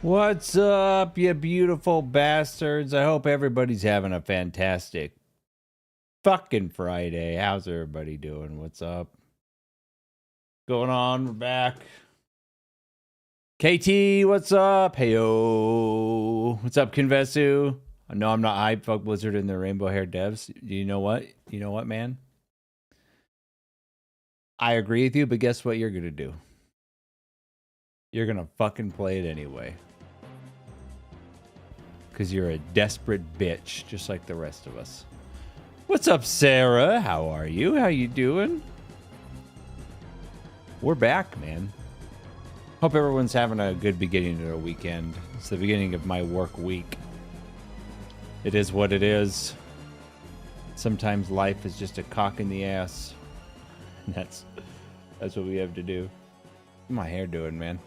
What's up, you beautiful bastards? I hope everybody's having a fantastic fucking Friday. How's everybody doing? What's up? Going on? We're back. KT, what's up? Heyo. What's up, Convesu? No, I'm not hype. Fuck Blizzard and the rainbow hair devs. You know what? You know what, man? I agree with you, but guess what you're gonna do? You're gonna fucking play it anyway. Because you're a desperate bitch, just like the rest of us. What's up, Sarah? How are you? How you doing? We're back, man. Hope everyone's having a good beginning of their weekend. It's the beginning of my work week. It is what it is. Sometimes life is just a cock in the ass. And that's what we have to do. What's my hair doing, man?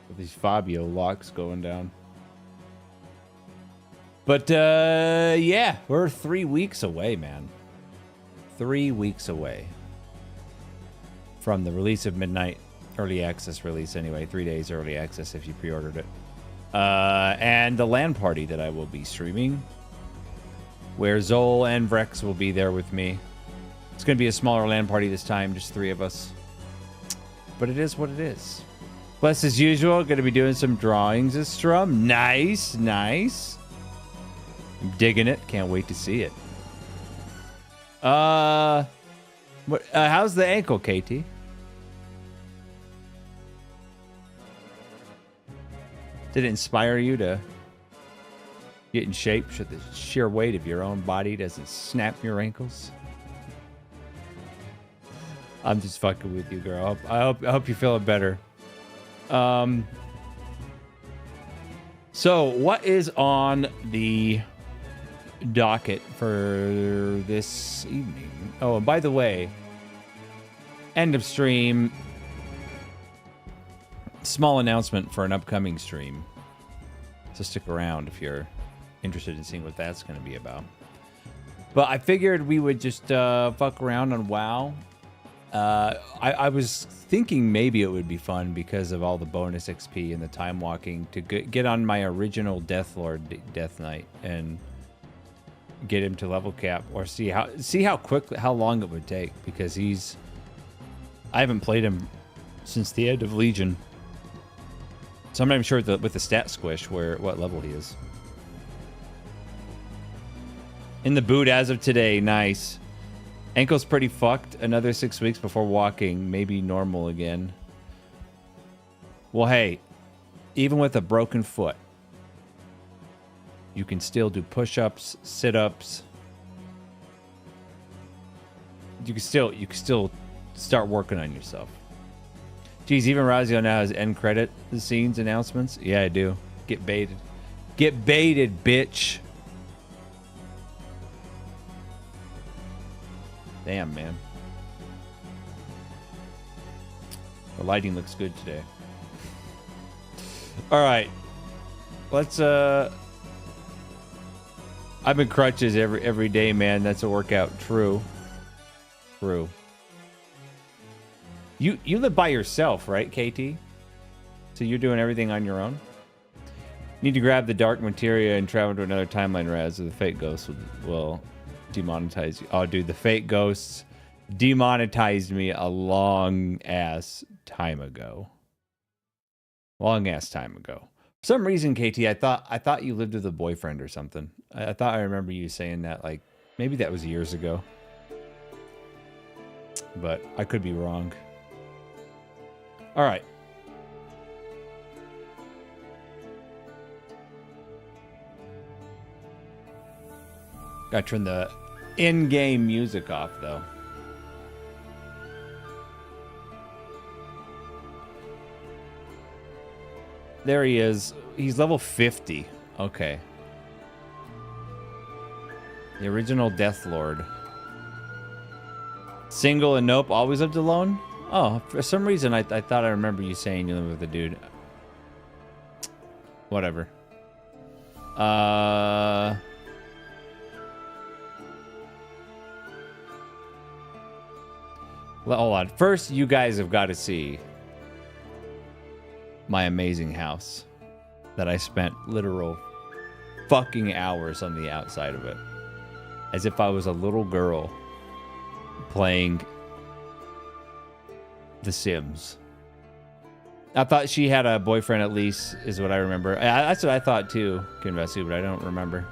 With these Fabio locks going down. But, yeah, we're 3 weeks away, man. 3 weeks away from the release of Midnight. Early access release, anyway. 3 days early access if you pre-ordered it. And the LAN party that I will be streaming, where Zol and Vrex will be there with me. It's going to be a smaller LAN party this time, just 3 of us. But it is what it is. Plus, as usual, going to be doing some drawings of Strum. Nice, nice. I'm digging it. Can't wait to see it. How's the ankle, KT? Did it inspire you to get in shape so the sheer weight of your own body doesn't snap your ankles? I'm just fucking with you, girl. I hope you're feeling better. So what is on the docket for this evening? Oh, and by the way, end of stream, small announcement for an upcoming stream. So stick around if you're interested in seeing what that's going to be about. But I figured we would just fuck around on WoW. I was thinking maybe it would be fun because of all the bonus XP and the time walking to get on my original Deathlord Death Knight and get him to level cap, or see how quickly, how long it would take, because I haven't played him since the end of Legion, so I'm not even sure with the stat squish what level he is. In the boot as of today. Nice. Ankle's pretty fucked. Another 6 weeks before walking. Maybe normal again. Well, hey, even with a broken foot, you can still do push-ups, sit-ups. You can still start working on yourself. Geez, even Razio now has end credit scenes announcements. Yeah, I do. Get baited. Get baited, bitch. Damn, man. The lighting looks good today. All right. Let's I'm in crutches every day, man. That's a workout. True. True. You live by yourself, right, KT? So you're doing everything on your own? Need to grab the dark materia and travel to another timeline, Raz, or the fake ghosts will demonetize you. Oh, dude, the fake ghosts demonetized me a long ass time ago. Long ass time ago. For some reason, KT, I thought you lived with a boyfriend or something. I thought I remember you saying that, like, maybe that was years ago. But I could be wrong. All right. Gotta turn the in-game music off, though. There he is. He's level 50. Okay. The original Death Lord. Single and nope, always lived alone? Oh, for some reason I thought I remember you saying you live with a dude. Whatever. Hold on. First, you guys have got to see my amazing house that I spent literal fucking hours on the outside of it. As if I was a little girl playing The Sims. I thought she had a boyfriend at least, is what I remember. That's what I thought too, Kinvesu, but I don't remember.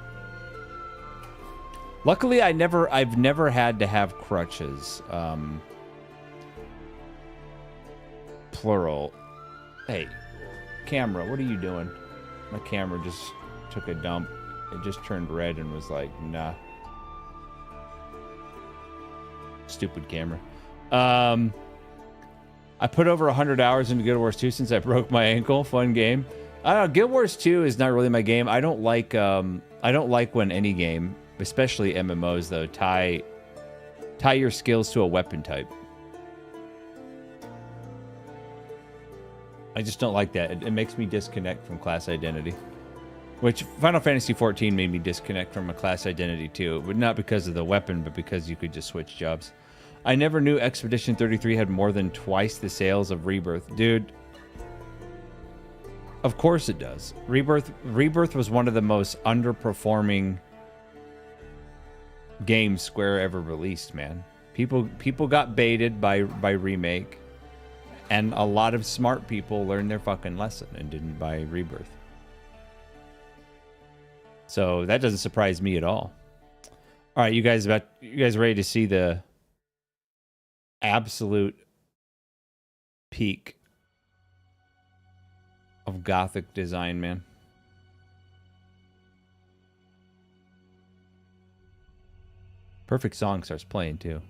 Luckily, I've never had to have crutches. Plural. Hey, camera, what are you doing? My camera just took a dump. It just turned red and was like, nah. Stupid camera. I put over 100 hours into Guild Wars 2 since I broke my ankle. Fun game. I don't know. Guild Wars 2 is not really my game. I don't like when any game, especially MMOs though, tie your skills to a weapon type. I just don't like that. It makes me disconnect from class identity. Which Final Fantasy XIV made me disconnect from a class identity too. But not because of the weapon, but because you could just switch jobs. I never knew Expedition 33 had more than twice the sales of Rebirth. Dude. Of course it does. Rebirth was one of the most underperforming games Square ever released, man. People got baited by Remake. And a lot of smart people learned their fucking lesson and didn't buy Rebirth. So that doesn't surprise me at all. All right, you guys ready to see the absolute peak of Gothic design, man? Perfect song starts playing too.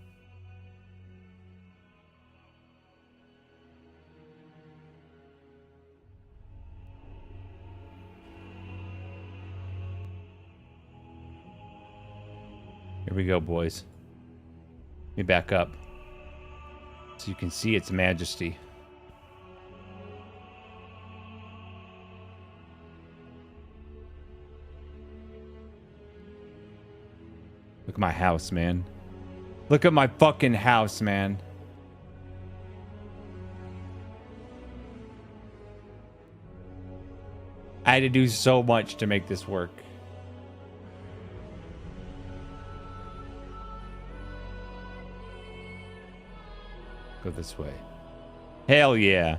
Here we go, boys. Let me back up so you can see its majesty. Look at my house, man. Look at my fucking house, man. I had to do so much to make this work. Go this way. Hell yeah.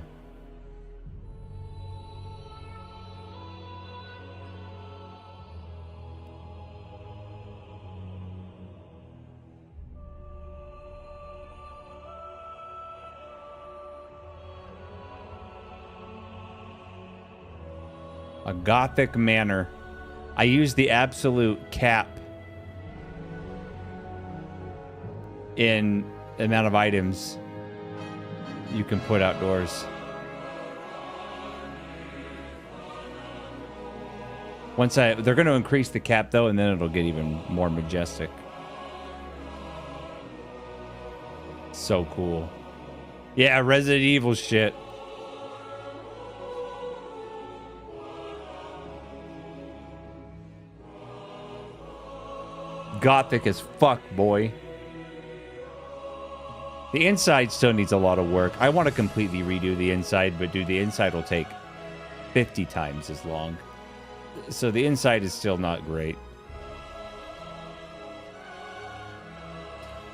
A Gothic manor. I use the absolute cap in the amount of items you can put outdoors. They're going to increase the cap though, and then it'll get even more majestic. So cool. Yeah, Resident Evil shit. Gothic as fuck, boy. The inside still needs a lot of work. I want to completely redo the inside, but dude, the inside will take 50 times as long. So the inside is still not great.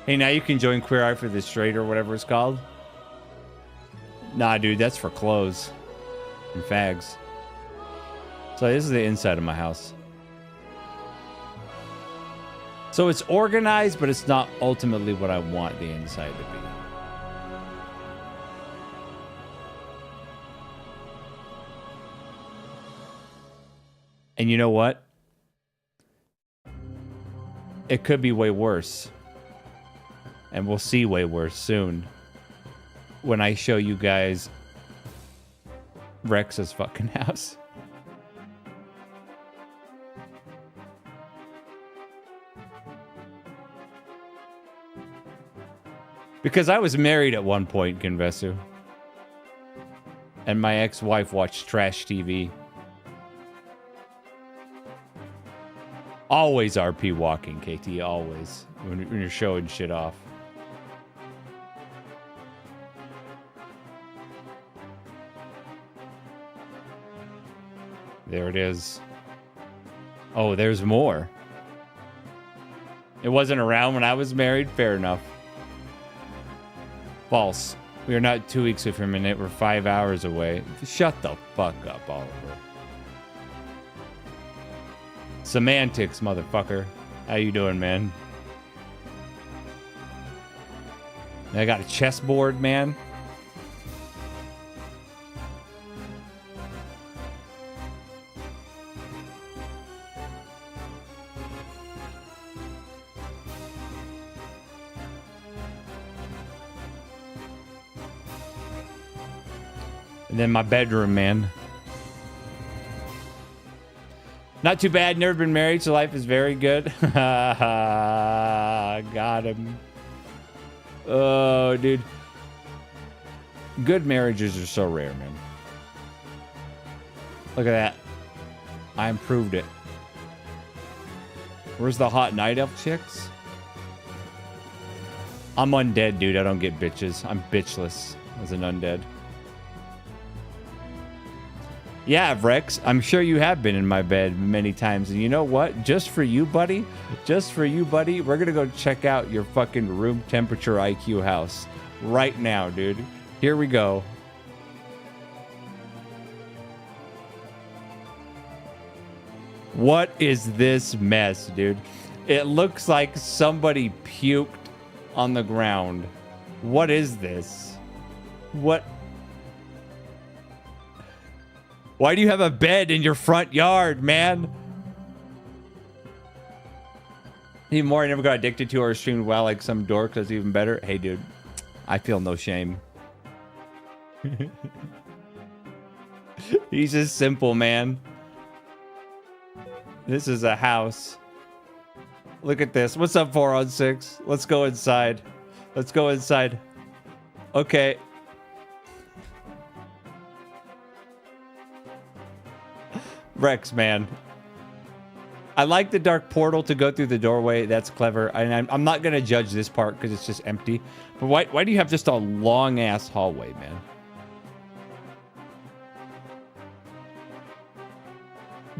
Hey, now you can join Queer Eye for the Straight or whatever it's called. Nah, dude, that's for clothes and fags. So this is the inside of my house. So it's organized, but it's not ultimately what I want the inside to be. And you know what? It could be way worse. And we'll see way worse soon. When I show you guys Rex's fucking house. Because I was married at one point, Kinvesu. And my ex-wife watched trash TV. Always RP walking, KT, always. When you're showing shit off. There it is. Oh, there's more. It wasn't around when I was married? Fair enough. False. We are not 2 weeks away from it. We're 5 hours away. Shut the fuck up, Oliver. Semantics, motherfucker. How you doing, man? I got a chessboard, man. And then my bedroom, man. Not too bad. Never been married, so life is very good. Got him. Oh, dude. Good marriages are so rare, man. Look at that. I improved it. Where's the hot night elf chicks? I'm undead, dude. I don't get bitches. I'm bitchless as an undead. Yeah, Rex, I'm sure you have been in my bed many times. And you know what? Just for you, buddy, we're going to go check out your fucking room temperature IQ house right now, dude. Here we go. What is this mess, dude? It looks like somebody puked on the ground. What is this? What? Why do you have a bed in your front yard, man? Even more, I never got addicted to or streamed WoW like some dork. That's even better. Hey, dude, I feel no shame. He's just simple, man. This is a house. Look at this. What's up, 4 on 6? Let's go inside. Let's go inside. Okay. Rex, man. I like the dark portal to go through the doorway. That's clever. And I'm not going to judge this part because it's just empty. But why do you have just a long-ass hallway, man?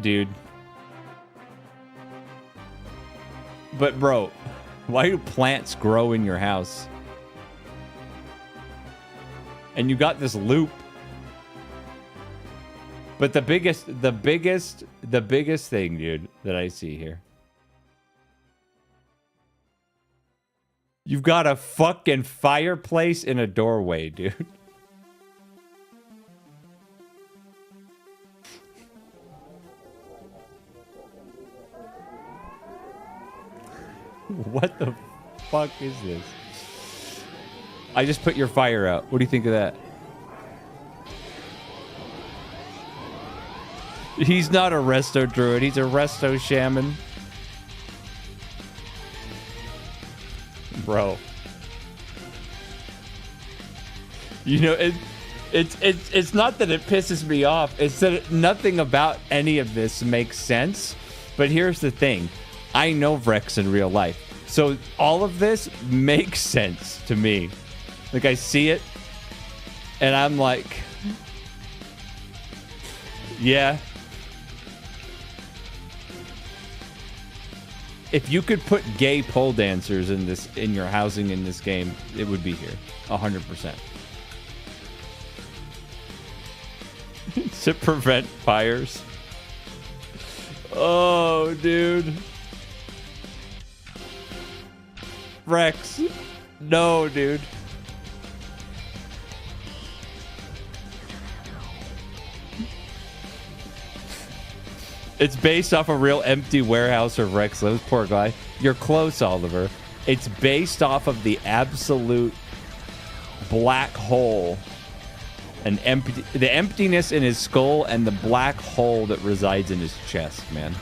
Dude. But, bro, why do plants grow in your house? And you got this loop. But the biggest thing, dude, that I see here. You've got a fucking fireplace in a doorway, dude. What the fuck is this? I just put your fire out. What do you think of that? He's not a resto druid. He's a resto shaman. Bro. You know, it's not that it pisses me off. It's that nothing about any of this makes sense. But here's the thing. I know Vrex in real life. So all of this makes sense to me. Like, I see it, and I'm like, yeah. If you could put gay pole dancers in your housing in this game, it would be here, 100%. To prevent fires. Oh, dude. Rex. No, dude. It's based off a real empty warehouse where Rex lives. Poor guy. You're close, Oliver. It's based off of the absolute black hole. The emptiness in his skull and the black hole that resides in his chest, man.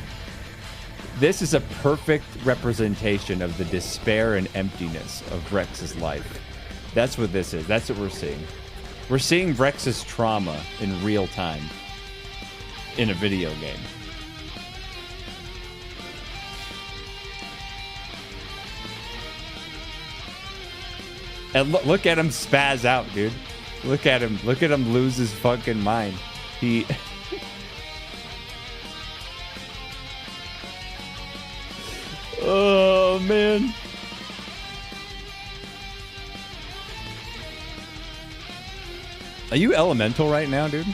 This is a perfect representation of the despair and emptiness of Rex's life. That's what this is. That's what we're seeing. We're seeing Rex's trauma in real time in a video game. And look at him spaz out, dude. Look at him. Look at him lose his fucking mind. He... Oh, man. Are you elemental right now, dude?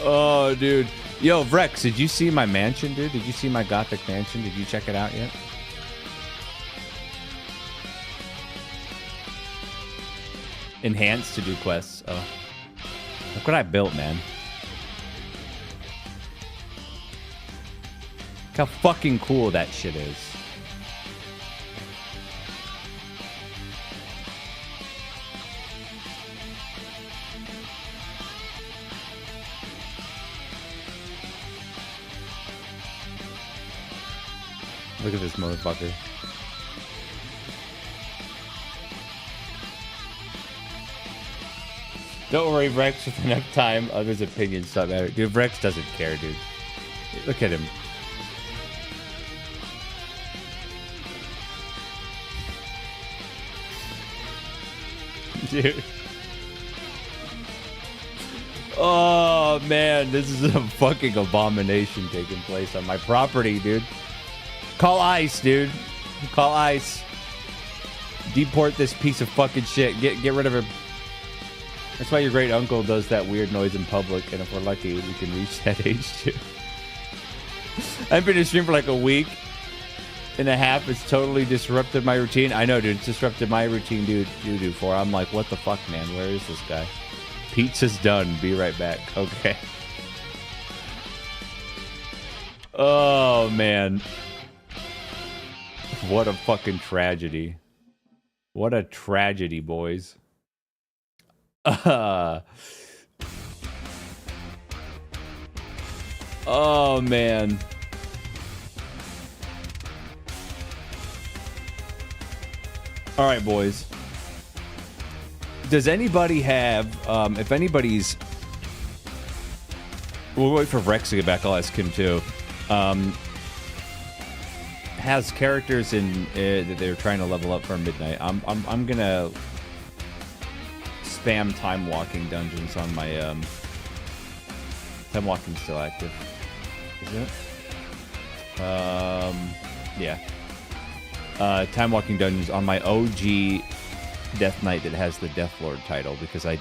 Oh, dude. Yo, Vrex, did you see my mansion, dude? Did you see my gothic mansion? Did you check it out yet? Enhanced to do quests. Oh. Look what I built, man. Look how fucking cool that shit is. Look at this motherfucker. Don't worry, Rex, with enough time, others' opinions don't matter. Dude, Rex doesn't care, dude. Look at him. Dude. Oh, man, this is a fucking abomination taking place on my property, dude. Call ICE, dude. Call ICE. Deport this piece of fucking shit. Get rid of him. That's why your great uncle does that weird noise in public, and if we're lucky, we can reach that age too. I've been in stream for like a week and a half. It's totally disrupted my routine. I know, dude. It's disrupted my routine, dude. For I'm like, what the fuck, man? Where is this guy? Pizza's done. Be right back. Okay. Oh, man. What a fucking tragedy. What a tragedy, boys. Oh, man. All right, boys. Does anybody have, if anybody's... We'll wait for Rex to get back. I'll ask him, too. Has characters in that they're trying to level up for midnight. I'm gonna spam time walking dungeons on my time walking still active. Is it? Yeah. Time walking dungeons on my OG Death Knight that has the Death Lord title because I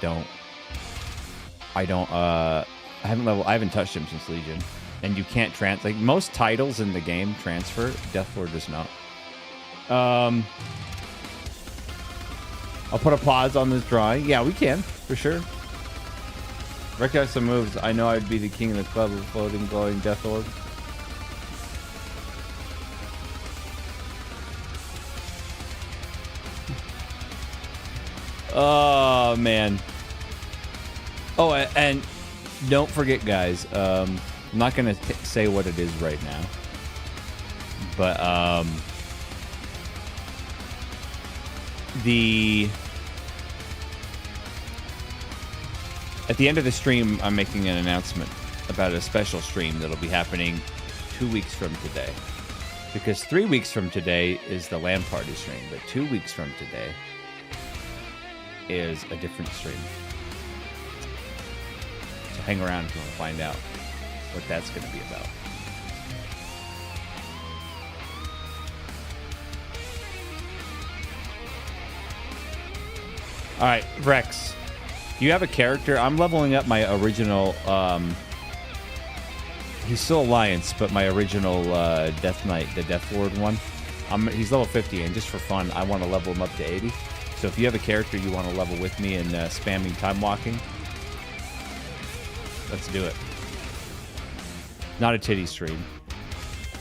haven't touched him since Legion. And you can't like most titles in the game transfer. Death Lord does not. I'll put a pause on this drawing. Yeah, we can for sure. Recognize some moves. I know I'd be the king of the club of floating, glowing Death Lord. Oh man. Oh, and don't forget, guys. I'm not going to say what it is right now. But At the end of the stream, I'm making an announcement about a special stream that'll be happening 2 weeks from today. Because 3 weeks from today is the LAN party stream, but 2 weeks from today is a different stream. So hang around if you want to find out what that's going to be about. All right, Rex. Do you have a character? I'm leveling up my original, he's still Alliance, but my original Death Knight, the Death Lord one. He's level 50, and just for fun, I want to level him up to 80. So if you have a character you want to level with me and spamming time walking, let's do it. Not a titty stream.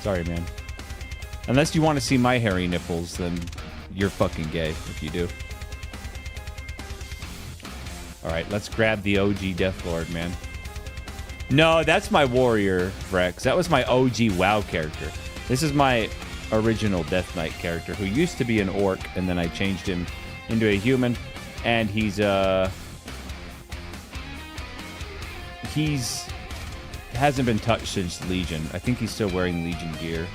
Sorry, man. Unless you want to see my hairy nipples, then you're fucking gay if you do. All right, let's grab the OG Death Lord, man. No, that's my warrior, Rex. That was my OG WoW character. This is my original Death Knight character, who used to be an orc, and then I changed him into a human. And he's hasn't been touched since Legion. I think he's still wearing Legion gear.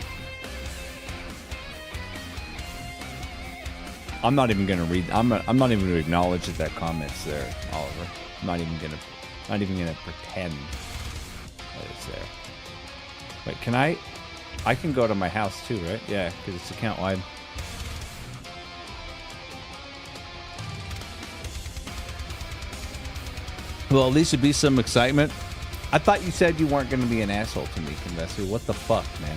I'm not even gonna read. I'm not even gonna acknowledge that comment's there, Oliver. I'm not even gonna pretend that it's there. Wait, can I? I can go to my house too, right? Yeah, because it's account wide. Well, at least it'd be some excitement. I thought you said you weren't gonna be an asshole to me, Convesu. What the fuck, man?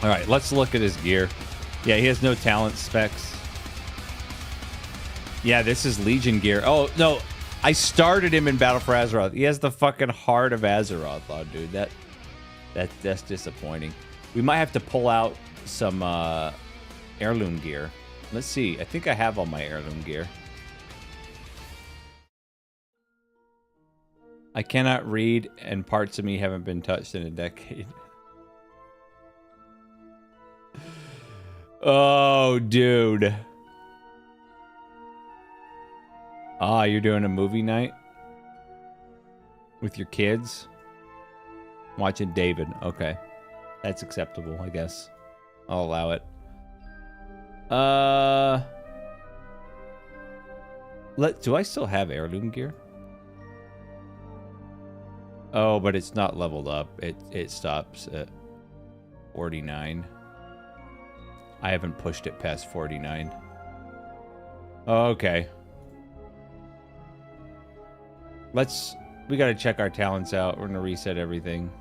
All right, let's look at his gear. Yeah, he has no talent specs. Yeah, this is Legion gear. Oh, no. I started him in Battle for Azeroth. He has the fucking heart of Azeroth, oh, dude. That's disappointing. We might have to pull out some heirloom gear. Let's see. I think I have all my heirloom gear. I cannot read, and parts of me haven't been touched in a decade. Oh, dude. Ah, you're doing a movie night? With your kids? Watching David. Okay. That's acceptable, I guess. I'll allow it. Do I still have heirloom gear? Oh, but it's not leveled up. It stops at 49. I haven't pushed it past 49. Okay. We gotta check our talents out. We're gonna reset everything.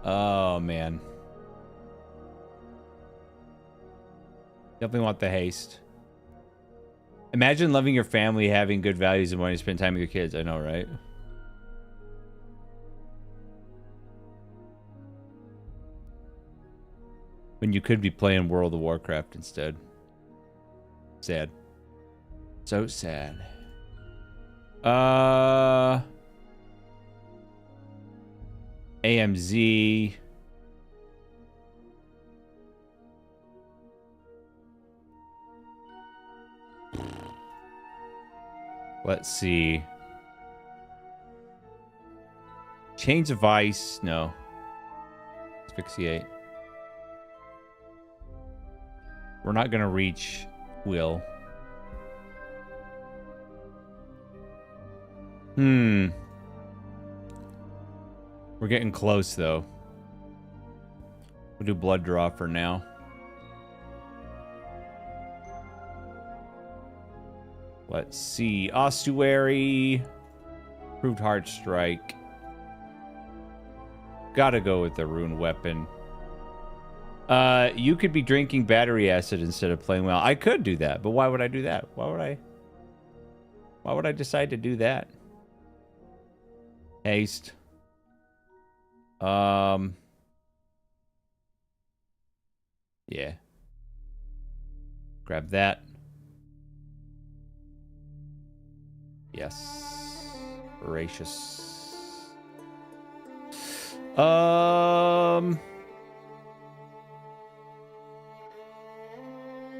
Oh, man. Definitely want the haste. Imagine loving your family, having good values, and wanting to spend time with your kids. I know, right? When you could be playing World of Warcraft instead. Sad. So sad. AMZ. Let's see. Chains of Ice. No. Asphyxiate. We're not going to reach Will. We're getting close, though. We'll do Blood Draw for now. Let's see. Ossuary. Proved Heart Strike. Gotta go with the Rune Weapon. You could be drinking battery acid instead of playing well. I could do that, but why would I do that? Why would I decide to do that? Haste. Yeah. Grab that. Yes. Voracious.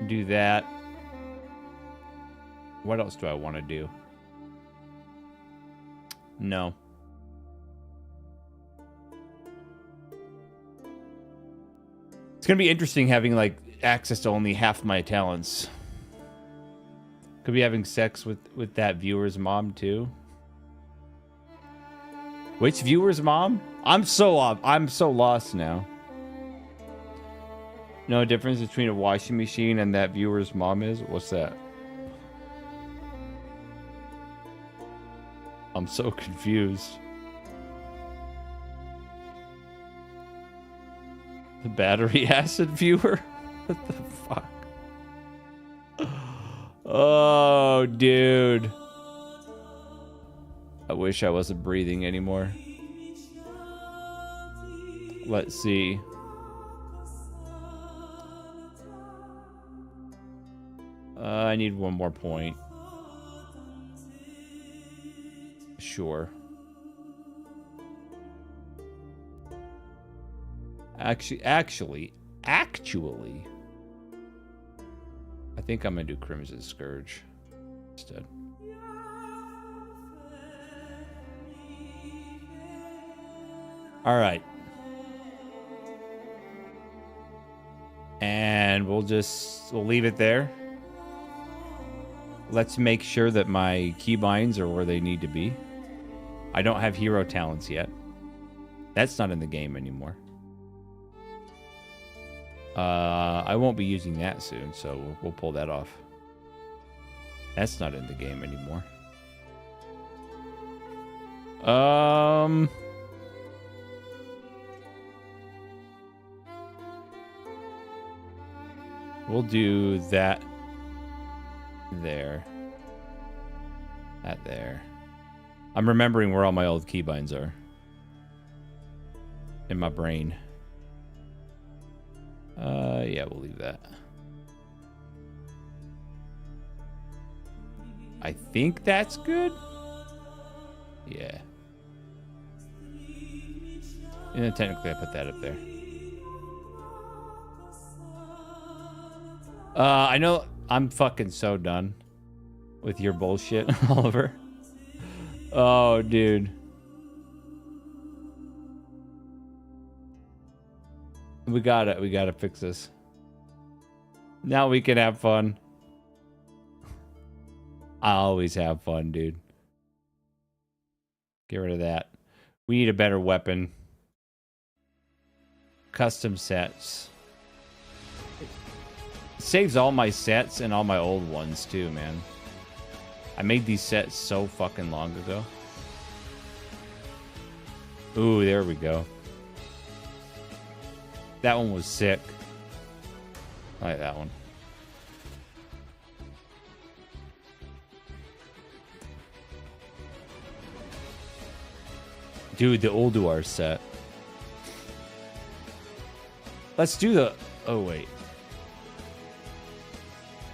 Do that. What else do I want to do? No. It's gonna be interesting having like access to only half my talents. Could be having sex with that viewer's mom too. Which viewer's mom? I'm so lost now. No difference between a washing machine and that viewer's mom is? What's that? I'm so confused. The battery acid viewer? What the fuck? Oh, dude. I wish I wasn't breathing anymore. Let's see. I need one more point. Sure. Actually, I think I'm gonna do Crimson Scourge instead. All right. And we'll leave it there. Let's make sure that my keybinds are where they need to be. I don't have hero talents yet. That's not in the game anymore. I won't be using that soon, so we'll pull that off. That's not in the game anymore. We'll do that there. That there. I'm remembering where all my old keybinds are. In my brain. Yeah, we'll leave that. I think that's good. Yeah. And then technically I put that up there. I know I'm fucking so done with your bullshit, Oliver. Oh, dude. We gotta fix this. Now we can have fun. I always have fun, dude. Get rid of that. We need a better weapon. Custom sets. It saves all my sets and all my old ones too, man. I made these sets so fucking long ago. Ooh, there we go. That one was sick. I like that one. Dude, the Ulduar set. Let's do the... Oh, wait.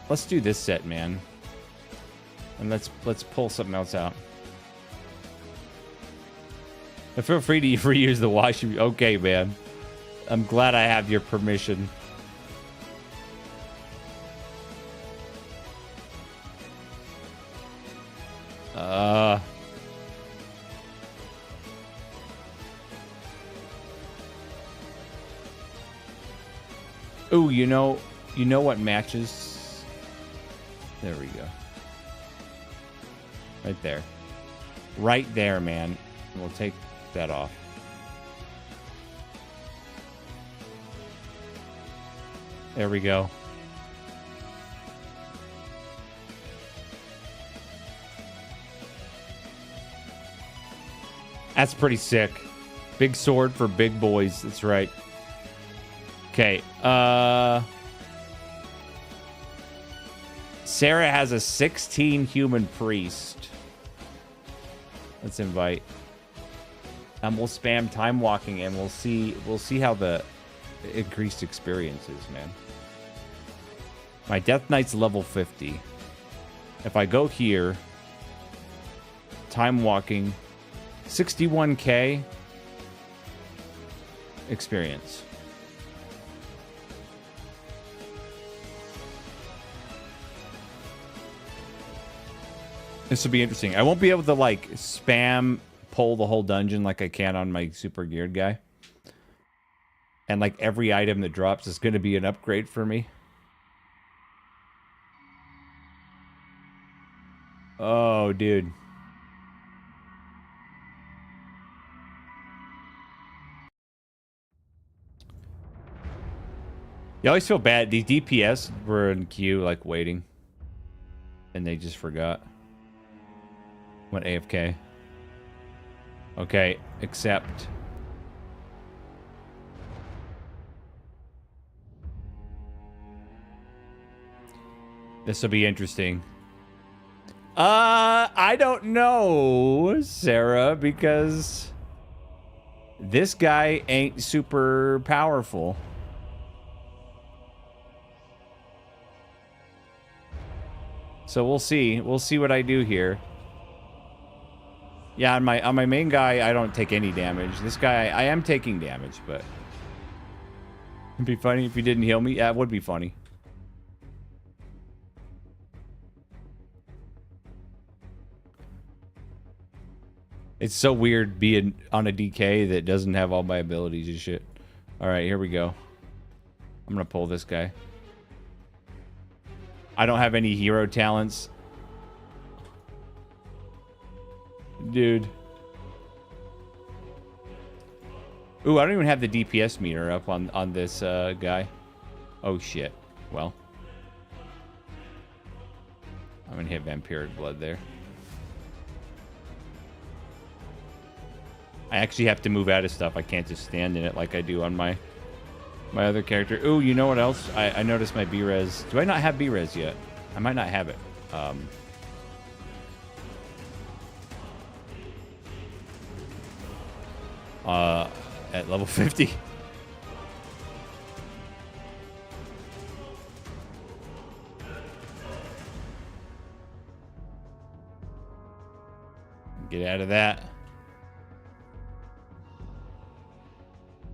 Let's do this set, man. And let's pull something else out. And feel free to reuse the washing... Okay, man. I'm glad I have your permission. Ooh, you know what matches? There we go. Right there. Right there, man. We'll take that off. There we go. That's pretty sick. Big sword for big boys. That's right. Okay. Sarah has a 16 human priest. Let's invite. And we'll spam time walking and we'll see how the increased experience is, man. My Death Knight's level 50. If I go here, time walking, 61k experience. This will be interesting. I won't be able to, like, spam pull the whole dungeon like I can on my super geared guy. And, like, every item that drops is going to be an upgrade for me. Oh, dude. You always feel bad. These DPS were in queue, like, waiting. And they just forgot. Went AFK. Okay, accept. This will be interesting. I don't know, Sarah, because this guy ain't super powerful. So we'll see. We'll see what I do here. Yeah, on my main guy, I don't take any damage. This guy, I am taking damage, but it'd be funny if you didn't heal me. Yeah, it would be funny. It's so weird being on a DK that doesn't have all my abilities and shit. All right, here we go. I'm gonna pull this guy. I don't have any hero talents. Dude. Ooh, I don't even have the DPS meter up on this guy. Oh, shit. Well. I'm gonna hit Vampiric Blood there. I actually have to move out of stuff. I can't just stand in it like I do on my other character. Ooh, you know what else? I noticed my B-Res. Do I not have B-Res yet? I might not have it. At level 50. Get out of that.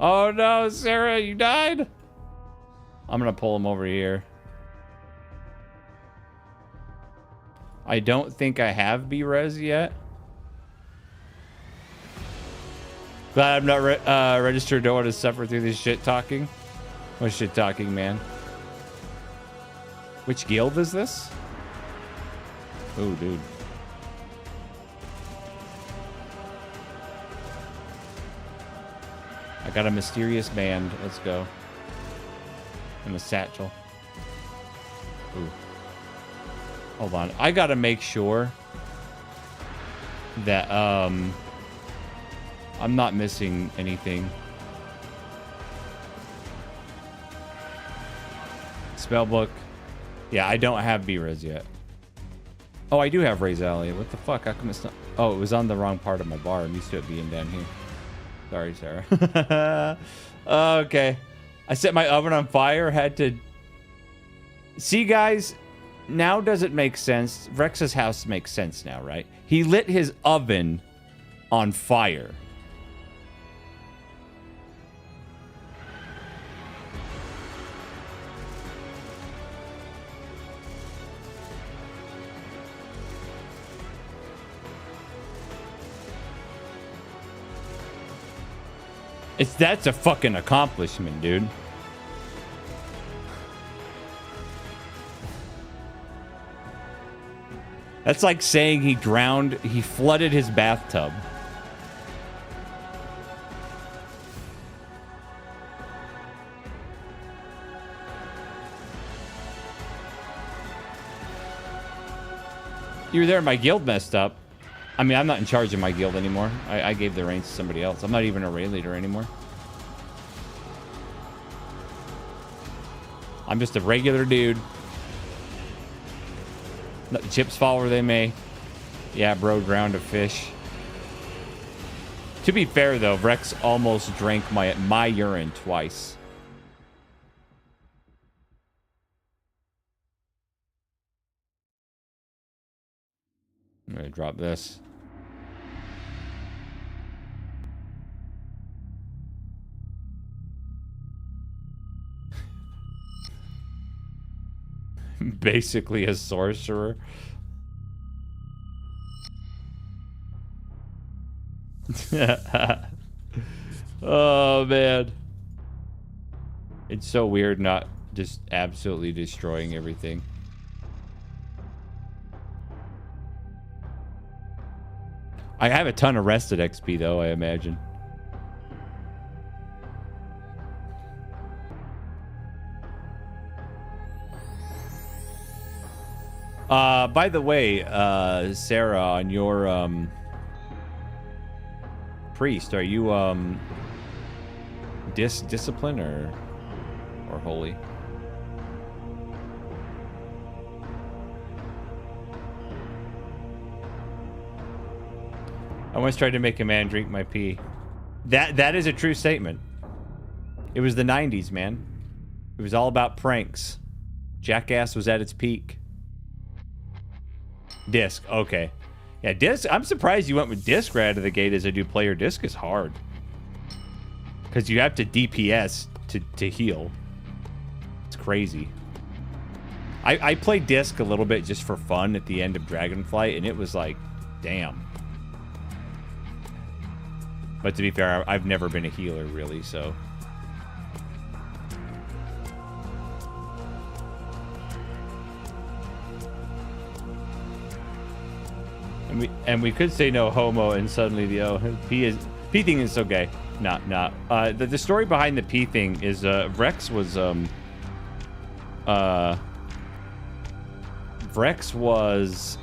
Oh no, Sarah, you died? I'm gonna pull him over here. I don't think I have B-Res yet. Glad I'm not registered. Don't want to suffer through this shit talking. What shit talking, man? Which guild is this? Oh, dude. I got a mysterious band. Let's go. And a satchel. Ooh. Hold on. I gotta make sure that I'm not missing anything. Spellbook. Yeah, I don't have B-Res yet. Oh, I do have Raise Alley. What the fuck? How come it's not? Oh, it was on the wrong part of my bar. I'm used to it being down here. Sorry, Sarah. Okay. I set my oven on fire. Had to... See, guys? Now does it make sense? Rex's house makes sense now, right? He lit his oven on fire. That's a fucking accomplishment, dude. That's like saying he flooded his bathtub. You were there, my guild messed up. I mean, I'm not in charge of my guild anymore. I gave the reins to somebody else. I'm not even a raid leader anymore. I'm just a regular dude. Let the chips fall where they may. Yeah, bro drowned a fish. To be fair, though, Rex almost drank my urine twice. I'm gonna drop this. Basically a sorcerer. Oh, man. It's so weird not just absolutely destroying everything. I have a ton of rested XP, though, I imagine. By the way, Sarah, on your, priest, are you, discipline or holy? I once tried to make a man drink my pee. That is a true statement. It was the 90s, man. It was all about pranks. Jackass was at its peak. Disc, okay. Yeah, disc, I'm surprised you went with disc right out of the gate as a new player. Disc is hard. Because you have to DPS to heal. It's crazy. I played disc a little bit just for fun at the end of Dragonflight, and it was like, damn. But to be fair, I've never been a healer, really, so... And we could say no homo, and suddenly the P thing is so gay. Not. The story behind the P thing is Vrex was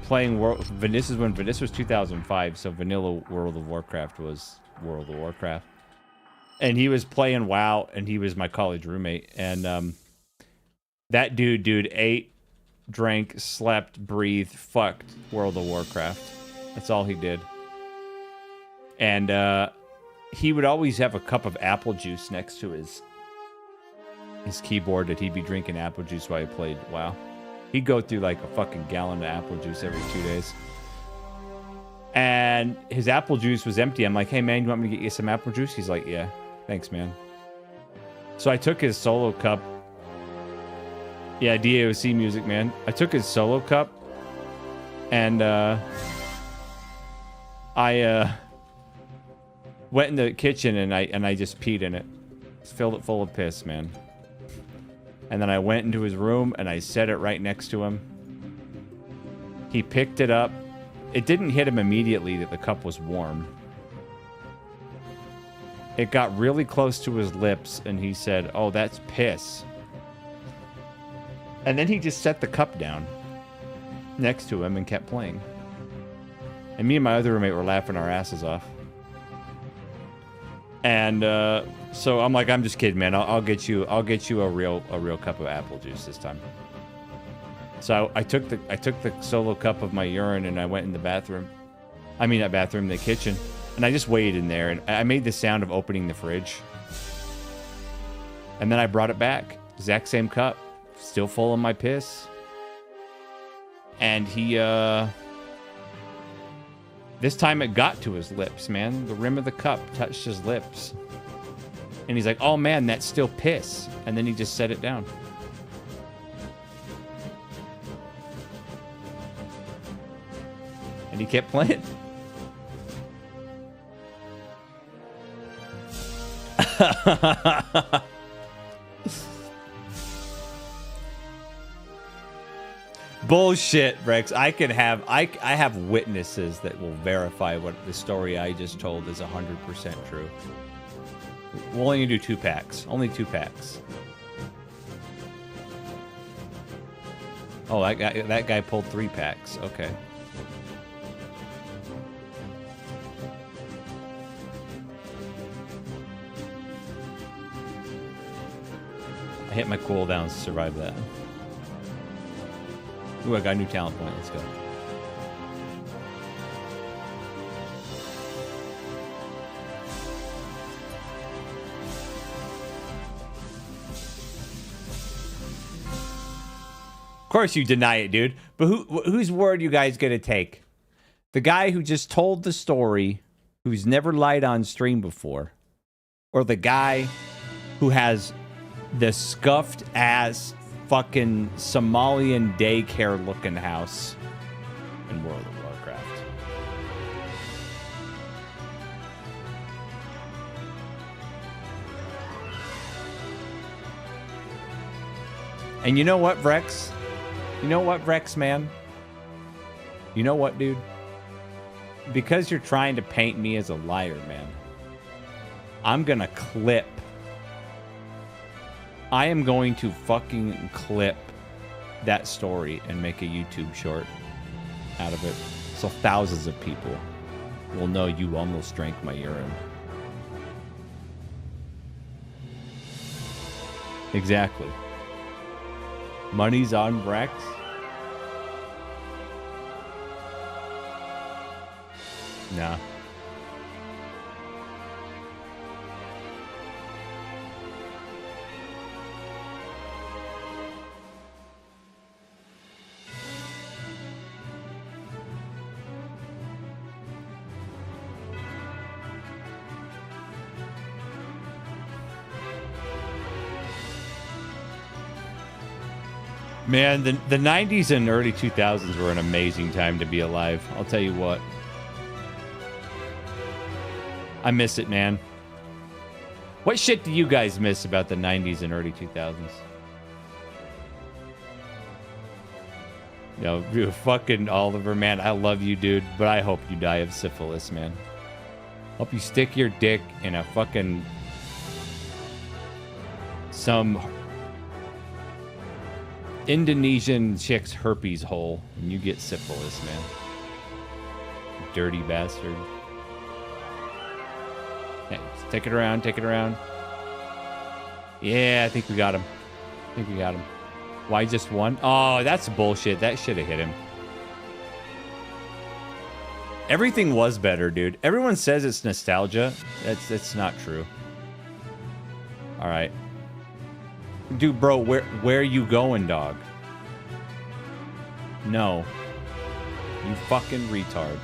playing this is when this was 2005, so vanilla World of Warcraft was World of Warcraft, and he was playing WoW, and he was my college roommate, and that dude ate, drank, slept, breathed, fucked World of Warcraft. That's all he did. And he would always have a cup of apple juice next to his keyboard that he'd be drinking apple juice while he played WoW. He'd go through like a fucking gallon of apple juice every 2 days. And his apple juice was empty. I'm like, hey man, you want me to get you some apple juice? He's like, yeah, thanks man. So I took his solo cup. Yeah, DAOC music, man. I took his solo cup, and I went in the kitchen and I just peed in it. Filled it full of piss, man. And then I went into his room and I set it right next to him. He picked it up. It didn't hit him immediately that the cup was warm. It got really close to his lips and he said, "Oh, that's piss." And then he just set the cup down next to him and kept playing. And me and my other roommate were laughing our asses off. And so I'm like, I'm just kidding, man. I'll get you a real cup of apple juice this time. So I took the solo cup of my urine and I went in the bathroom. I mean, not bathroom, the kitchen. And I just waited in there and I made the sound of opening the fridge. And then I brought it back. Exact same cup. Still full of my piss. And he, this time it got to his lips, man. The rim of the cup touched his lips. And he's like, "Oh man, that's still piss." And then he just set it down. And he kept playing. Bullshit, Rex. I have witnesses that will verify what the story I just told is 100% true. We'll only do 2 packs. Only 2 packs. Oh, that guy pulled 3 packs. Okay. I hit my cooldowns to survive that. Ooh, I got a new talent point. Let's go. Of course you deny it, dude. But whose word you guys gonna take? The guy who just told the story, who's never lied on stream before? Or the guy who has the scuffed ass fucking Somalian daycare looking house in World of Warcraft? And you know what, Vrex? You know what, Vrex, man? You know what, dude? Because you're trying to paint me as a liar, man, I'm gonna clip. I am going to fucking clip that story and make a YouTube short out of it. So thousands of people will know you almost drank my urine. Exactly. Money's on Vrex. Nah. Man, the 90s and early 2000s were an amazing time to be alive. I'll tell you what. I miss it, man. What shit do you guys miss about the 90s and early 2000s? No, you fucking Oliver, man. I love you, dude, but I hope you die of syphilis, man. Hope you stick your dick in a fucking... some... Indonesian chick's herpes hole and you get syphilis, man. Dirty bastard. Okay, take it around, take it around. Yeah, I think we got him. I think we got him. Why just one? Oh, that's bullshit. That should have hit him. Everything was better, dude. Everyone says it's nostalgia. That's not true. All right. Dude, bro, where you going, dog? No. You fucking retard.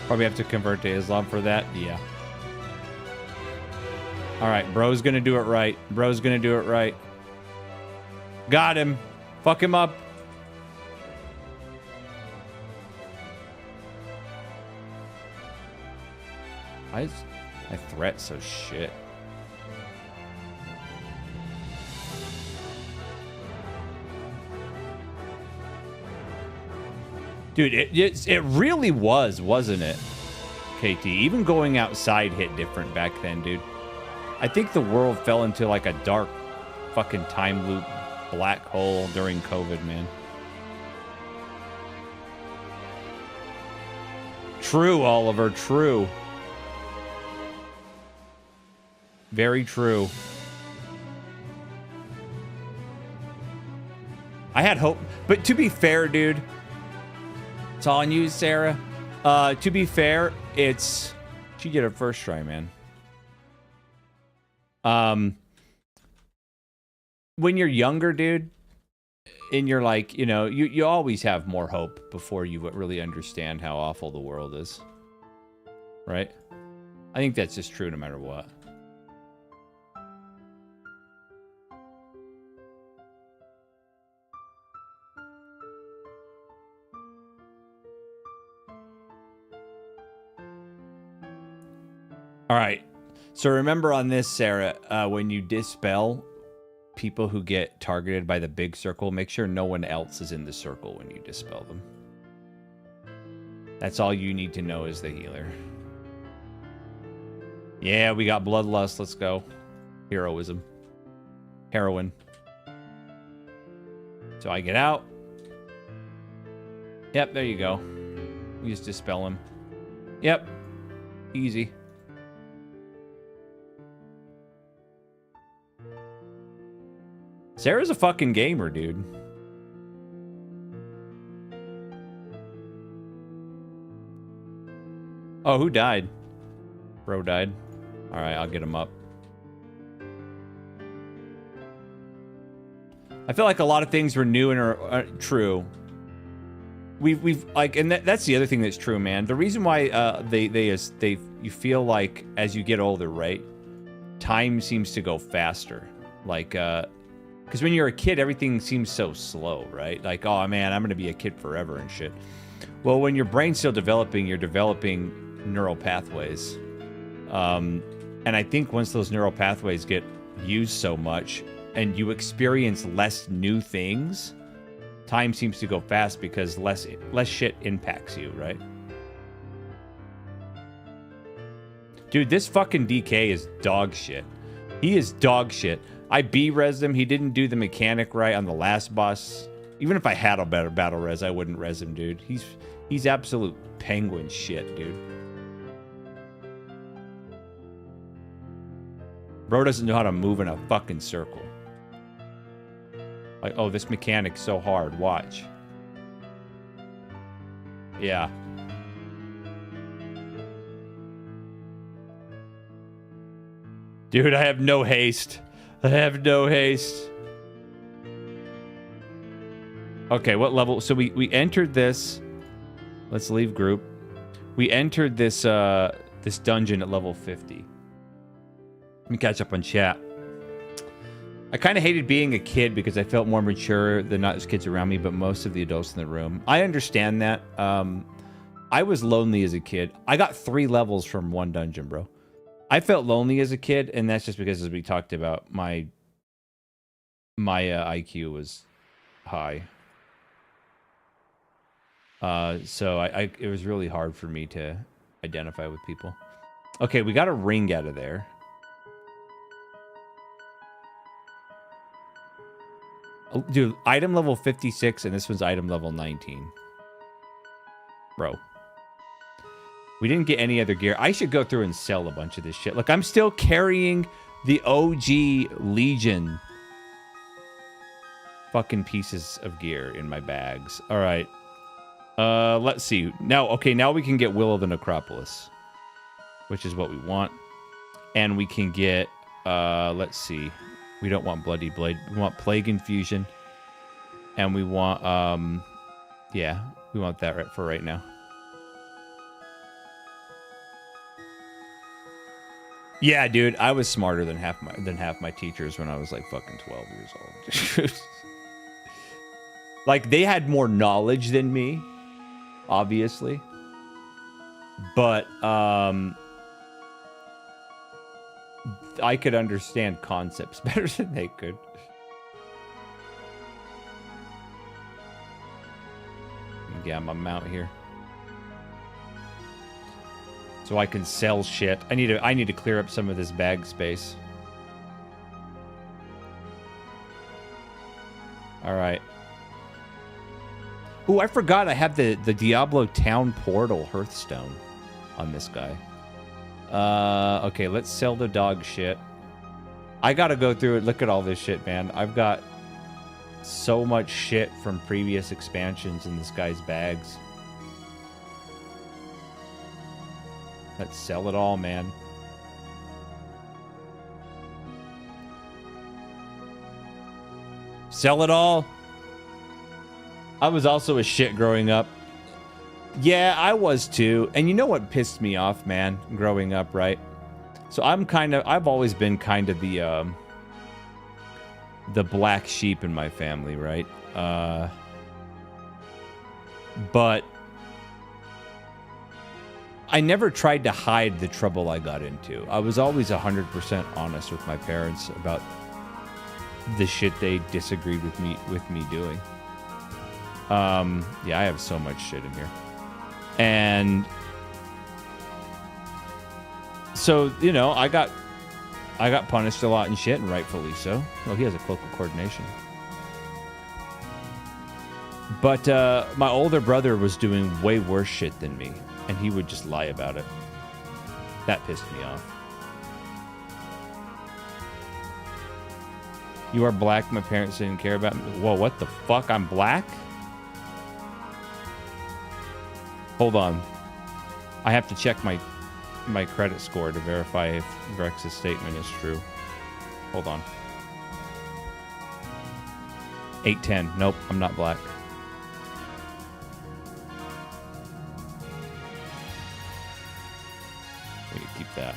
Probably have to convert to Islam for that. Yeah. All right, bro's gonna do it right. Bro's gonna do it right. Got him. Fuck him up. My threat's so shit. Dude, it really was, wasn't it, KT? Even going outside hit different back then, dude. I think the world fell into like a dark fucking time loop black hole during COVID, man. True, Oliver, true. Very true. I had hope, but to be fair, dude, it's all on you, Sarah. To be fair, she did her first try, man. When you're younger, dude, and you're like, you know, you always have more hope before you really understand how awful the world is, right? I think that's just true no matter what. All right. So remember on this, Sarah, when you dispel people who get targeted by the big circle, make sure no one else is in the circle when you dispel them. That's all you need to know as the healer. Yeah, we got bloodlust. Let's go. Heroism. Heroin. So I get out. Yep, there you go. You just dispel him. Yep. Easy. Sarah's a fucking gamer, dude. Oh, who died? Bro died. All right, I'll get him up. I feel like a lot of things were new and are true. We've like, and that's the other thing that's true, man. The reason why you feel like as you get older, right? Time seems to go faster. Like, because when you're a kid, everything seems so slow, right? Like, oh man, I'm gonna be a kid forever and shit. Well, when your brain's still developing, you're developing neural pathways. And I think once those neural pathways get used so much and you experience less new things, time seems to go fast because less shit impacts you, right? Dude, this fucking DK is dog shit. He is dog shit. I B-resed him. He didn't do the mechanic right on the last boss. Even if I had a better battle res, I wouldn't res him, dude. He's absolute penguin shit, dude. Bro doesn't know how to move in a fucking circle. Like, oh, this mechanic's so hard. Watch. Yeah. Dude, I have no haste. I have no haste. Okay, what level? So we entered this. Let's leave group. We entered this this dungeon at level 50. Let me catch up on chat. I kind of hated being a kid because I felt more mature than not as kids around me, but most of the adults in the room. I understand that. I was lonely as a kid. I got 3 levels from one dungeon, bro. I felt lonely as a kid, and that's just because, as we talked about, my IQ was high. So it was really hard for me to identify with people. Okay, we got a ring out of there. Oh, dude, item level 56, and this one's item level 19. Bro. We didn't get any other gear. I should go through and sell a bunch of this shit. Look, I'm still carrying the OG Legion fucking pieces of gear in my bags. All right. Let's see. Now, okay, now we can get Will of the Necropolis, which is what we want. And we can get, let's see. We don't want Bloody Blade. We want Plague Infusion. And we want, yeah, we want that for right now. Yeah, dude, I was smarter than half my teachers when I was like fucking 12 years old. Like, they had more knowledge than me, obviously. But I could understand concepts better than they could. Yeah, I'm a mount here. So I can sell shit. I need to clear up some of this bag space. All right. Ooh, I forgot I have the Diablo Town Portal Hearthstone on this guy. Okay, let's sell the dog shit. I gotta go through it. Look at all this shit, man. I've got so much shit from previous expansions in this guy's bags. Let's sell it all, man. Sell it all. I was also a shit growing up. Yeah, I was too. And you know what pissed me off, man, growing up, right? So I've always been kind of the black sheep in my family, right? But I never tried to hide the trouble I got into. I was always 100% honest with my parents about the shit they disagreed with me doing. Yeah, I have so much shit in here. And so, you know, I got punished a lot and shit, and rightfully so. Well, he has a cloak of coordination. But my older brother was doing way worse shit than me, and he would just lie about it. That pissed me off. You are black, my parents didn't care about me. Whoa, what the fuck? I'm black? Hold on. I have to check my credit score to verify if Rex's statement is true. Hold on. 810. Nope, I'm not black. We can keep that.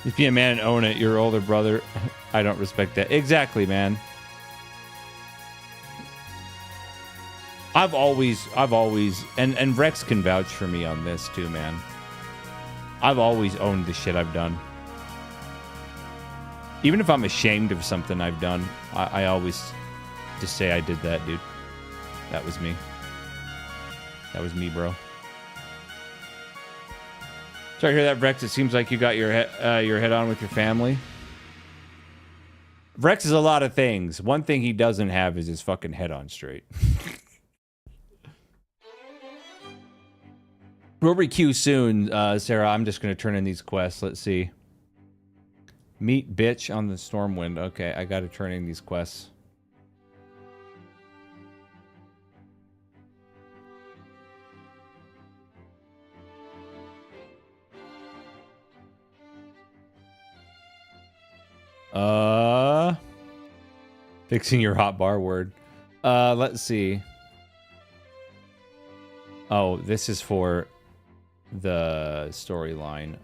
Just be a man and own it. Your older brother. I don't respect that. Exactly, man. I've always, and Rex can vouch for me on this too, man. I've always owned the shit I've done. Even if I'm ashamed of something I've done, I always just say I did that, dude. That was me. That was me, bro. Sorry to hear that, Rex. It seems like you got your head on with your family. Rex is a lot of things. One thing he doesn't have is his fucking head on straight. We'll re-queue soon, Sarah. I'm just going to turn in these quests. Let's see. Meet bitch on the Stormwind. Okay, I got to turn in these quests. Fixing your hotbar word. Let's see. Oh, this is for the storyline.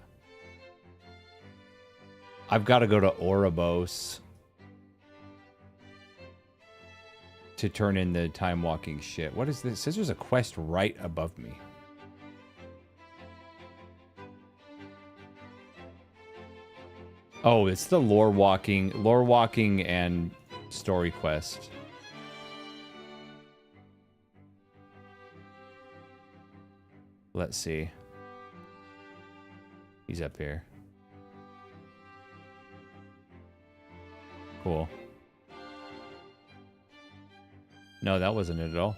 I've got to go to Ouroboros to turn in the time walking shit. What is this? It says there's a quest right above me. Oh, it's the lore walking and story quest. Let's see. He's up here. Cool. No, that wasn't it at all.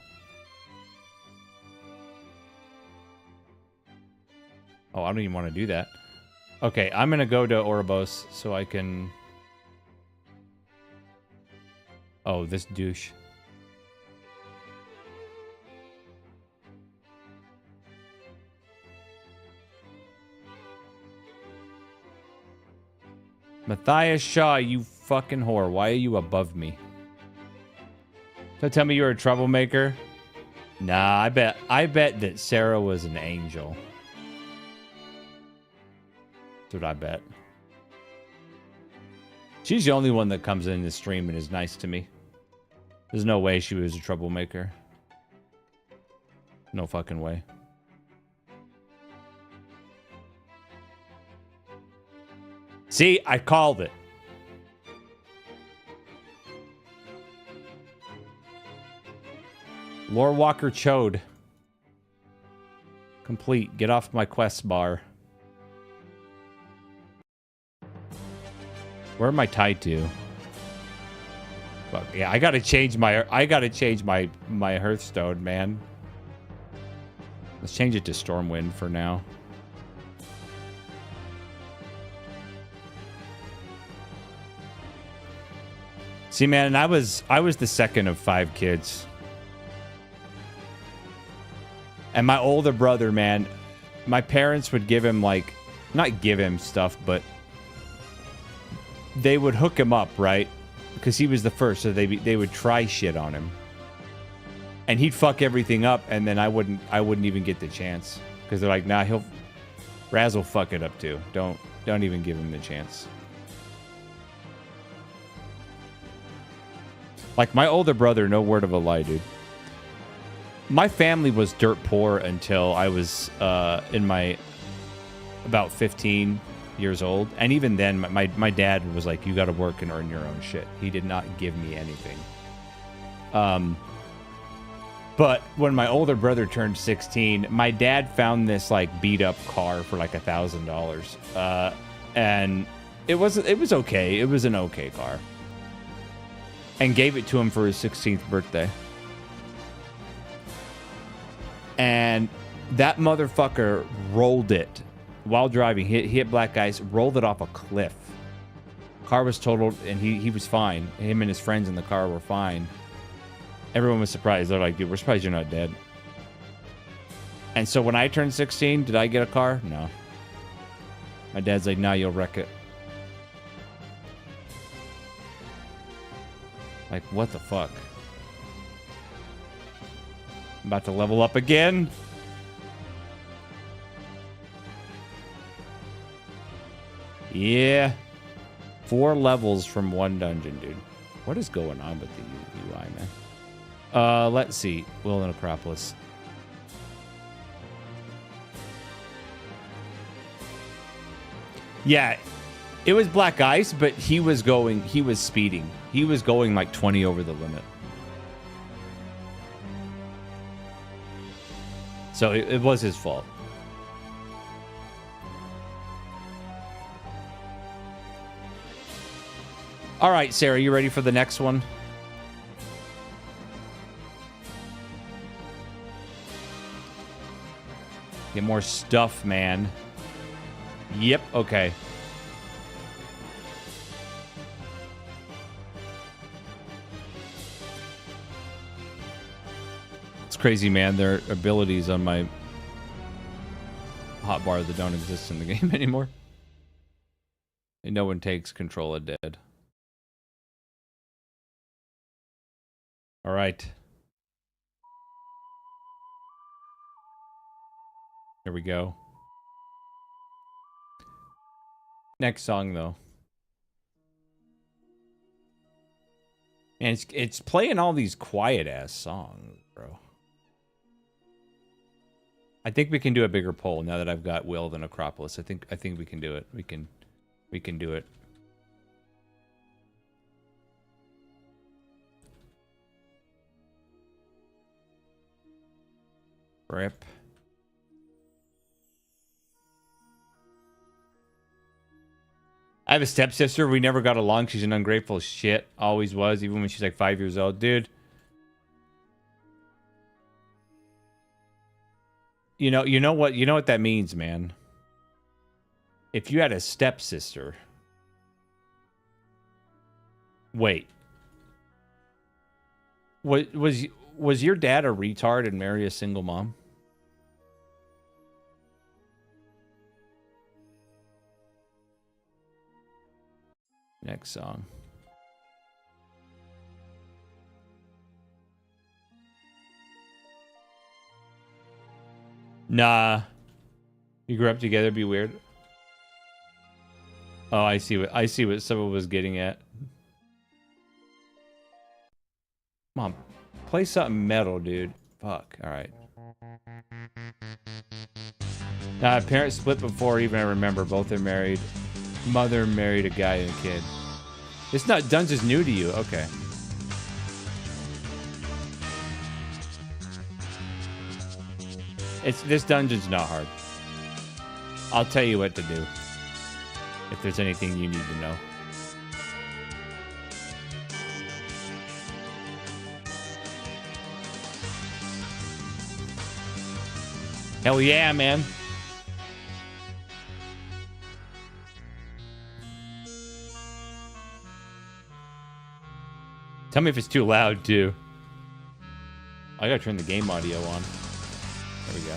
Oh, I don't even want to do that. Okay, I'm going to go to Ouroboros so I can... Oh, this douche. Matthias Shaw, you fucking whore. Why are you above me? Don't tell me you're a troublemaker. Nah, I bet that Sarah was an angel. That's what I bet. She's the only one that comes in the stream and is nice to me. There's no way she was a troublemaker. No fucking way. See, I called it. Lore Walker Chode. Complete. Get off my quest bar. Where am I tied to? Fuck, yeah, I gotta change my Hearthstone, man. Let's change it to Stormwind for now. See, man, I was the second of 5 kids. And my older brother, man, my parents would give him, like, not give him stuff, but they would hook him up, right? Because he was the first, so they would try shit on him. And he'd fuck everything up, and then I wouldn't even get the chance. Because they're like, nah, Raz will fuck it up too. Don't even give him the chance. Like, my older brother, no word of a lie, dude. My family was dirt poor until I was in my about 15 years old. And even then, my dad was like, you got to work and earn your own shit. He did not give me anything. But when my older brother turned 16, my dad found this, like, beat-up car for, like, $1,000. And it was okay. It was an okay car. And gave it to him for his 16th birthday. And that motherfucker rolled it while driving. He hit black ice, rolled it off a cliff. Car was totaled, and he was fine. Him and his friends in the car were fine. Everyone was surprised. They're like, dude, we're surprised you're not dead. And so when I turned 16, did I get a car? No. My dad's like, nah, you'll wreck it. Like, what the fuck? I'm about to level up again. Yeah. 4 levels from 1 dungeon, dude. What is going on with the UI, man? Let's see. Will and Acropolis. Yeah, it was black ice, but he was speeding. He was going like 20 over the limit. So it was his fault. All right, Sarah, you ready for the next one? Get more stuff, man. Yep, okay. It's crazy, man. There are abilities on my hotbar that don't exist in the game anymore. And no one takes control of dead. All right. Here we go. Next song, though. And it's playing all these quiet-ass songs, bro. I think we can do a bigger poll now that I've got Will than Acropolis. I think we can do it. We can do it. Rip. I have a stepsister. We never got along. She's an ungrateful shit. Always was, even when she's like 5 years old. Dude. You know what that means, man. If you had a stepsister. Wait. Was your dad a retard and marry a single mom? Next song. Nah. You grew up together, be weird. Oh, I see what someone was getting at. Come on, play something metal, dude. Fuck. All right. Parents split before even I remember. Both are married. Mother married a guy and a kid. It's not Dungeon's new to you. Okay. This dungeon's not hard. I'll tell you what to do. If there's anything you need to know. Hell yeah, man. Tell me if it's too loud, too. I gotta turn the game audio on. There we go.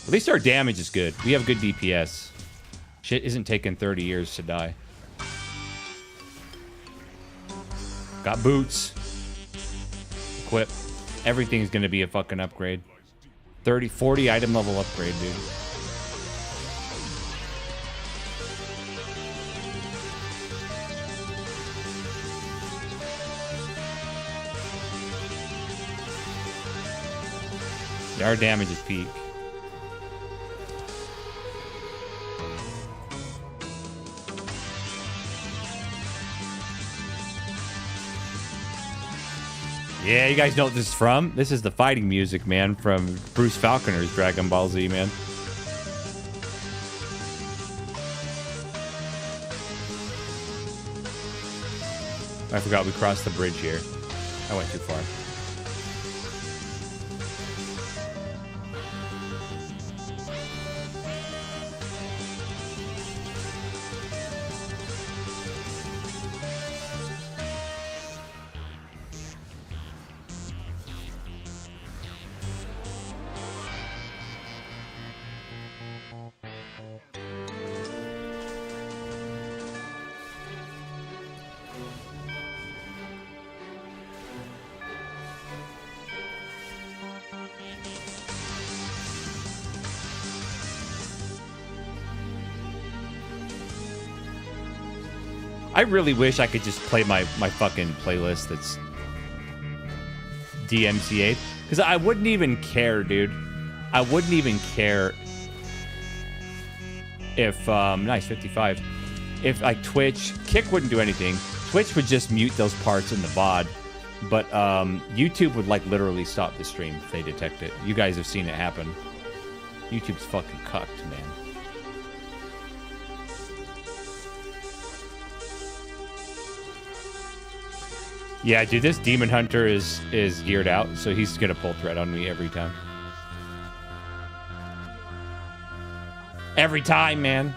At least our damage is good. We have good DPS. Shit isn't taking 30 years to die. Got boots. Equip. Everything's gonna be a fucking upgrade. 30, 40 item level upgrade, dude. Yeah, our damage is peak. Yeah, you guys know what this is from? This is the fighting music, man, from Bruce Falconer's Dragon Ball Z, man. I forgot we crossed the bridge here. I went too far. I really wish I could just play my fucking playlist that's DMCA, because I wouldn't even care, dude. I wouldn't even care if nice 55. If like Twitch, Kick wouldn't do anything. Twitch would just mute those parts in the VOD, but YouTube would like literally stop the stream if they detect it. You guys have seen it happen. YouTube's fucking cucked, man. Yeah, dude, this Demon Hunter is geared out, so he's gonna pull thread on me every time. Every time, man.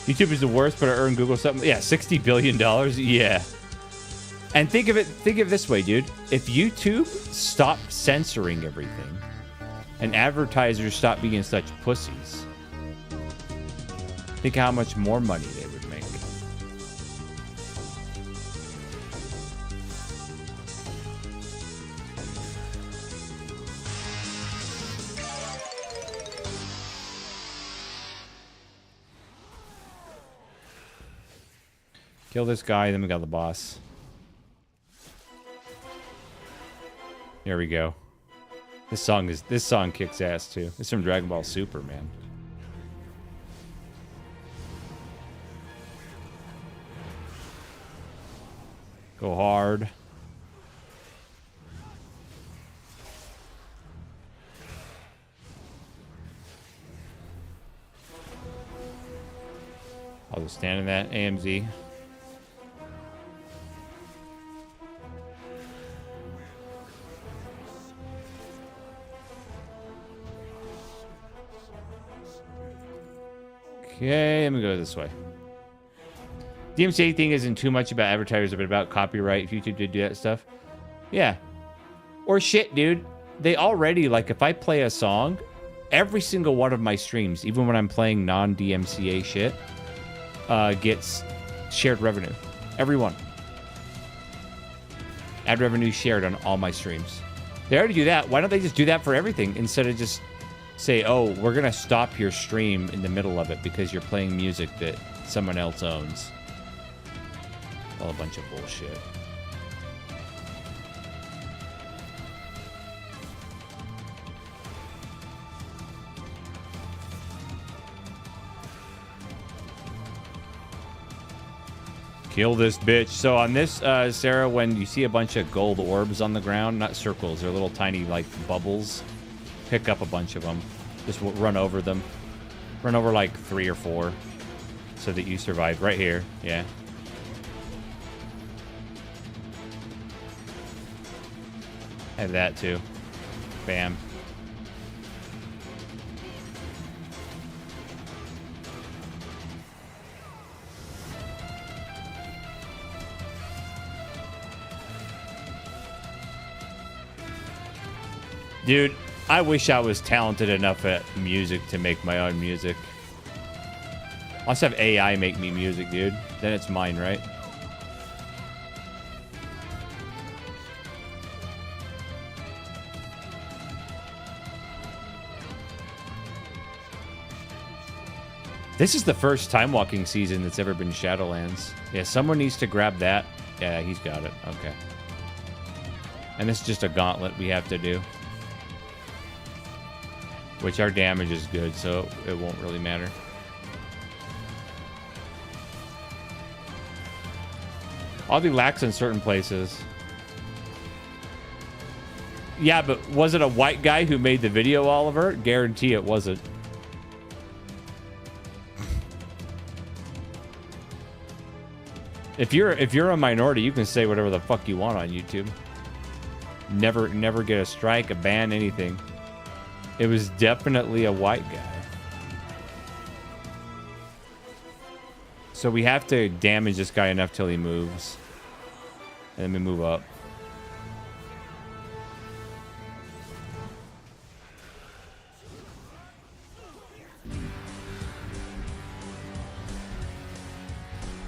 YouTube is the worst, but I earn Google something. Yeah, $60 billion. Yeah. And think of it this way, dude. If YouTube stopped censoring everything and advertisers stopped being such pussies, think how much more money they would make. Kill this guy, then we got the boss. There we go. This song kicks ass too. It's from Dragon Ball Super, man. Go hard. I'll just stand in that AMZ. Okay, let me go this way. DMCA thing isn't too much about advertisers, but about copyright. If YouTube did do that stuff. Yeah. Or shit, dude. They already, like, if I play a song, every single one of my streams, even when I'm playing non-DMCA shit, gets shared revenue. Every one. Ad revenue shared on all my streams. They already do that. Why don't they just do that for everything instead of just say, oh, we're going to stop your stream in the middle of it because you're playing music that someone else owns. All a bunch of bullshit. Kill this bitch. So on this, Sarah, when you see a bunch of gold orbs on the ground, not circles, they're little tiny, like, bubbles. Pick up a bunch of them. Just run over them. Run over like 3 or 4 so that you survive. Right here. Yeah. Have that too. Bam. Dude, I wish I was talented enough at music to make my own music. I'll just have AI make me music, dude. Then it's mine, right? This is the first time walking season that's ever been Shadowlands. Yeah, someone needs to grab that. Yeah, he's got it. Okay. And this is just a gauntlet we have to do. Which our damage is good, so it won't really matter. I'll do lax in certain places. Yeah, but was it a white guy who made the video, Oliver? Guarantee it wasn't. If you're a minority, you can say whatever the fuck you want on YouTube. Never get a strike, a ban, anything. It was definitely a white guy. So we have to damage this guy enough till he moves. And then we move up.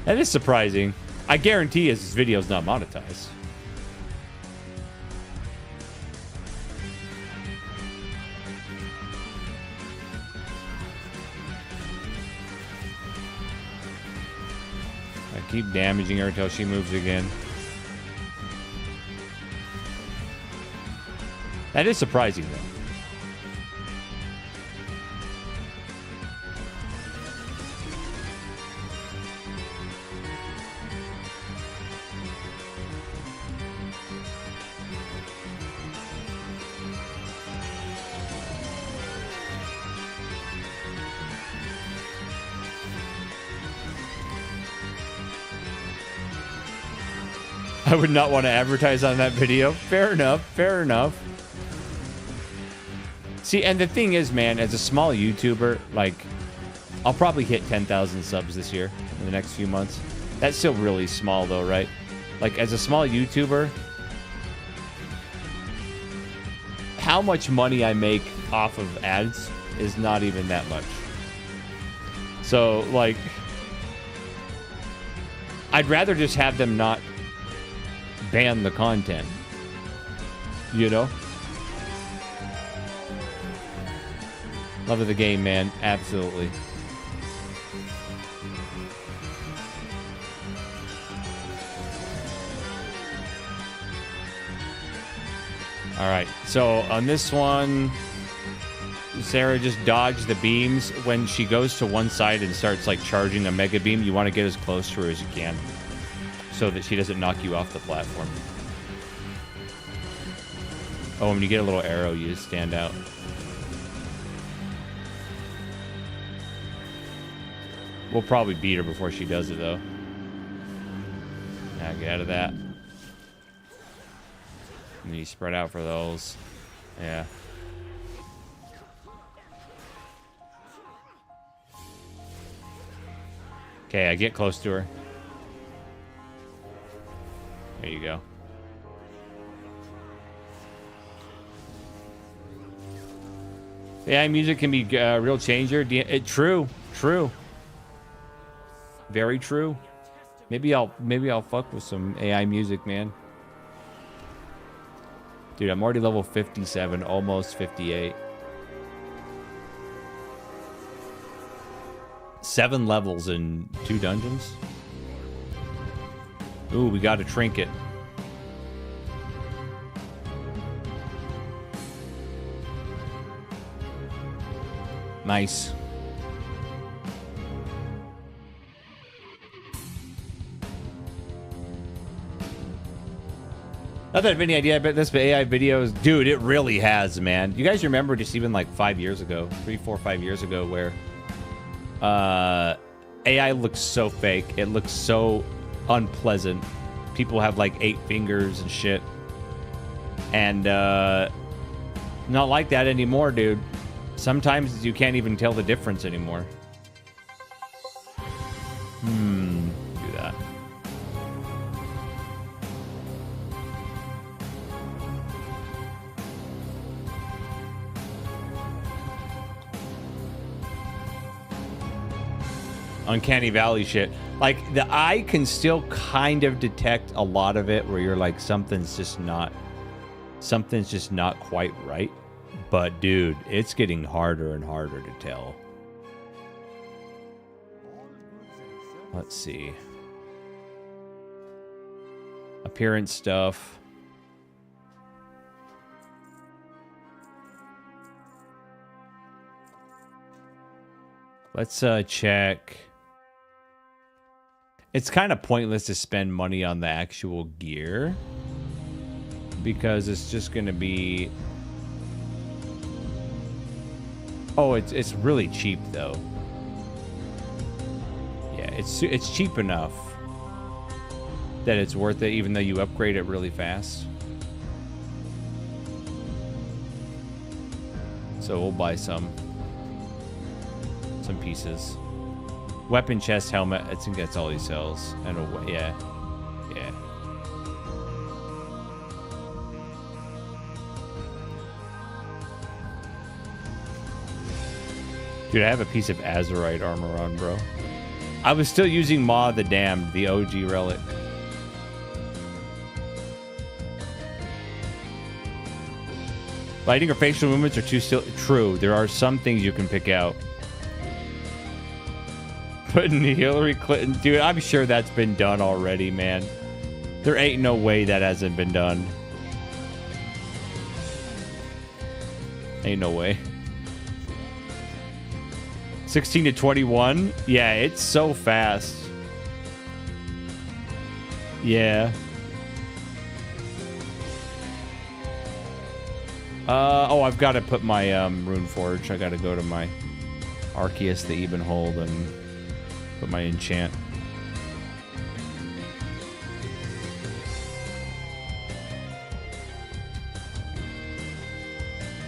That is surprising. I guarantee his video's not monetized. I keep damaging her until she moves again. That is surprising, though. I would not want to advertise on that video. Fair enough. Fair enough. See, and the thing is, man, as a small YouTuber, like, I'll probably hit 10,000 subs this year in the next few months. That's still really small, though, right? Like, as a small YouTuber, how much money I make off of ads is not even that much. So, like, I'd rather just have them not ban the content, you know? Love of the game, man. Absolutely. All right, so on this one, Sarah just dodged the beams. When she goes to one side and starts like charging a mega beam, you want to get as close to her as you can so that she doesn't knock you off the platform. Oh, when you get a little arrow, you just stand out. We'll probably beat her before she does it, though. Now get out of that. And then you spread out for those. Yeah. Okay, I get close to her. There you go. AI music can be a real changer. True. Very true. Maybe I'll fuck with some AI music, man. Dude, I'm already level 57, almost 58. 7 levels in 2 dungeons. Ooh, we got a trinket. Nice. Not that I have any idea about this, but AI videos, dude, it really has, man. You guys remember just even like 5 years ago, 3, 4, 5 years ago, where AI looks so fake. It looks so unpleasant. People have like 8 fingers and shit. And not like that anymore, dude. Sometimes you can't even tell the difference anymore. Do that. Uncanny Valley shit. Like, the eye can still kind of detect a lot of it where you're like, something's just not quite right. But, dude, it's getting harder and harder to tell. Let's see. Appearance stuff. Let's check. It's kind of pointless to spend money on the actual gear because it's just going to be... Oh, it's really cheap though. Yeah, it's cheap enough that it's worth it, even though you upgrade it really fast. So we'll buy some pieces. Weapon chest helmet. I think that's all he sells. And yeah. Dude, I have a piece of Azurite armor on, bro. I was still using Maw the Damned, the OG relic. Lighting or facial movements are too still. True, there are some things you can pick out. Putting Hillary Clinton, dude, I'm sure that's been done already, man. There ain't no way that hasn't been done. Ain't no way. 16 to 21? Yeah, it's so fast. Yeah. Oh, I've got to put my Rune Forge. I got to go to my Arceus the Ebenhold and put my enchant.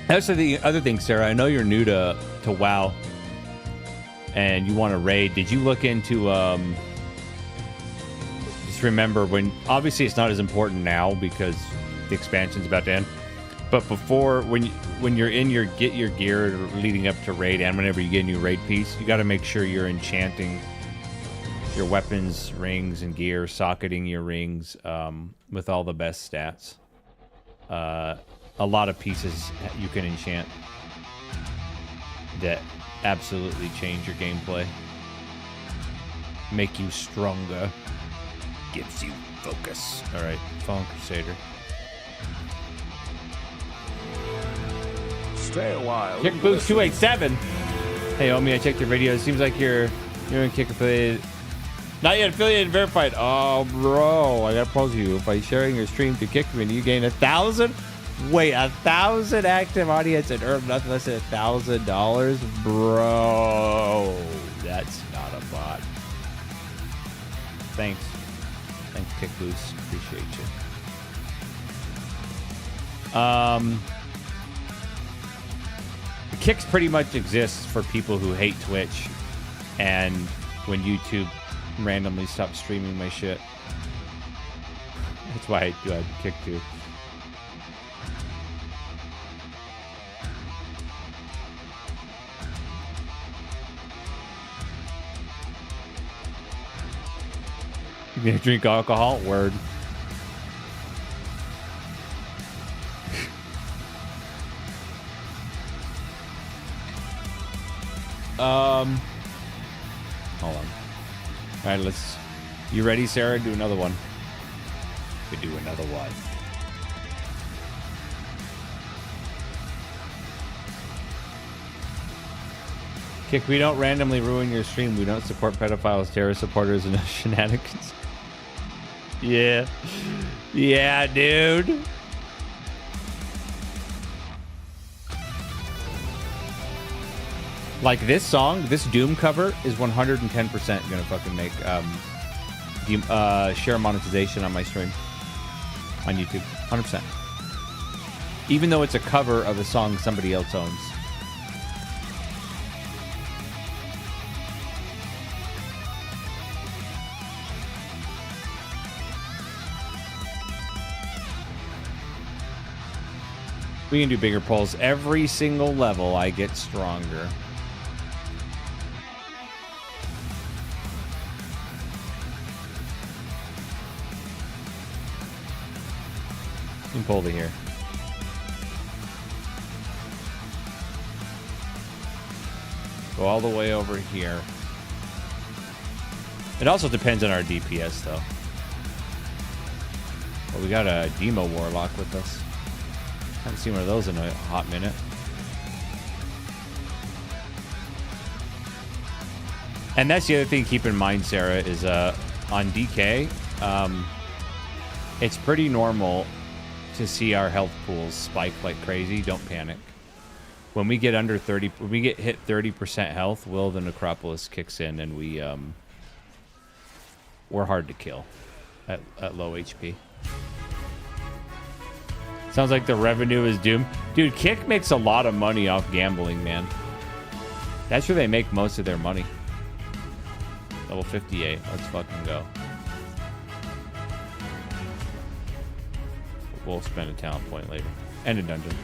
That's the other thing, Sarah. I know you're new to WoW and you want to raid. Did you look into just remember when obviously it's not as important now because the expansion's about to end. But before, when you're in your get your gear leading up to raid, and whenever you get a new raid piece, you got to make sure you're enchanting your weapons, rings, and gear, socketing your rings with all the best stats. A lot of pieces you can enchant that absolutely change your gameplay, make you stronger, gives you focus. All right, Fallen Crusader. Stay a while. Kick Boost 287. Hey, Omi, I checked your video. It seems like you're in Kick affiliated. Not yet affiliated and verified. Oh, bro, I gotta pause you. By sharing your stream to Kick me, you gain 1,000. Wait, 1,000 active audience and earn nothing less than $1,000, bro. That's not a bot. Thanks, Kick Boost. Appreciate you. Kicks pretty much exists for people who hate Twitch and when YouTube randomly stops streaming my shit. That's why I do have Kick too. You gonna drink alcohol? Word. Hold on. All right, let's. You ready, Sarah? Do another one. We do another one. Kick, we don't randomly ruin your stream. We don't support pedophiles, terrorist supporters, and shenanigans. Yeah. Yeah, dude. Like this song, this Doom cover is 110% gonna fucking make share monetization on my stream on YouTube. 100%. Even though it's a cover of a song somebody else owns. We can do bigger polls. Every single level, I get stronger. You can pull to here. Go all the way over here. It also depends on our DPS, though. Well, we got a Demo Warlock with us. Haven't seen one of those in a hot minute. And that's the other thing to keep in mind, Sarah, is on DK, it's pretty normal to see our health pools spike like crazy. Don't panic. When we get under 30, when we get hit 30% health, Will of the Necropolis kicks in, and we're hard to kill at low HP. Sounds like the revenue is doomed. Dude, Kick makes a lot of money off gambling, man. That's where they make most of their money. Level 58. Let's fucking go. We'll spend a talent point later. And a dungeon.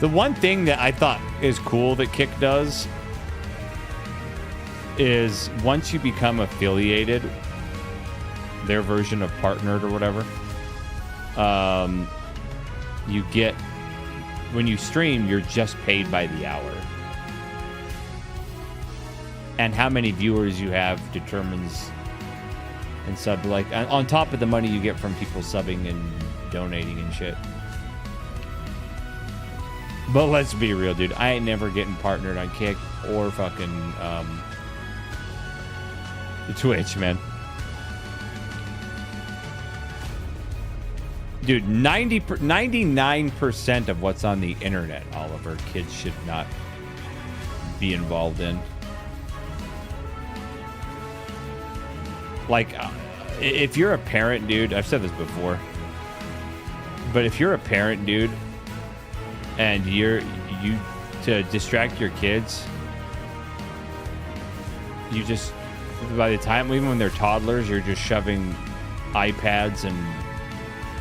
The one thing that I thought is cool that Kick does is once you become affiliated, their version of partnered or whatever, you get, when you stream, you're just paid by the hour. And how many viewers you have determines, and sub, like, on top of the money you get from people subbing and donating and shit. But let's be real, dude. I ain't never getting partnered on Kick or fucking Twitch, man. Dude, 99% of what's on the internet, Oliver, kids should not be involved in. Like, if you're a parent, dude, I've said this before, but if you're a parent, dude, and you to distract your kids, you just, by the time, even when they're toddlers, you're just shoving iPads and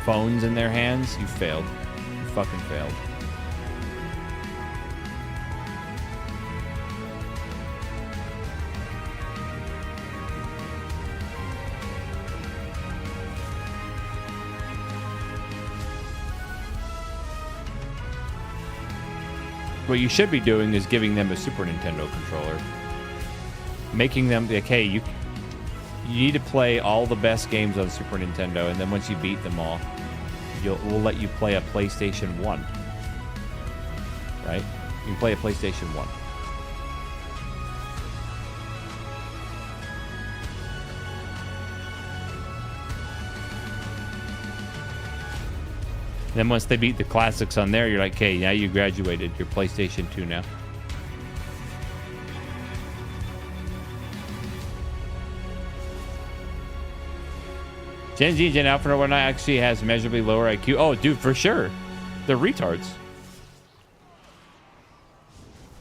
phones in their hands, you failed. You fucking failed. What you should be doing is giving them a Super Nintendo controller. Making them, like, hey, you need to play all the best games on Super Nintendo, and then once you beat them all, we'll let you play a PlayStation 1. Right? You can play a PlayStation 1. Then once they beat the classics on there, you're like, okay, now you graduated. You're PlayStation 2 now. Gen Z and Gen Alpha or not actually has measurably lower IQ. Oh, dude, for sure. They're retards.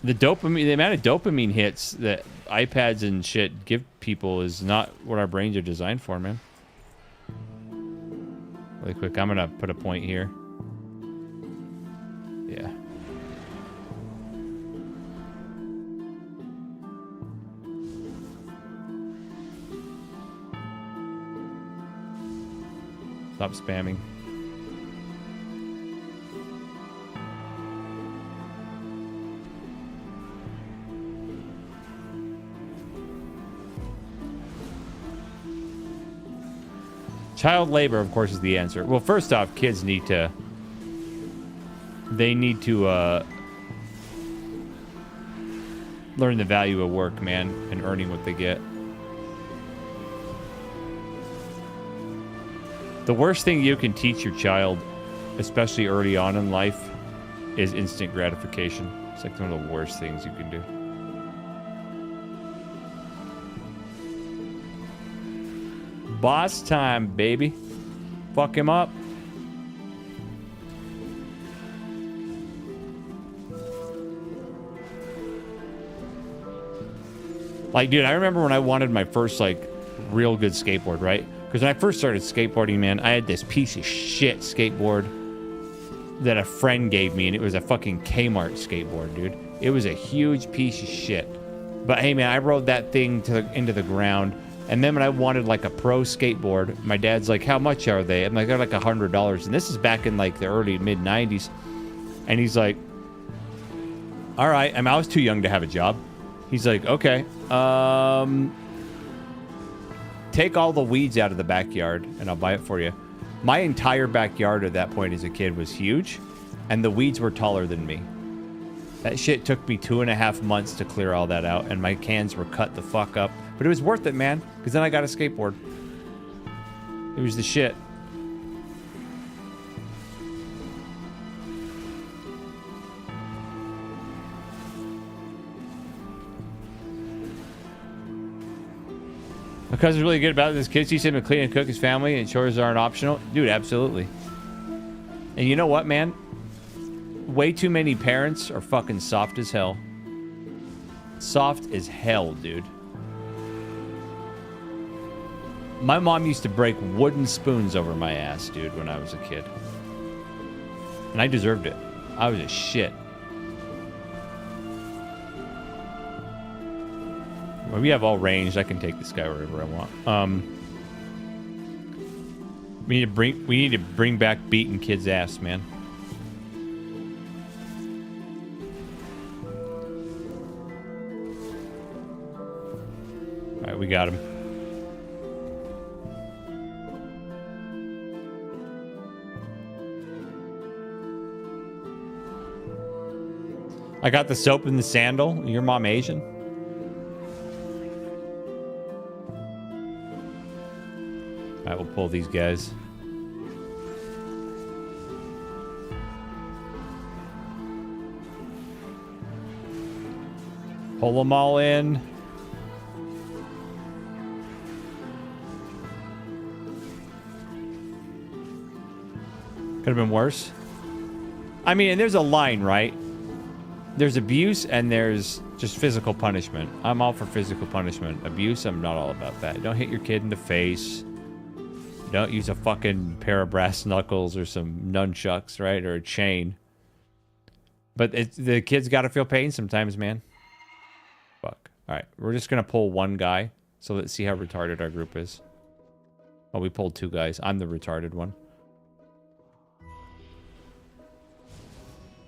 The dopamine, the amount of dopamine hits that iPads and shit give people is not what our brains are designed for, man. Really quick, I'm gonna put a point here. Yeah. Stop spamming. Child labor, of course, is the answer. Well, first off, kids need to... They need to learn the value of work, man, and earning what they get. The worst thing you can teach your child, especially early on in life, is instant gratification. It's like one of the worst things you can do. Boss time, baby. Fuck him up. Like, dude, I remember when I wanted my first, like, real good skateboard, right? Because when I first started skateboarding, man, I had this piece of shit skateboard that a friend gave me, and it was a fucking Kmart skateboard, dude. It was a huge piece of shit. But, hey, man, I rode that thing into the ground. And then when I wanted, like, a pro skateboard, my dad's like, how much are they? I'm like, they're like $100. And this is back in, like, the early, mid-90s. And he's like, all right. I was too young to have a job. He's like, okay. Take all the weeds out of the backyard, and I'll buy it for you. My entire backyard at that point as a kid was huge, and the weeds were taller than me. That shit took me 2.5 months to clear all that out, and my cans were cut the fuck up. But it was worth it, man, because then I got a skateboard. It was the shit. My cousin's really good about this. Kids teach him to clean and cook his family, and chores aren't optional. Dude, absolutely. And you know what, man? Way too many parents are fucking soft as hell. Soft as hell, dude. My mom used to break wooden spoons over my ass, dude, when I was a kid. And I deserved it. I was a shit. Well, we have all ranged. I can take this guy wherever I want. We need to bring back beating kids' ass, man. All right, we got him. I got the soap and the sandal. Your mom Asian? Alright, we'll pull these guys. Pull them all in. Could have been worse. I mean, and there's a line, right? There's abuse and there's just physical punishment. I'm all for physical punishment. Abuse, I'm not all about that. Don't hit your kid in the face. Don't use a fucking pair of brass knuckles or some nunchucks, right? Or a chain. But the kid's got to feel pain sometimes, man. Fuck. All right, we're just going to pull one guy. So let's see how retarded our group is. Oh, we pulled two guys. I'm the retarded one.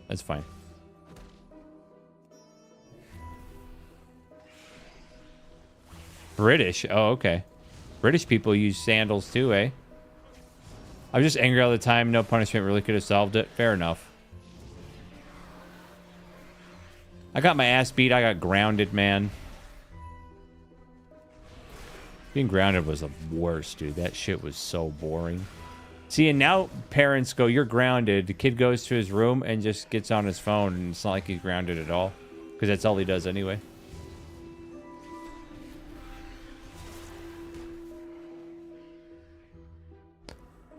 That's fine. British? Oh, okay. British people use sandals too, eh? I was just angry all the time. No punishment really could have solved it. Fair enough. I got my ass beat. I got grounded, man. Being grounded was the worst, dude. That shit was so boring. See, and now parents go, you're grounded. The kid goes to his room and just gets on his phone, and it's not like he's grounded at all. Because that's all he does anyway.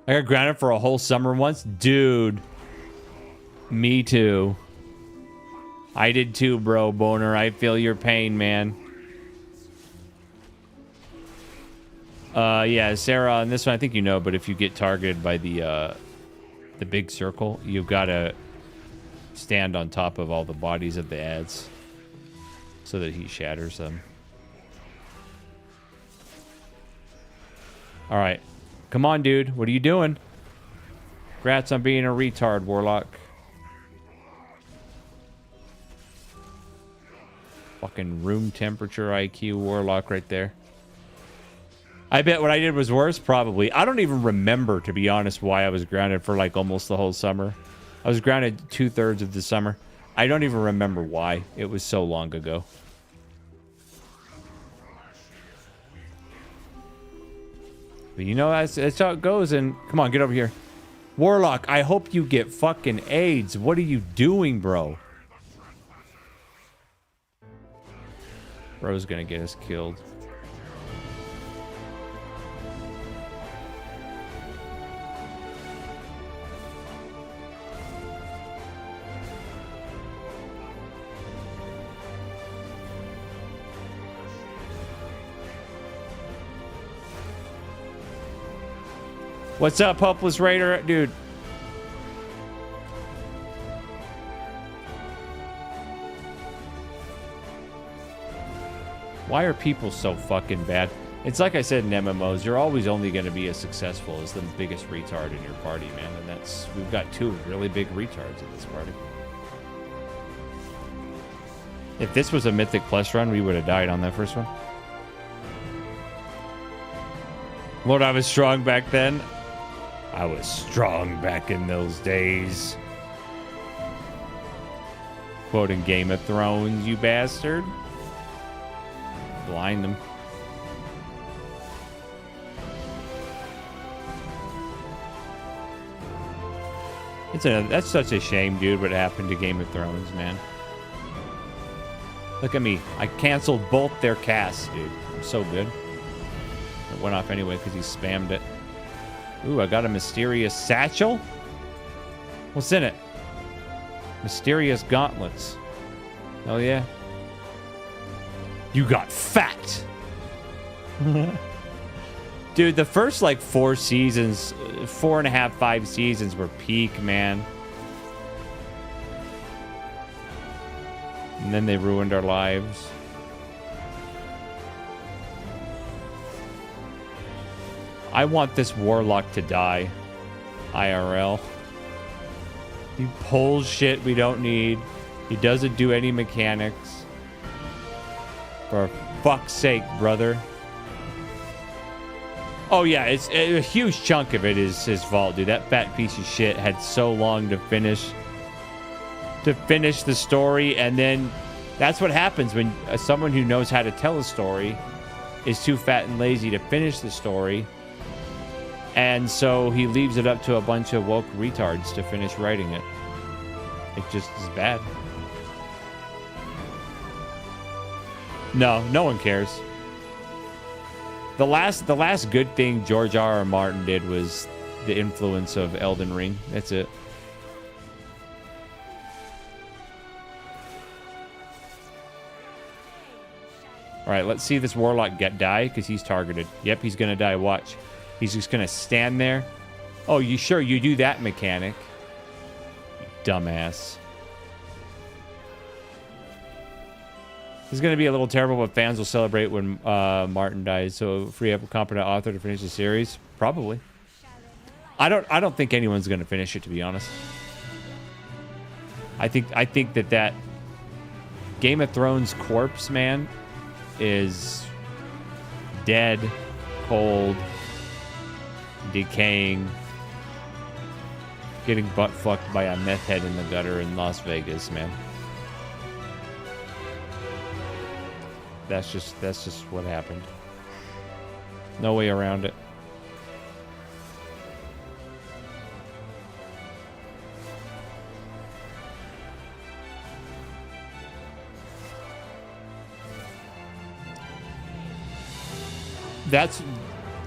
I got grounded for a whole summer once. Dude. Me too. I did too, bro, boner. I feel your pain, man. Yeah, Sarah, on this one, I think you know, but if you get targeted by the big circle, you've got to stand on top of all the bodies of the ads so that he shatters them. All right. Come on, dude. What are you doing? Congrats on being a retard, Warlock. Fucking room temperature IQ Warlock right there. I bet what I did was worse, probably. I don't even remember, to be honest, why I was grounded for like almost the whole summer. I was grounded 2/3 of the summer. I don't even remember why. It was so long ago. But you know, that's how it goes. And come on, get over here. Warlock, I hope you get fucking AIDS. What are you doing, bro? Bro's gonna get us killed. What's up, Hopeless Raider? Dude. Why are people so fucking bad? It's like I said in MMOs, you're always only going to be as successful as the biggest retard in your party, man. And that's, we've got two really big retards in this party. If this was a Mythic Plus run, we would have died on that first one. Lord, I was strong back then. I was strong back in those days. Quoting Game of Thrones, you bastard. Blind them. That's such a shame, dude, what happened to Game of Thrones, man. Look at me. I canceled both their casts, dude. I'm so good. It went off anyway because he spammed it. Ooh, I got a mysterious satchel? What's in it? Mysterious gauntlets. Oh, yeah. You got fat! Dude, the first, like, 4 seasons, 4.5, 5 seasons were peak, man. And then they ruined our lives. I want this warlock to die. IRL. He pulls shit we don't need. He doesn't do any mechanics. For fuck's sake, brother. Oh yeah, it's a huge chunk of it is his fault, dude. That fat piece of shit had so long to finish the story, and then that's what happens when someone who knows how to tell a story is too fat and lazy to finish the story, and so he leaves it up to a bunch of woke retards to finish writing it. It just is bad. No one cares. The last good thing George R.R. Martin did was the influence of Elden Ring. That's it. All right, let's see this warlock die, because he's targeted. Yep, he's going to die. Watch. He's just going to stand there. Oh, you sure you do that mechanic? You dumbass. This is going to be a little terrible, but fans will celebrate when Martin dies. So free up a competent author to finish the series? Probably. I don't think anyone's going to finish it, to be honest. I think that Game of Thrones corpse, man, is dead, cold, decaying, getting butt fucked by a meth head in the gutter in Las Vegas, man. That's just what happened. No way around it.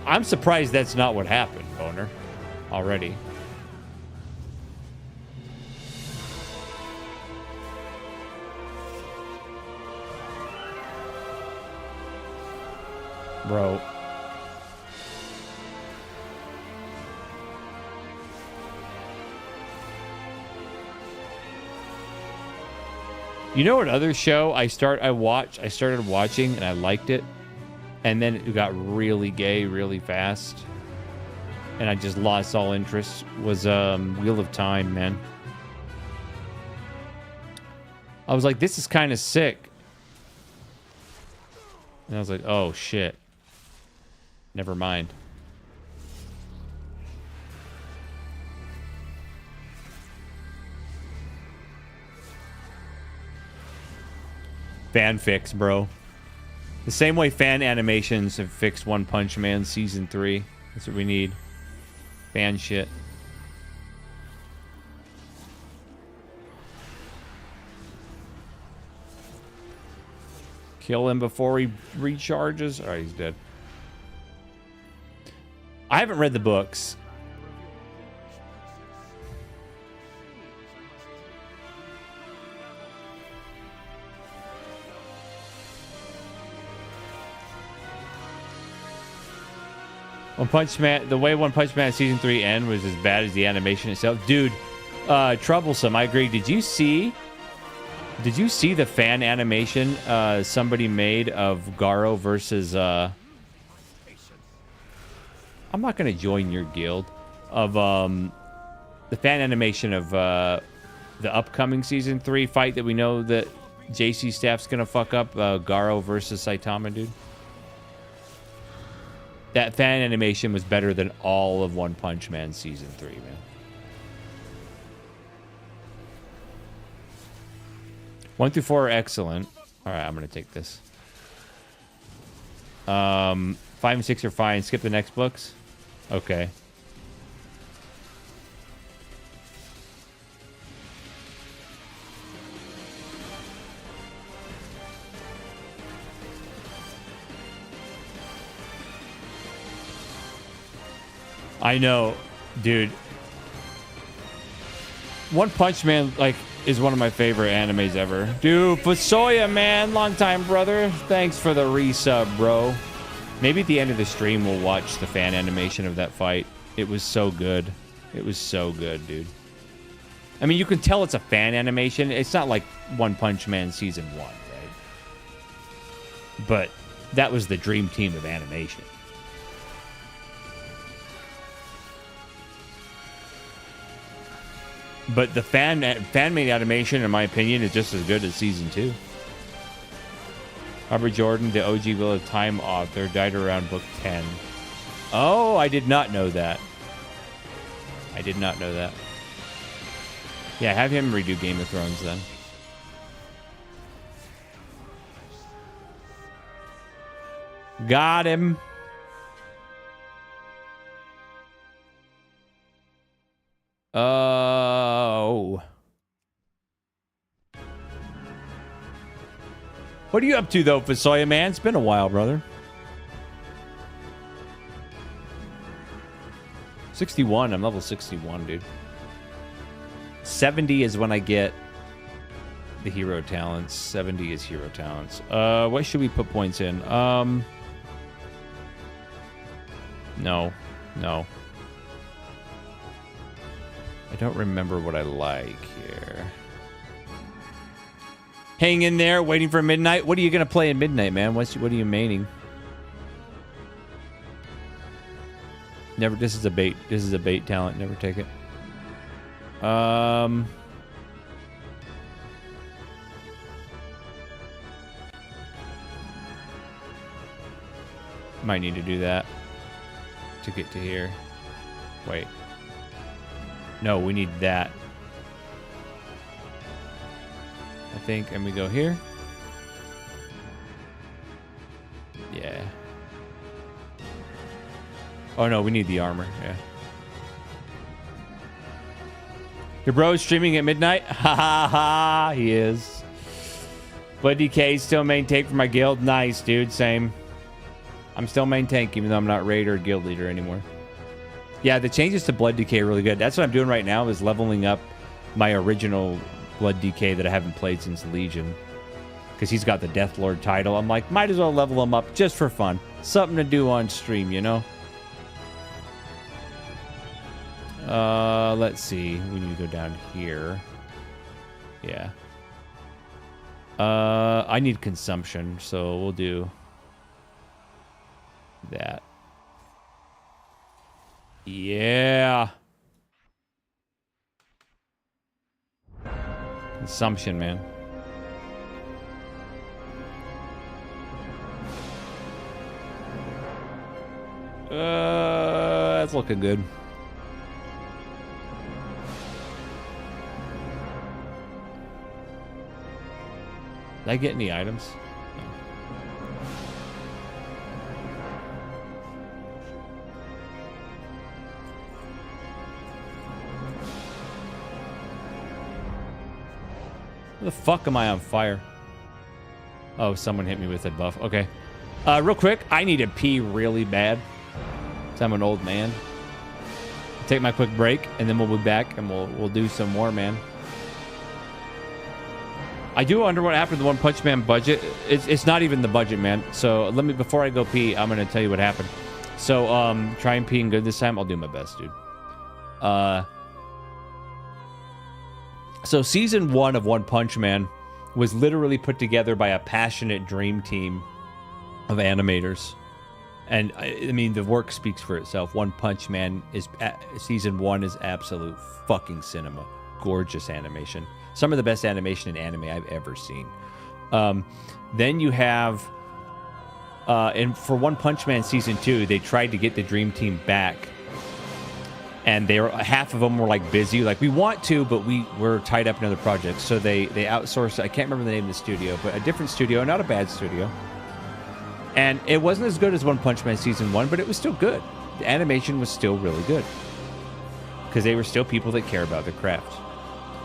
I'm surprised that's not what happened, Boner, already. Bro. You know what other show I started watching and I liked it, and then it got really gay really fast, and I just lost all interest, was Wheel of Time, man. I was like, this is kind of sick. And I was like, oh shit. Never mind. Fan fix, bro. The same way fan animations have fixed One Punch Man Season 3. That's what we need. Fan shit. Kill him before he recharges. Alright, he's dead. I haven't read the books. One Punch Man, the way One Punch Man Season 3 end was as bad as the animation itself. Dude, troublesome, I agree. Did you see the fan animation somebody made of Garo versus... I'm not going to join your guild. Of the fan animation of the upcoming Season 3 fight that we know that JC Staff's going to fuck up. Garo versus Saitama, dude. That fan animation was better than all of One Punch Man Season 3, man. One through 4 are excellent. All right, I'm going to take this. 5 and 6 are fine. Skip the next books. Okay. I know, dude. One Punch Man, like, is one of my favorite animes ever. Dude, Fusoya, man. Long time, brother. Thanks for the resub, bro. Maybe at the end of the stream, we'll watch the fan animation of that fight. It was so good. It was so good, dude. I mean, you can tell it's a fan animation. It's not like One Punch Man Season 1, right? But that was the dream team of animation. But the fan-made animation, in my opinion, is just as good as season 2. Robert Jordan, the OG Wheel of Time author, died around book 10. Oh, I did not know that. I did not know that. Yeah, have him redo Game of Thrones then. Got him. Oh. What are you up to, though, Fasoya, man? It's been a while, brother. 61. I'm level 61, dude. 70 is when I get the hero talents. 70 is hero talents. What should we put points in? No. No. I don't remember what I like here. Hang in there, waiting for midnight. What are you going to play in midnight, man? What are you maining? Never. This is a bait. This is a bait talent. Never take it. Might need to do that to get to here. Wait. No, we need that. I think, and we go here. Yeah. Oh no, we need the armor. Yeah. Your bro is streaming at midnight? Ha ha ha, he is. Blood DK still main tank for my guild. Nice, dude. Same. I'm still main tank, even though I'm not raid or guild leader anymore. Yeah, the changes to Blood DK are really good. That's what I'm doing right now, is leveling up my original Blood DK that I haven't played since Legion. Because he's got the Death Lord title. I'm like, might as well level him up just for fun. Something to do on stream, you know? Let's see. We need to go down here. Yeah. I need consumption, so we'll do that. Yeah. Consumption, man. That's looking good. Did I get any items? No. Where the fuck am I on fire? Oh, someone hit me with a buff. Okay. Real quick, I need to pee really bad. Because I'm an old man. Take my quick break, and then we'll be back, and we'll do some more, man. I do wonder what happened to the One Punch Man budget. It's not even the budget, man. So let me, before I go pee, I'm gonna tell you what happened. So try and peeing good this time. I'll do my best, dude. So season 1 of One Punch Man was literally put together by a passionate dream team of animators. And I mean, the work speaks for itself. One Punch Man is season 1 is absolute fucking cinema. Gorgeous animation. Some of the best animation in anime I've ever seen. Then you have, and for One Punch Man season 2, they tried to get the dream team back, and they were, half of them were like busy, like we want to, but we're tied up in other projects. So they outsourced. I can't remember the name of the studio, but a different studio, not a bad studio. And it wasn't as good as One Punch Man season 1, but it was still good. The animation was still really good because they were still people that care about their craft.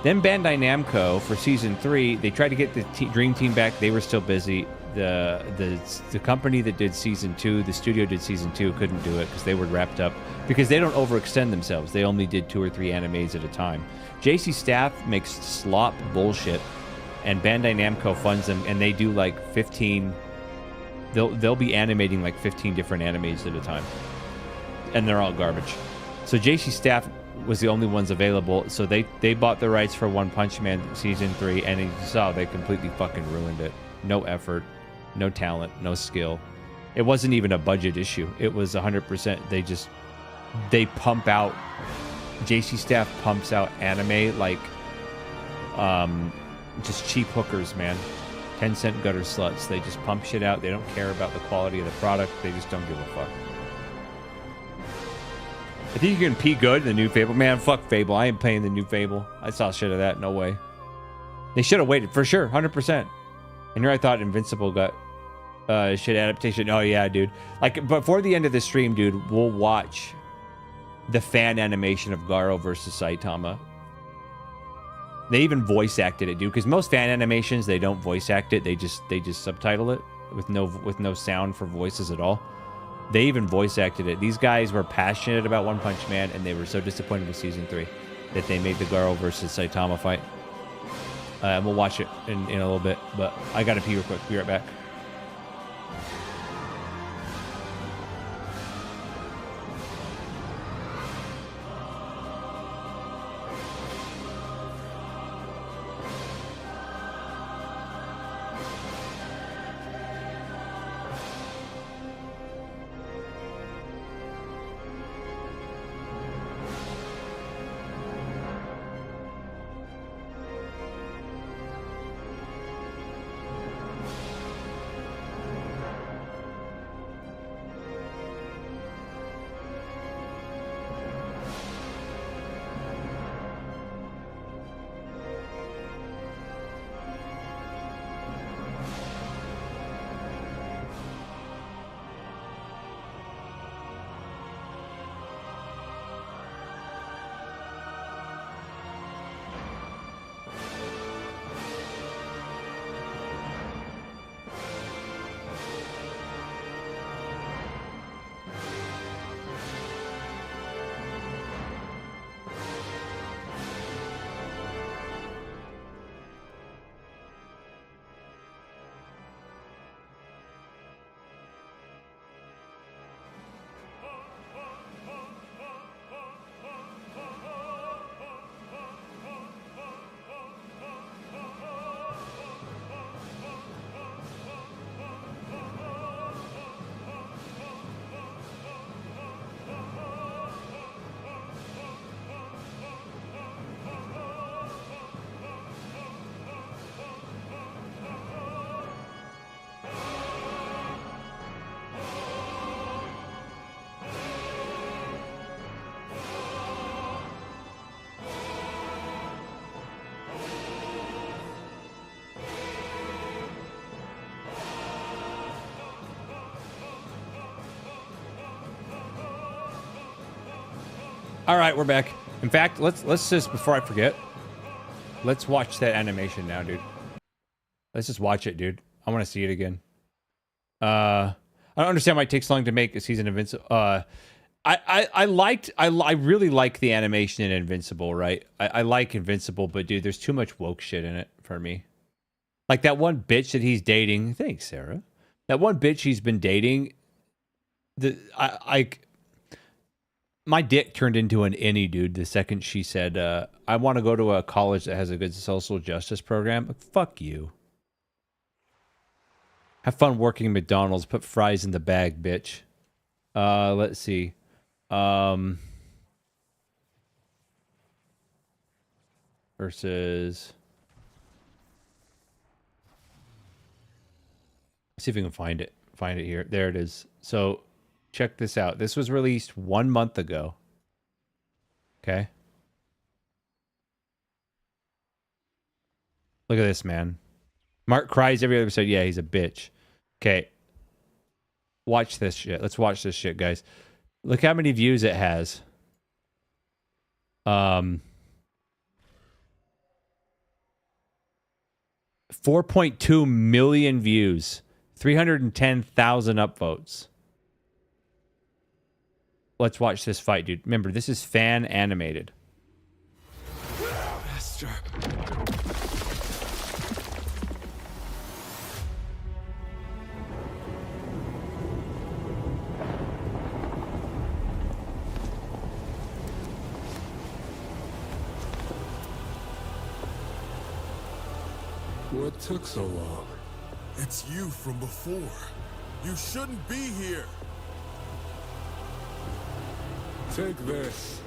Then Bandai Namco for season 3, they tried to get the Dream Team back. They were still busy. The company that did season 2, the studio did season 2, couldn't do it because they were wrapped up. Because they don't overextend themselves. They only did 2 or 3 animes at a time. JC Staff makes slop bullshit, and Bandai Namco funds them, and they do like 15. They'll be animating like 15 different animes at a time, and they're all garbage. So JC Staff was the only ones available, so they bought the rights for One Punch Man season 3, and you saw they completely fucking ruined it. No effort, no talent, no skill. It wasn't even a budget issue. It was 100%. They pump out JC staff pumps out anime like just cheap hookers, man. 10-cent gutter sluts. They just pump shit out. They don't care about the quality of the product. They just don't give a fuck. I think you can pee good in the new Fable. Man, fuck Fable. I ain't playing the new Fable. I saw shit of that. No way. They should have waited for sure. 100%. And here I thought Invincible got shit adaptation. Oh yeah, dude. Like before the end of the stream, dude, we'll watch the fan animation of Garo versus Saitama. They even voice acted it, dude. Because most fan animations, they don't voice act it. They just subtitle it with no sound for voices at all. They even voice acted it. These guys were passionate about One Punch Man, and they were so disappointed with season 3 that they made the Garo versus Saitama fight. And we'll watch it in a little bit, but I gotta pee real quick. Be right back. All right, we're back. In fact, let's just, before I forget, let's watch that animation now, dude. Let's just watch it, dude. I want to see it again. I don't understand why it takes so long to make a season of Invincible. I really like the animation in Invincible, right? I like Invincible, but dude, there's too much woke shit in it for me. Like that one bitch that he's dating. Thanks, Sarah. That one bitch he's been dating. My dick turned into an innie, dude, the second she said, I want to go to a college that has a good social justice program. Like, fuck you. Have fun working at McDonald's. Put fries in the bag, bitch. Let's see. Versus... Let's see if we can find it. Find it here. There it is. So... Check this out. This was released 1 month ago. Okay. Look at this, man. Mark cries every other episode. Yeah, he's a bitch. Okay. Watch this shit. Let's watch this shit, guys. Look how many views it has. 4.2 million views. 310,000 upvotes. Let's watch this fight, dude. Remember, this is fan animated. Master. What took so long? It's you from before. You shouldn't be here. Take this.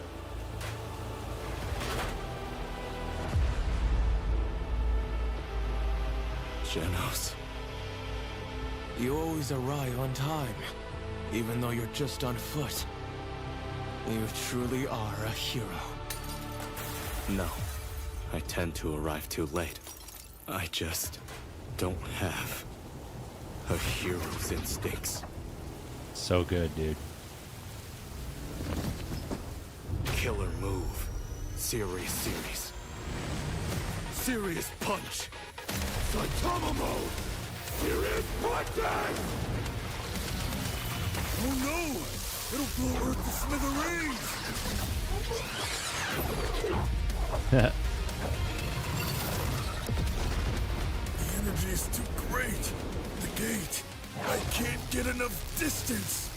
Genos. You always arrive on time, even though you're just on foot. You truly are a hero. No, I tend to arrive too late. I just don't have a hero's instincts. So good, dude. Killer move. Series. Serious punch. Saitama mode. Serious punches! Oh no! It'll blow Earth to smithereens! The energy is too great. The gate. I can't get enough distance.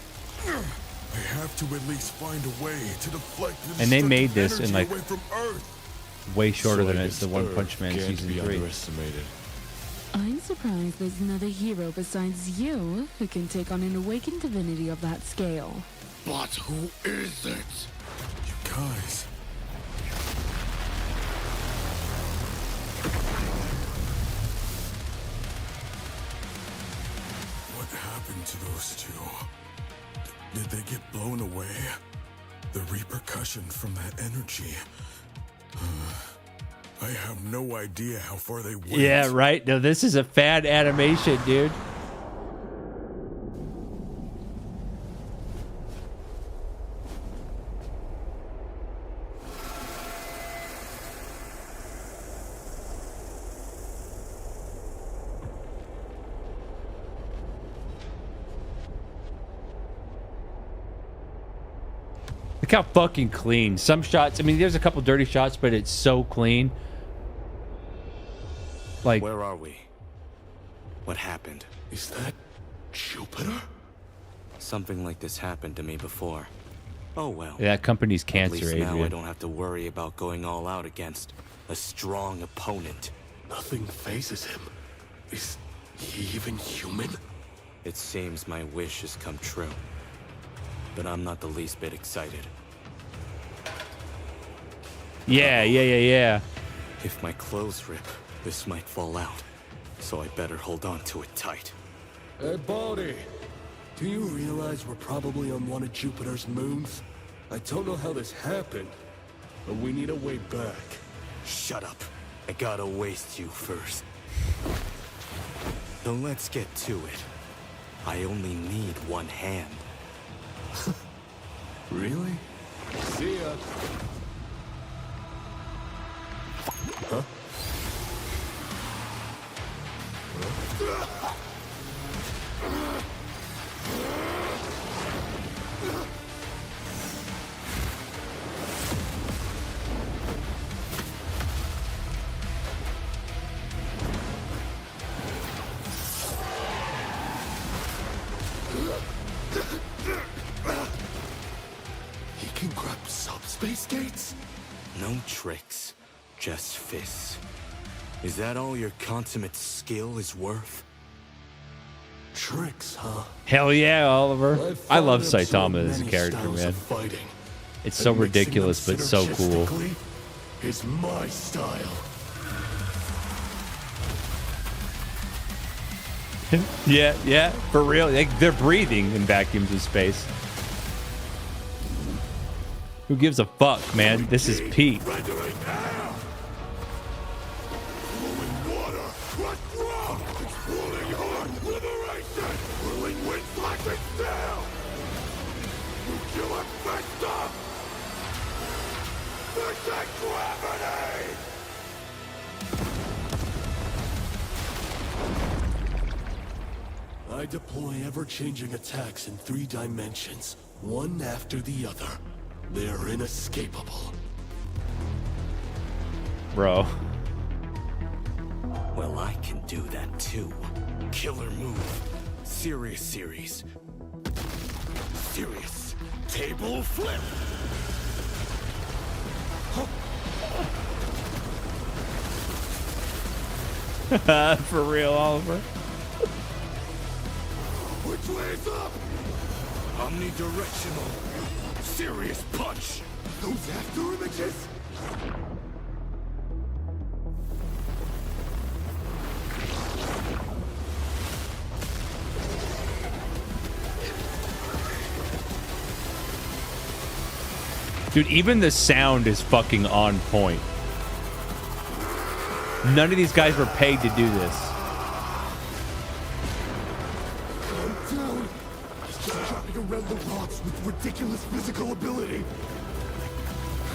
I have to at least find a way to deflect the And they made this destructive in, like, energy away from Earth. way shorter than Soy it's the One Spur Punch Man can't season be 3. underestimated. I'm surprised there's another hero besides you who can take on an awakened divinity of that scale. But who is it? You guys. What happened to those two? Did they get blown away? The repercussion from that energy. I have no idea how far they went. Yeah, right. No, this is a fan animation, dude. Look how fucking clean. Some shots, I mean, there's a couple dirty shots, but it's so clean. Like, Where are we? What happened? Is that Jupiter? Something like this happened to me before. Oh well. that company's At cancer, least now I Adrian. don't have to worry about going all out against a strong opponent. Nothing phases him. Is he even human? It seems my wish has come true. But I'm not the least bit excited. Yeah. If my clothes rip, this might fall out. So I better hold on to it tight. Hey, Baldy. Do you realize we're probably on one of Jupiter's moons? I don't know how this happened, but we need a way back. Shut up. I gotta waste you first. So let's get to it. I only need one hand. Really? See ya. Huh? He can grab subspace gates? No tricks, just fists. Is that all your consummate skill is worth? Tricks, huh? Hell yeah, Oliver. I've I love found so Saitama as a many character, styles man. of fighting, It's so and mixing ridiculous, them but so cool. synergistically is my style. Yeah, for real. They're breathing in vacuums of space. Who gives a fuck, man? This is peak. Rendering air! Flowing water! Crush ground! Exploding heart! Liberation! Whirling wind flashing steel! Nuclear fist! Fixing gravity! I deploy ever-changing attacks in 3 dimensions, one after the other. They're inescapable. Bro. Well, I can do that too. Killer move. Serious series. Serious. Table flip. For real, Oliver. Which way's up? Omnidirectional. Serious punch. Those after images? Dude, even the sound is fucking on point. None of these guys were paid to do this. I'm down. He's just jumping around the rocks with ridiculous physical ability.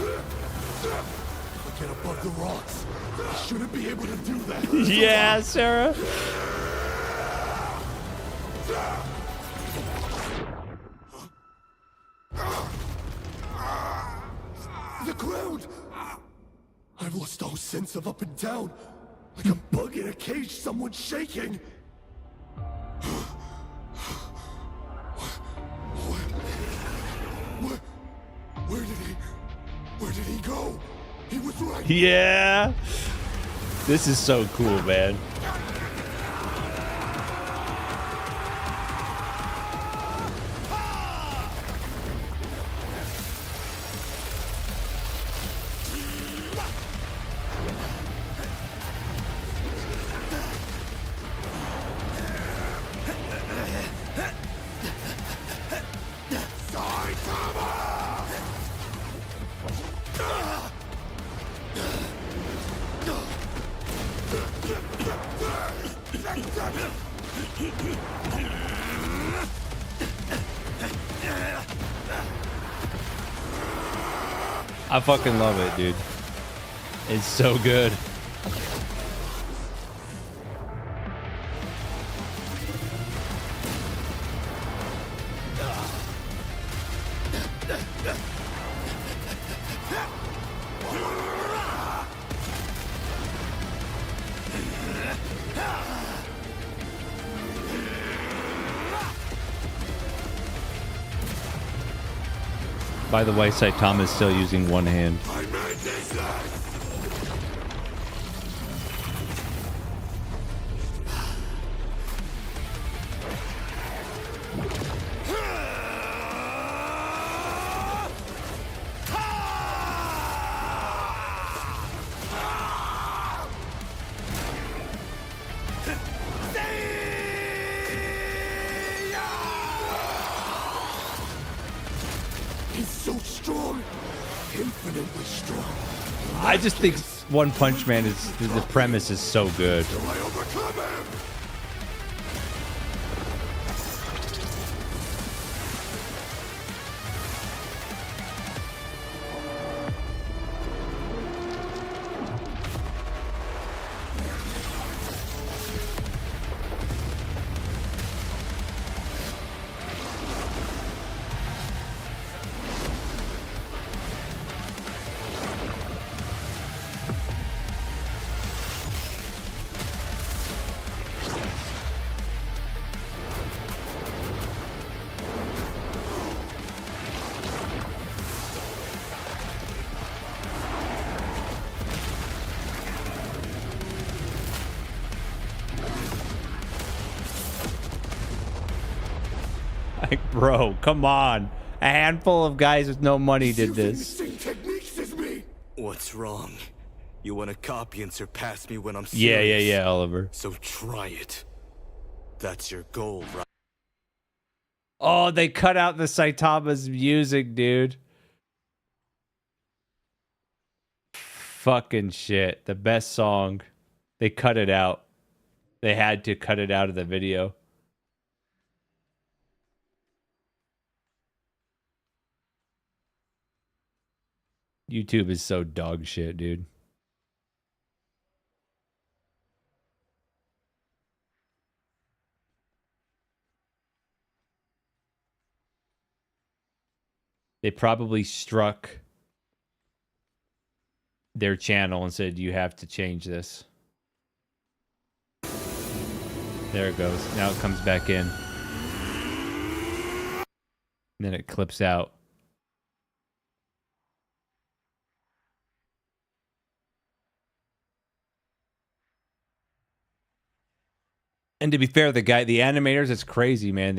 If I get above the rocks, I shouldn't be able to do that. Yeah, Sarah. The ground! I've lost all sense of up and down. Like a bug in a cage someone's shaking. Where did he go? He was right. Yeah. This is so cool, man. I fucking love it, dude. It's so good. By the way, Saitama is still using one hand. I made this last. He's so strong, infinitely strong. I just think One Punch Man is the premise is so good. Till I overcome him. Like, bro, come on. A handful of guys with no money did Using the this. same techniques as me. What's wrong? You want to copy and surpass me when I'm Yeah, serious? yeah, Oliver. So try it. That's your goal, right? Oh, they cut out the Saitama's music, dude. Fucking shit. The best song. They cut it out. They had to cut it out of the video. YouTube is so dog shit, dude. They probably struck their channel and said, you have to change this. There it goes. Now it comes back in. And then it clips out. And to be fair, the animators, it's crazy, man.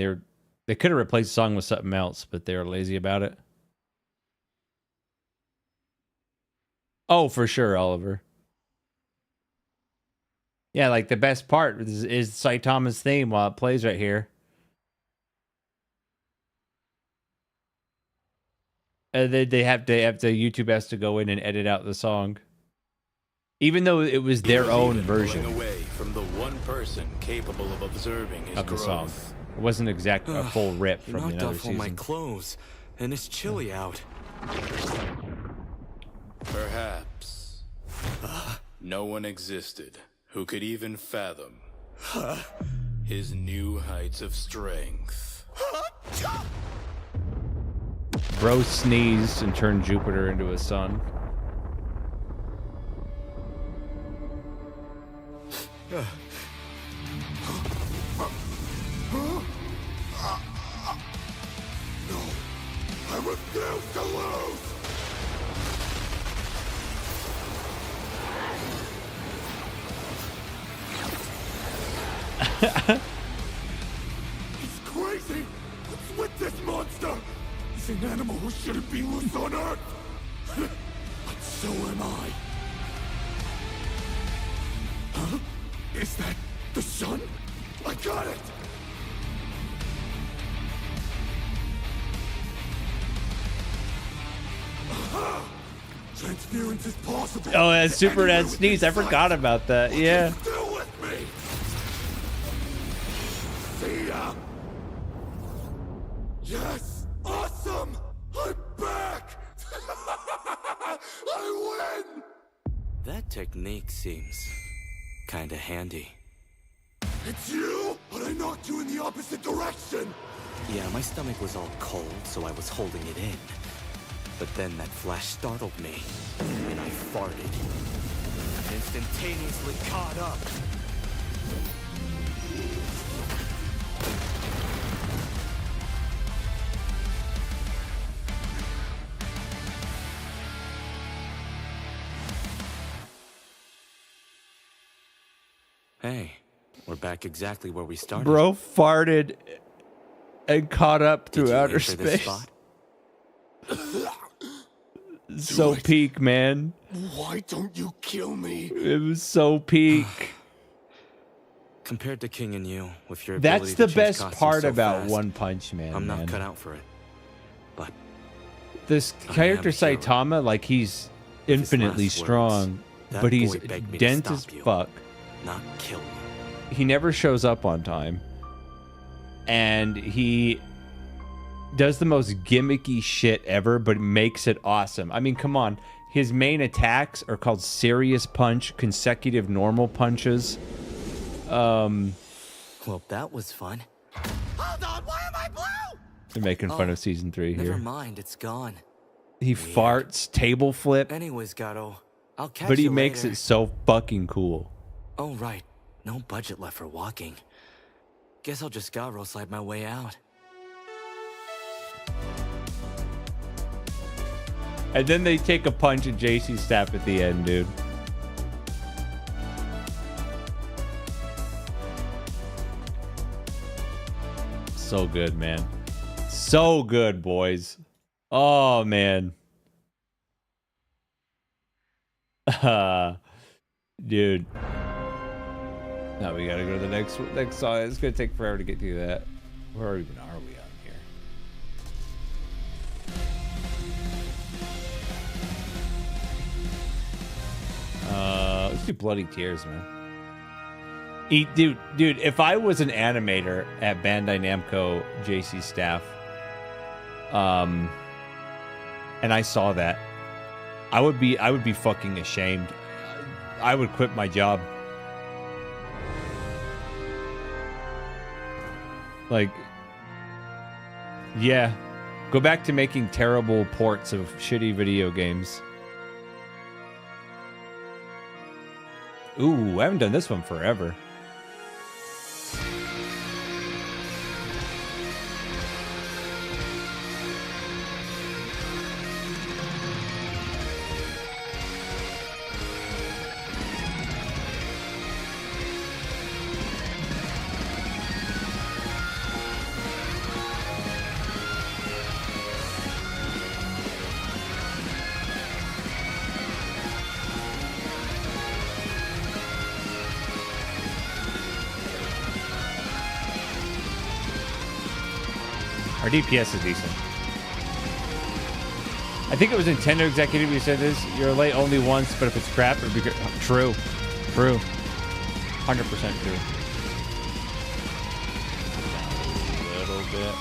They could have replaced the song with something else, but they were lazy about it. Oh, for sure, Oliver. Yeah, like the best part is Saitama's theme while it plays right here. They have to YouTube has to go in and edit out the song, even though it was their own version Pulling away from the one person capable of observing his of the growth. song. It wasn't a full rip You from knocked another off all my season. clothes, and it's chilly out. Perhaps no one existed who could even fathom his new heights of strength. Bro sneezed and turned Jupiter into a sun. No, I refuse to lose! He's crazy! What's with this monster? He's an animal who shouldn't be loose on Earth! But so am I. Huh? Is that the sun? I got it! Aha! Transference is possible. Oh, that super Anywhere dad sneeze. I within forgot sight. about that. What Yeah. can you do with me? See ya. Yes, awesome. I'm back. I win. That technique seems kinda handy. It's you, but I knocked you in the opposite direction. Yeah, my stomach was all cold, so I was holding it in. But then that flash startled me, and I farted. Instantaneously caught up. Hey, we're back exactly where we started. Bro farted and caught up Did through you outer enter this space. spot? So it. peak, man. Why don't you kill me? It was so peak. Compared to King and you, with your That's ability the to change best costumes part so about fast, One Punch Man. I'm not man. cut out for it. But This I character am a hero. Saitama, like he's his infinitely last words, strong, that but he's boy begged me to dense stop as you. fuck. not kill you. He never shows up on time, and he does the most gimmicky shit ever, but makes it awesome. I mean, come on. His main attacks are called Serious Punch, Consecutive Normal Punches. Well, that was fun. Hold on, why am I blue? They're making fun Oh, of season 3 Never here. mind, it's gone. He farts, table flip, Anyways, Gato, I'll catch but he you makes later. it so fucking cool. Oh, right. No budget left for walking. Guess I'll just Garo slide my way out. And then they take a punch at JC's staff at the end, dude. So good, man. So good, boys. Oh, man. Dude. Now we gotta go to the next song. It's gonna take forever to get through that. Where even are we on here? Let's do Bloody Tears, man. Dude, if I was an animator at Bandai Namco JC staff, and I saw that, I would be fucking ashamed. I would quit my job. Like, yeah, go back to making terrible ports of shitty video games. Ooh, I haven't done this one forever. Our DPS is decent. I think it was Nintendo executive who said this. You're late only once, but if it's crap, it'll be good. True. 100% true. A little bit.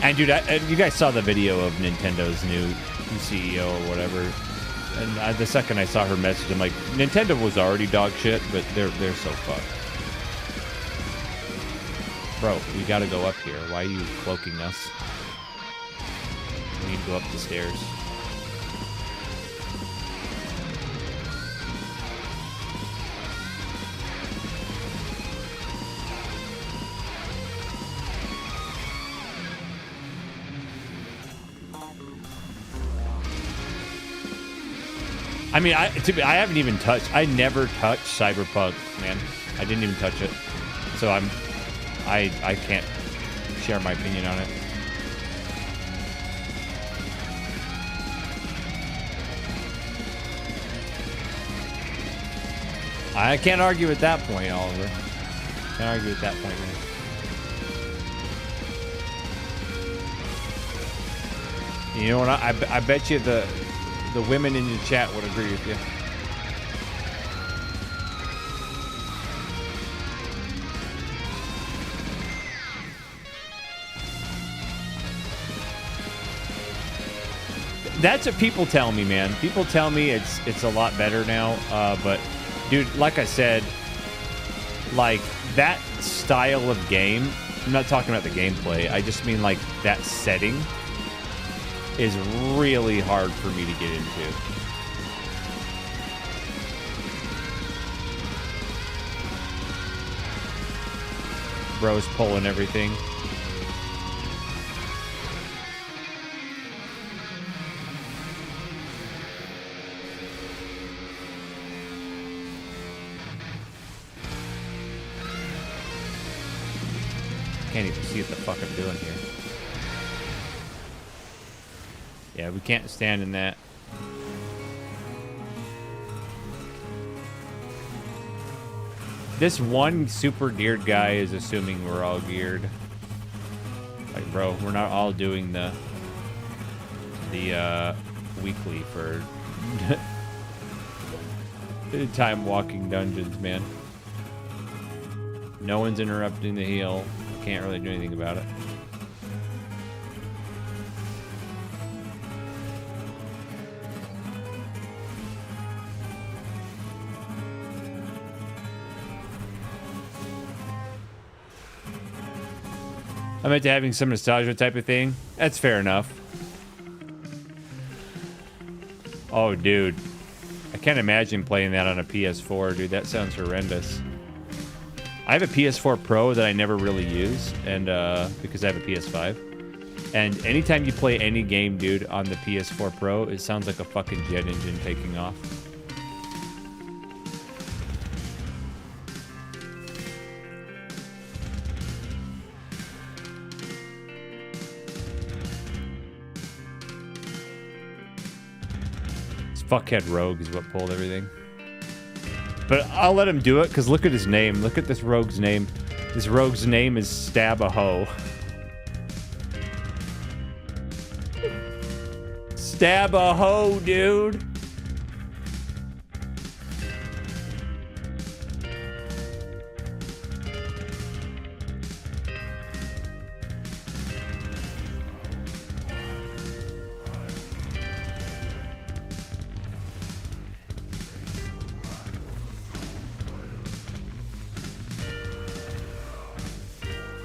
And dude, you guys saw the video of Nintendo's new CEO or whatever. And the second I saw her message, I'm like, Nintendo was already dog shit, but they're so fucked. Bro, we gotta go up here. Why are you cloaking us? We need to go up the stairs. I mean, I haven't even touched. I never touched Cyberpunk, man. I didn't even touch it, so I can't share my opinion on it. I can't argue at that point, Oliver. Can't argue at that point, man. You know what? I bet you the women in your chat would agree with you. That's what people tell me, man. People tell me it's a lot better now. But dude, like I said, like that style of game, I'm not talking about the gameplay. I just mean like that setting is really hard for me to get into. Bro's pulling everything. Can't even see what the fuck I'm doing here. Yeah, we can't stand in that. This one super geared guy is assuming we're all geared. Like, bro, we're not all doing the weekly for time walking dungeons, man. No one's interrupting the heal. Can't really do anything about it. I'm into having some nostalgia type of thing. That's fair enough. Oh, dude. I can't imagine playing that on a PS4, dude. That sounds horrendous. I have a PS4 Pro that I never really use, and because I have a PS5. And anytime you play any game, dude, on the PS4 Pro, it sounds like a fucking jet engine taking off. Fuckhead Rogue is what pulled everything. But I'll let him do it, because look at his name. Look at this rogue's name. This rogue's name is Stab-a-Hoe. Stab-a-Hoe, dude.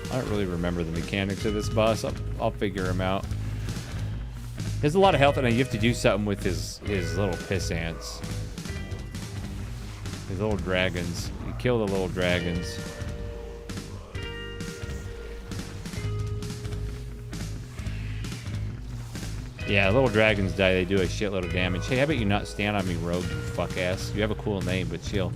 I don't really remember the mechanics of this boss. I'll figure him out. He has a lot of health, and you have to do something with his little piss ants. His little dragons. You kill the little dragons. Yeah, little dragons die. They do a shitload of damage. Hey, how about you not stand on me, rogue, you fuck ass? You have a cool name, but chill.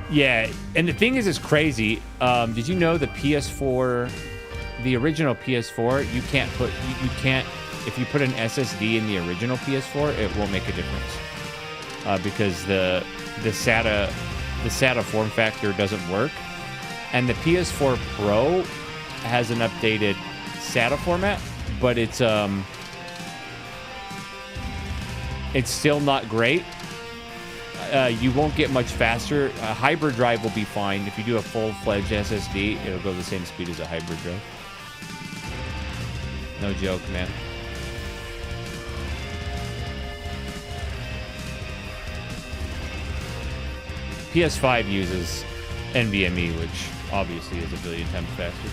Yeah, and the thing is, it's crazy. Did you know the PS4, the original PS4, you can't, if you put an SSD in the original PS4, it won't make a difference. Because the SATA the SATA form factor doesn't work. And the PS4 Pro has an updated SATA format, but it's still not great. You won't get much faster. A hybrid drive will be fine. If you do a full-fledged SSD, it'll go the same speed as a hybrid drive. No joke, man. PS5 uses NVMe, which obviously is a billion times faster.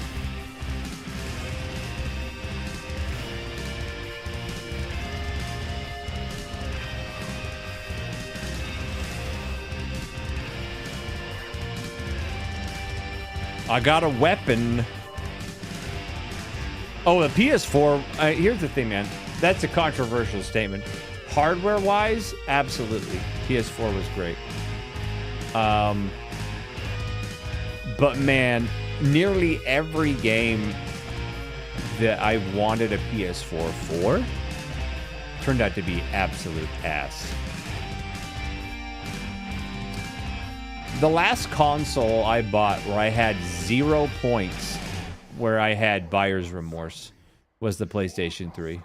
I got a weapon. Oh, the PS4. Here's the thing, man. That's a controversial statement. Hardware-wise, absolutely. PS4 was great. But man, nearly every game that I wanted a PS4 for turned out to be absolute ass. The last console I bought where I had 0 points, where I had buyer's remorse, was the PlayStation 3.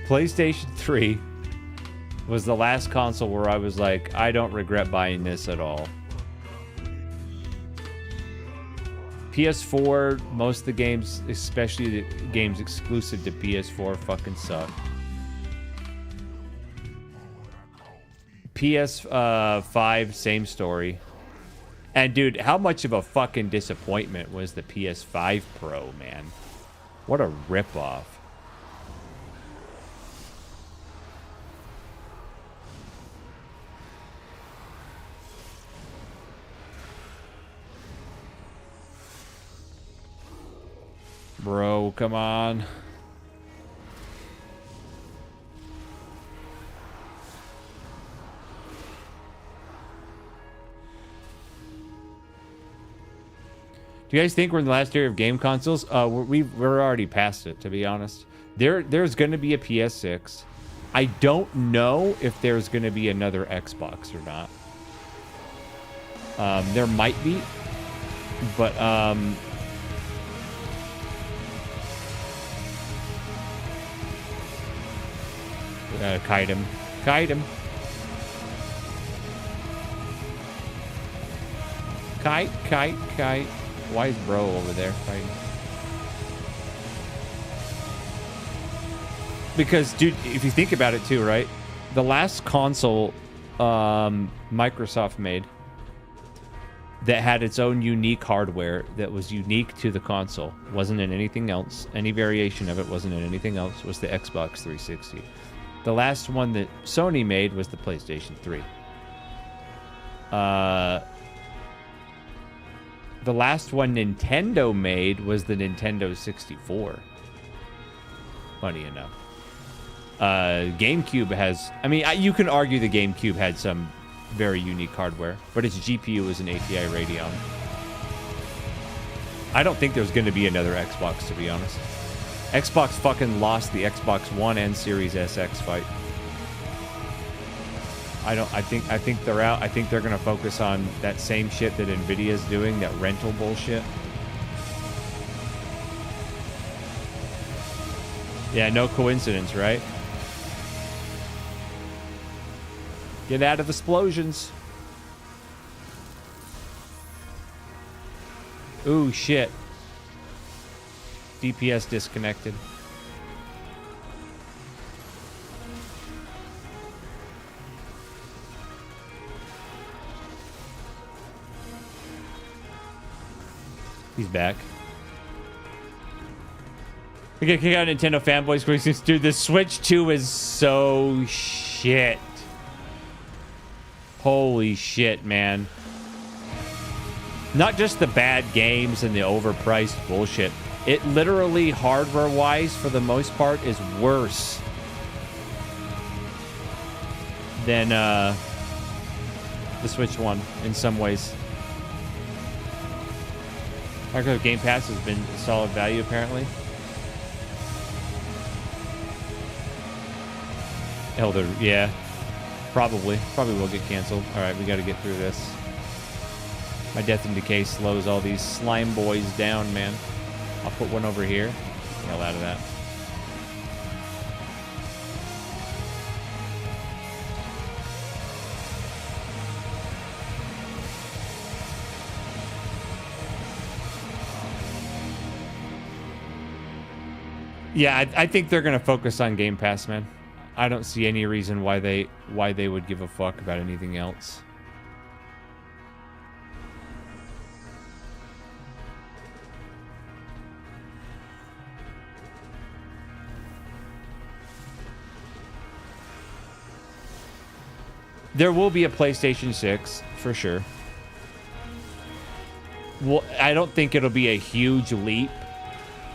PlayStation 3 was the last console where I was like, I don't regret buying this at all. PS4, most of the games, especially the games exclusive to PS4, fucking suck. PS5, same story. And dude, how much of a fucking disappointment was the PS5 Pro, man? What a ripoff. Bro, come on. Do you guys think we're in the last era of game consoles? We're already past it, to be honest. There's going to be a PS6. I don't know if there's going to be another Xbox or not. There might be, but kite him. Kite him. Kite, kite, kite. Why is bro over there fighting? Because, dude, if you think about it too, right? The last console Microsoft made that had its own unique hardware that was unique to the console, wasn't in anything else. Any variation of it wasn't in anything else, was the Xbox 360. The last one that Sony made was the PlayStation 3. The last one Nintendo made was the Nintendo 64. Funny enough. GameCube has... I mean, you can argue the GameCube had some very unique hardware, but its GPU is an ATI Radeon. I don't think there's going to be another Xbox, to be honest. Xbox fucking lost the Xbox One and Series SX fight. I think they're out. I think they're gonna focus on that same shit that Nvidia's doing, that rental bullshit. Yeah, no coincidence, right? Get out of explosions. Ooh, shit. DPS disconnected. He's back. We gotta kick out Nintendo fanboys quick. Dude, the Switch 2 is so shit. Holy shit, man. Not just the bad games and the overpriced bullshit. It literally, hardware-wise, for the most part, is worse than the Switch 1 in some ways. Microsoft Game Pass has been a solid value, apparently. Elder, yeah. Probably will get canceled. All right, we got to get through this. My Death and Decay slows all these slime boys down, man. I'll put one over here. Hell out of that. Yeah, I think they're gonna focus on Game Pass, man. I don't see any reason why they would give a fuck about anything else. There will be a PlayStation 6 for sure. Well, I don't think it'll be a huge leap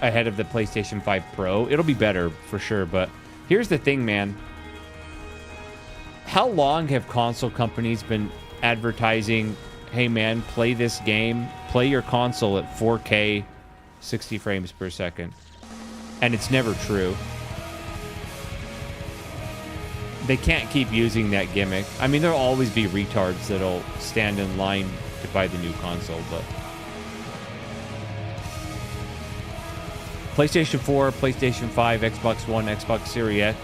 ahead of the PlayStation 5 Pro. It'll be better for sure, but here's the thing, man. How long have console companies been advertising, hey man, play this game, play your console at 4K, 60 frames per second? And it's never true. They can't keep using that gimmick. I mean, there'll always be retards that'll stand in line to buy the new console, but PlayStation 4, PlayStation 5, Xbox One, Xbox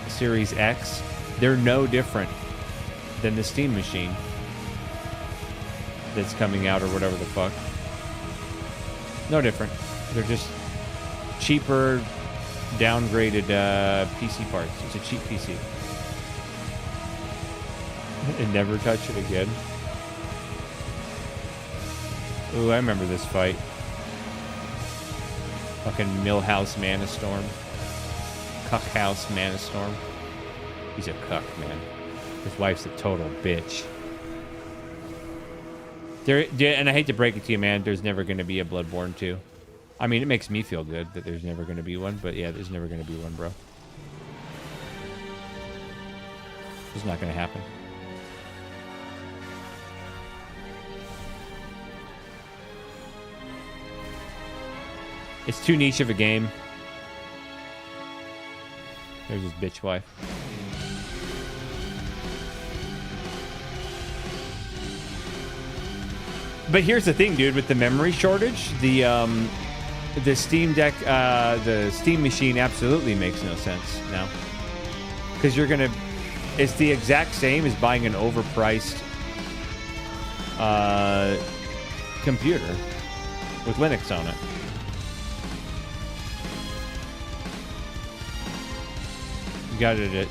Series X, they're no different than the Steam machine that's coming out or whatever the fuck. No different. They're just cheaper, downgraded PC parts. It's a cheap PC. And never touch it again. Ooh, I remember this fight. Fucking Millhouse Manastorm. Cuckhouse Manastorm. He's a cuck, man. His wife's a total bitch. And I hate to break it to you, man, there's never going to be a Bloodborne 2. I mean, it makes me feel good that there's never going to be one, but yeah, there's never going to be one, bro. It's not going to happen. It's too niche of a game. There's his bitch wife. But here's the thing, dude. With the memory shortage, the Steam Deck, the Steam machine absolutely makes no sense now. Because you're gonna, it's the exact same as buying an overpriced computer with Linux on it. You gotta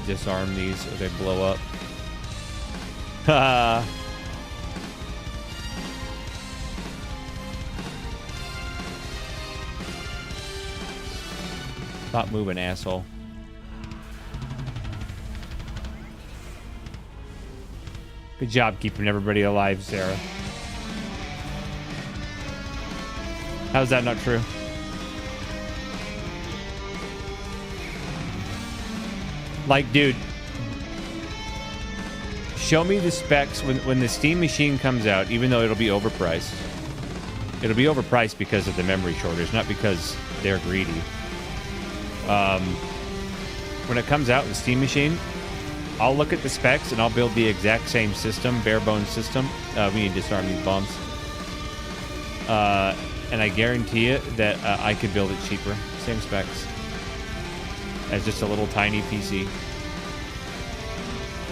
disarm these or they blow up. Stop moving, asshole. Good job keeping everybody alive, Sarah. How's that not true? Like, dude, show me the specs when the Steam machine comes out, even though it'll be overpriced. It'll be overpriced because of the memory shortage, not because they're greedy. When it comes out, the Steam machine, I'll look at the specs and I'll build the exact same system, bare bones system. We need to disarm these bombs. And I guarantee it that I could build it cheaper. Same specs. As just a little tiny PC.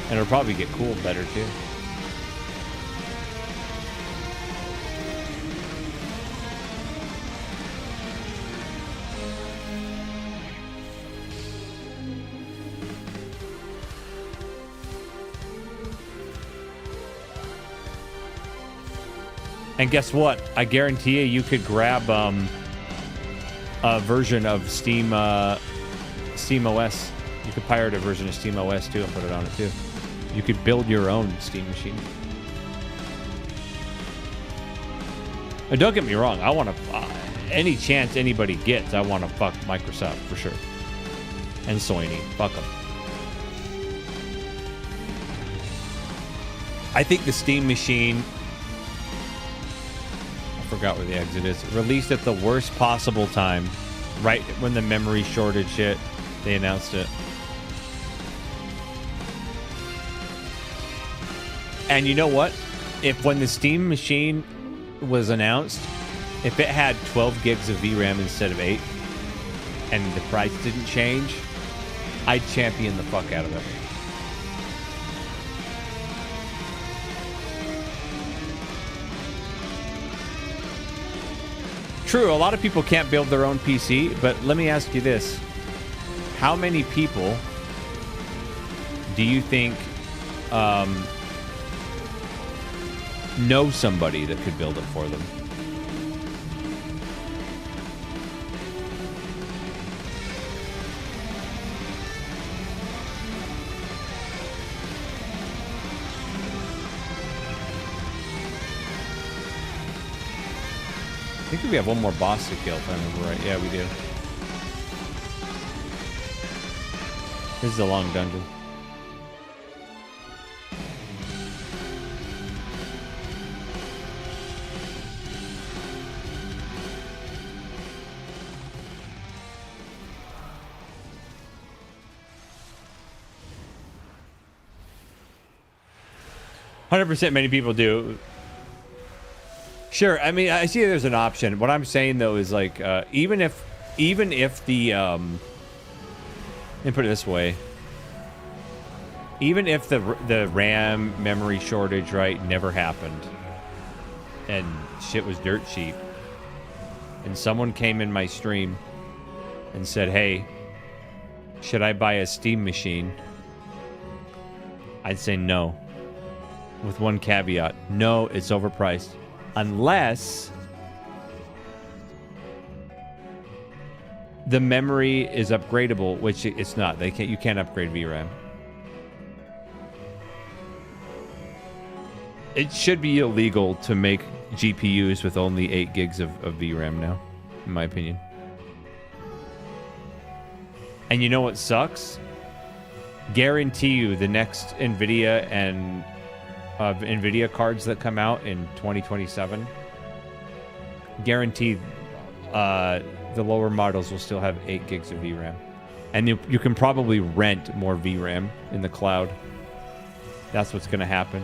And it'll probably get cooled better too. And guess what? I guarantee you could grab a version of Steam OS. You could pirate a version of Steam OS too and put it on it too. You could build your own Steam machine. And don't get me wrong, I want to any chance anybody gets, I want to fuck Microsoft for sure. And Sony, fuck them. I think the Steam machine, I forgot where the exit is, released at the worst possible time, right when the memory shortage hit. They announced it. And you know what? If when the Steam machine was announced, if it had 12 gigs of VRAM instead of 8, and the price didn't change, I'd champion the fuck out of it. True, a lot of people can't build their own PC, but let me ask you this. How many people do you think know somebody that could build it for them? I think we have one more boss to kill, if I remember right. Yeah, we do. This is a long dungeon. Many people do. Sure, I mean, I see there's an option. What I'm saying though is like, even if the let me put it this way, even if the RAM memory shortage, right, never happened, and shit was dirt cheap, and someone came in my stream and said, "Hey, should I buy a Steam machine?" I'd say no, with one caveat: no, it's overpriced. Unless the memory is upgradable, which it's not. You can't upgrade VRAM. It should be illegal to make GPUs with only 8 gigs of VRAM now, in my opinion. And you know what sucks? Guarantee you the next NVIDIA and NVIDIA cards that come out in 2027, guaranteed the lower models will still have 8 gigs of VRAM. And you can probably rent more VRAM in the cloud. That's what's going to happen.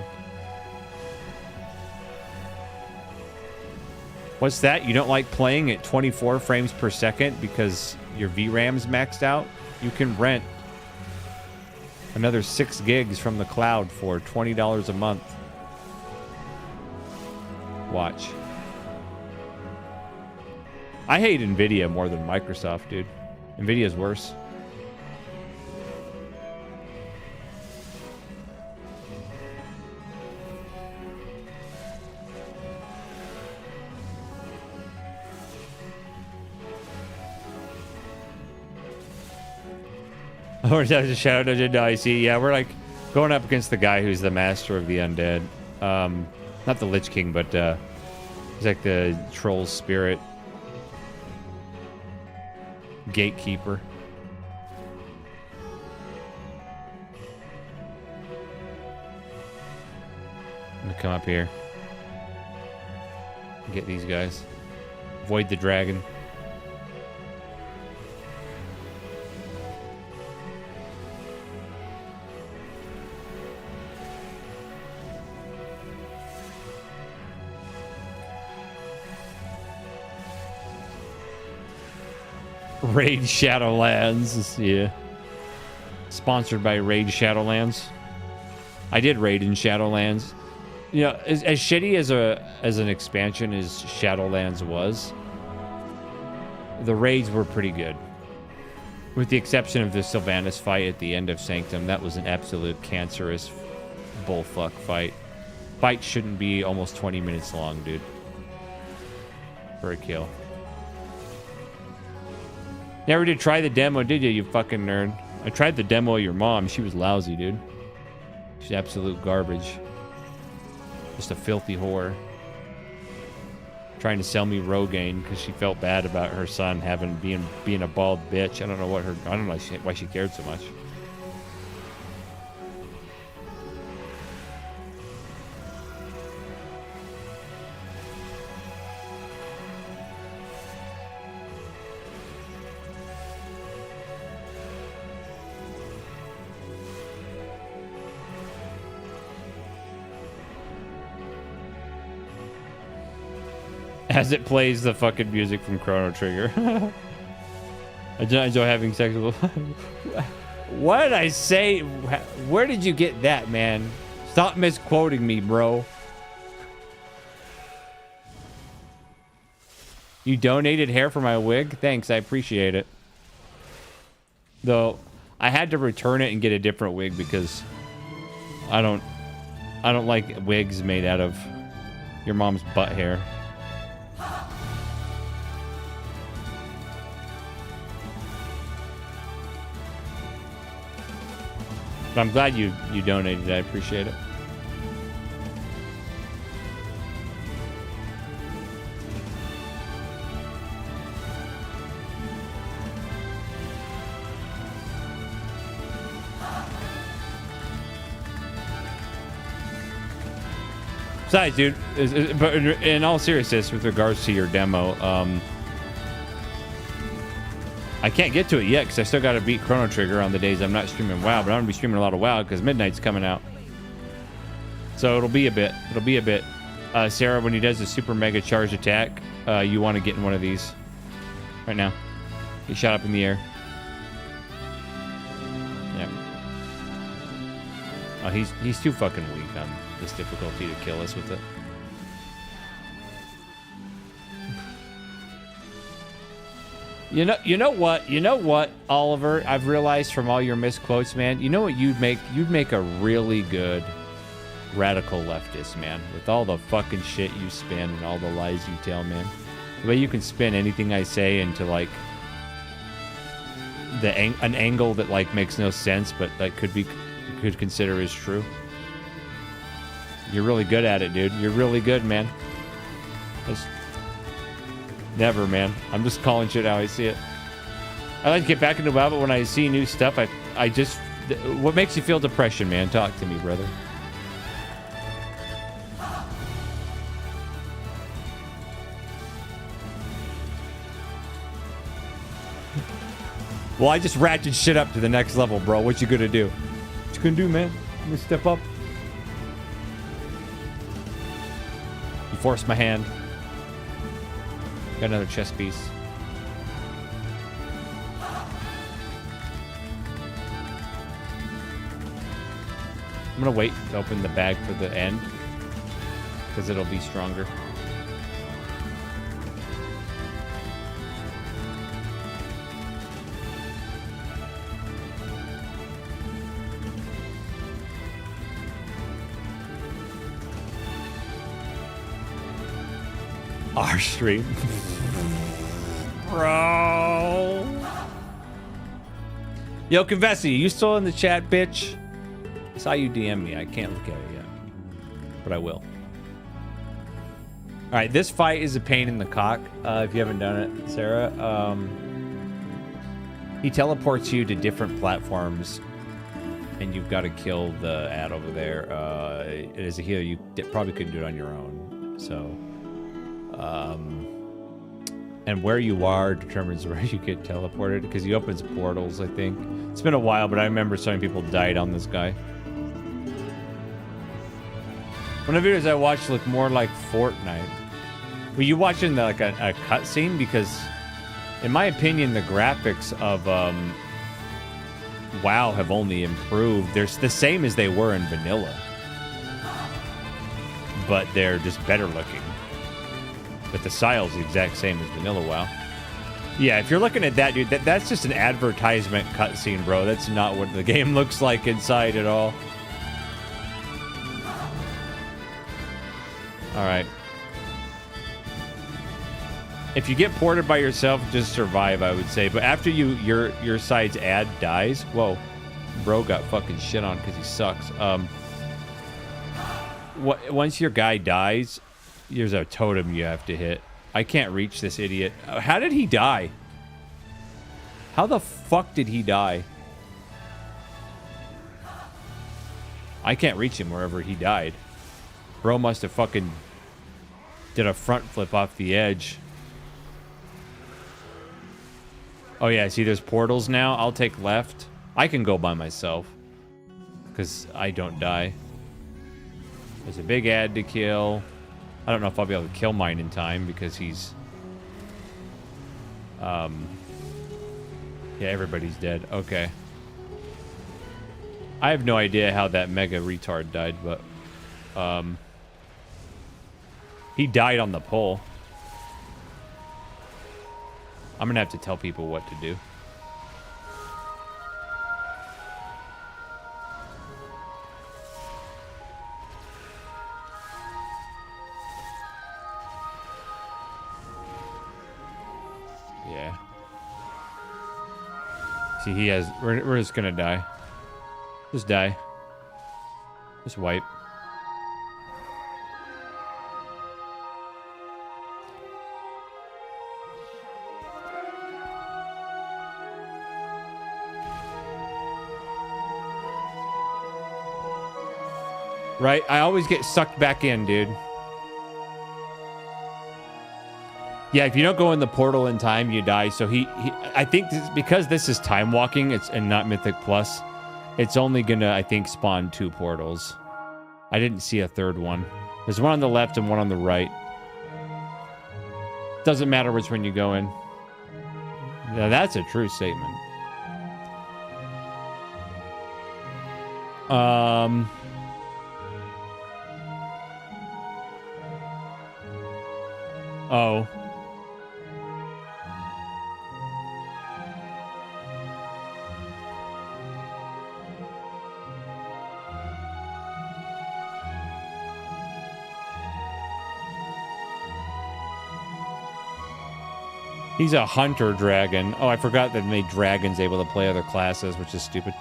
What's that? You don't like playing at 24 frames per second because your VRAM's maxed out? You can rent another 6 gigs from the cloud for $20 a month. Watch. I hate NVIDIA more than Microsoft, dude. NVIDIA's worse. Or that was a Shadow Dungeon Dicey. Yeah, we're like going up against the guy who's the master of the undead. Not the Lich King, but he's like the troll spirit gatekeeper. I'm gonna come up here and get these guys. Avoid the dragon. Raid Shadowlands, yeah. Sponsored by Raid Shadowlands. I did Raid in Shadowlands. You know, as shitty as an expansion as Shadowlands was, the raids were pretty good. With the exception of the Sylvanas fight at the end of Sanctum, that was an absolute cancerous bullfuck fight. Fight shouldn't be almost 20 minutes long, dude. For a kill. Never did try the demo, did you, you fucking nerd? I tried the demo of your mom. She was lousy, dude. She's absolute garbage. Just a filthy whore. Trying to sell me Rogaine because she felt bad about her son being a bald bitch. I don't know why she cared so much. As it plays the fucking music from Chrono Trigger. I do not enjoy having sex with... What did I say? Where did you get that, man? Stop misquoting me, bro. You donated hair for my wig? Thanks, I appreciate it. Though, I had to return it and get a different wig because I don't like wigs made out of your mom's butt hair. But I'm glad you donated. I appreciate it. Besides, dude, but in all seriousness, with regards to your demo, I can't get to it yet because I still got to beat Chrono Trigger on the days I'm not streaming WoW, but I'm going to be streaming a lot of WoW because Midnight's coming out. So it'll be a bit. It'll be a bit. Sarah, when he does the super mega charge attack, you want to get in one of these right now. Get shot up in the air. Yeah. Oh, he's too fucking weak on this difficulty to kill us with it. You know what, Oliver? I've realized from all your misquotes, man. You know what you'd make? You'd make a really good radical leftist, man. With all the fucking shit you spin and all the lies you tell, man. The way you can spin anything I say into like an angle that like makes no sense, but like could consider as true. You're really good at it, dude. You're really good, man. Never, man. I'm just calling shit how I see it. I like to get back into WoW, but when I see new stuff, I just... What makes you feel depression, man? Talk to me, brother. Well, I just ratcheted shit up to the next level, bro. What you gonna do? What you gonna do, man? You gonna step up? You forced my hand. Got another chest piece. I'm gonna wait to open the bag for the end because it'll be stronger. Our stream. Bro. Yo, Convessi, you still in the chat, bitch? I saw you DM me. I can't look at it yet. But I will. Alright, this fight is a pain in the cock, if you haven't done it, Sarah. He teleports you to different platforms, and you've got to kill the ad over there. As a healer, you probably couldn't do it on your own. So... and where you are determines where you get teleported, because he opens portals, I think. It's been a while, but I remember so many people died on this guy. One of the videos I watched looked more like Fortnite. Were you watching like a cutscene? Because, in my opinion, the graphics of WoW have only improved. They're the same as they were in vanilla, but they're just better looking. But the style's the exact same as vanilla WoW. Yeah, if you're looking at that, dude, that's just an advertisement cutscene, bro. That's not what the game looks like inside at all. Alright. If you get ported by yourself, just survive, I would say. But after your side's ad dies... Whoa. Bro got fucking shit on because he sucks. Once your guy dies... There's a totem you have to hit. I can't reach this idiot. How did he die? How the fuck did he die? I can't reach him wherever he died. Bro must have fucking did a front flip off the edge. Oh yeah, see there's portals now. I'll take left. I can go by myself because I don't die. There's a big ad to kill. I don't know if I'll be able to kill mine in time because he's... Yeah, everybody's dead. Okay. I have no idea how that mega retard died, but... He died on the pole. I'm gonna have to tell people what to do. Yeah. See, he has... We're just gonna die. Just die. Just wipe. Right? I always get sucked back in, dude. Yeah, if you don't go in the portal in time, you die. So I think because this is time walking, and not Mythic Plus, it's only gonna, I think, spawn 2 portals. I didn't see a third one. There's one on the left and one on the right. Doesn't matter which one you go in. Now that's a true statement. Oh. He's a hunter dragon. Oh, I forgot that made dragons able to play other classes, which is stupid.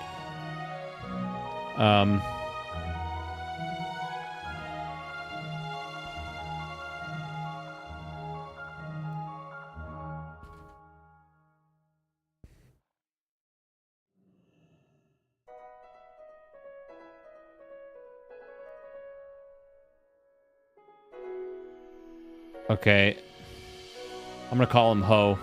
Okay. I'm gonna call him Ho.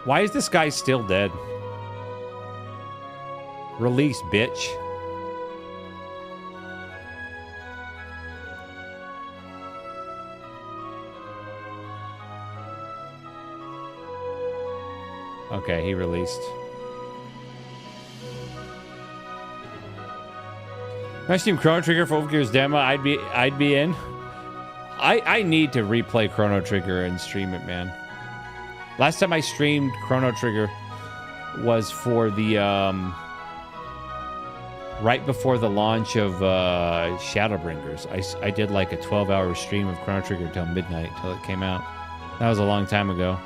Why is this guy still dead? Release, bitch. Okay, he released. If I stream Chrono Trigger for Overgear's demo, I'd be in. I need to replay Chrono Trigger and stream it, man. Last time I streamed Chrono Trigger was for the right before the launch of Shadowbringers. I did like a 12-hour stream of Chrono Trigger till midnight, till it came out. That was a long time ago.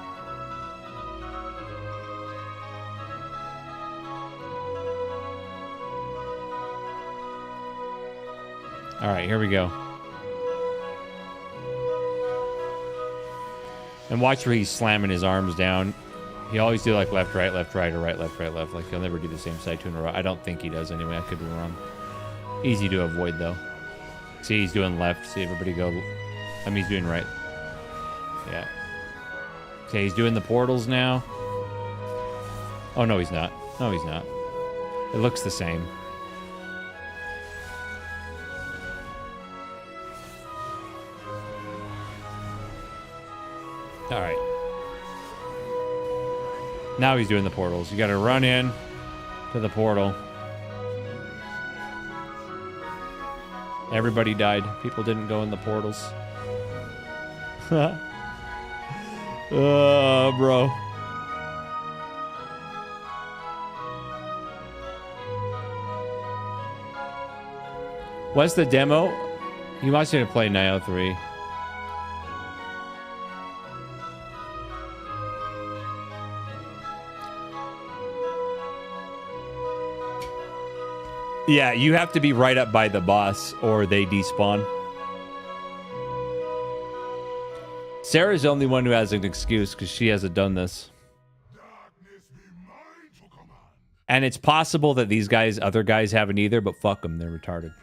All right, here we go. And watch where he's slamming his arms down. He always do like left, right, or right, left, right, left. Like he'll never do the same side two in a row. I don't think he does anyway. I could be wrong. Easy to avoid though. See, he's doing left. See everybody go. I mean, he's doing right. Yeah. Okay, he's doing the portals now. Oh, no, he's not. No, he's not. It looks the same. All right. Now he's doing the portals. You got to run in to the portal. Everybody died. People didn't go in the portals. Bro. What's the demo? He wants me to play Nioh 3. Yeah, you have to be right up by the boss or they despawn. Sarah's the only one who has an excuse because she hasn't done this. And it's possible that these guys, other guys haven't either, but fuck them, they're retarded.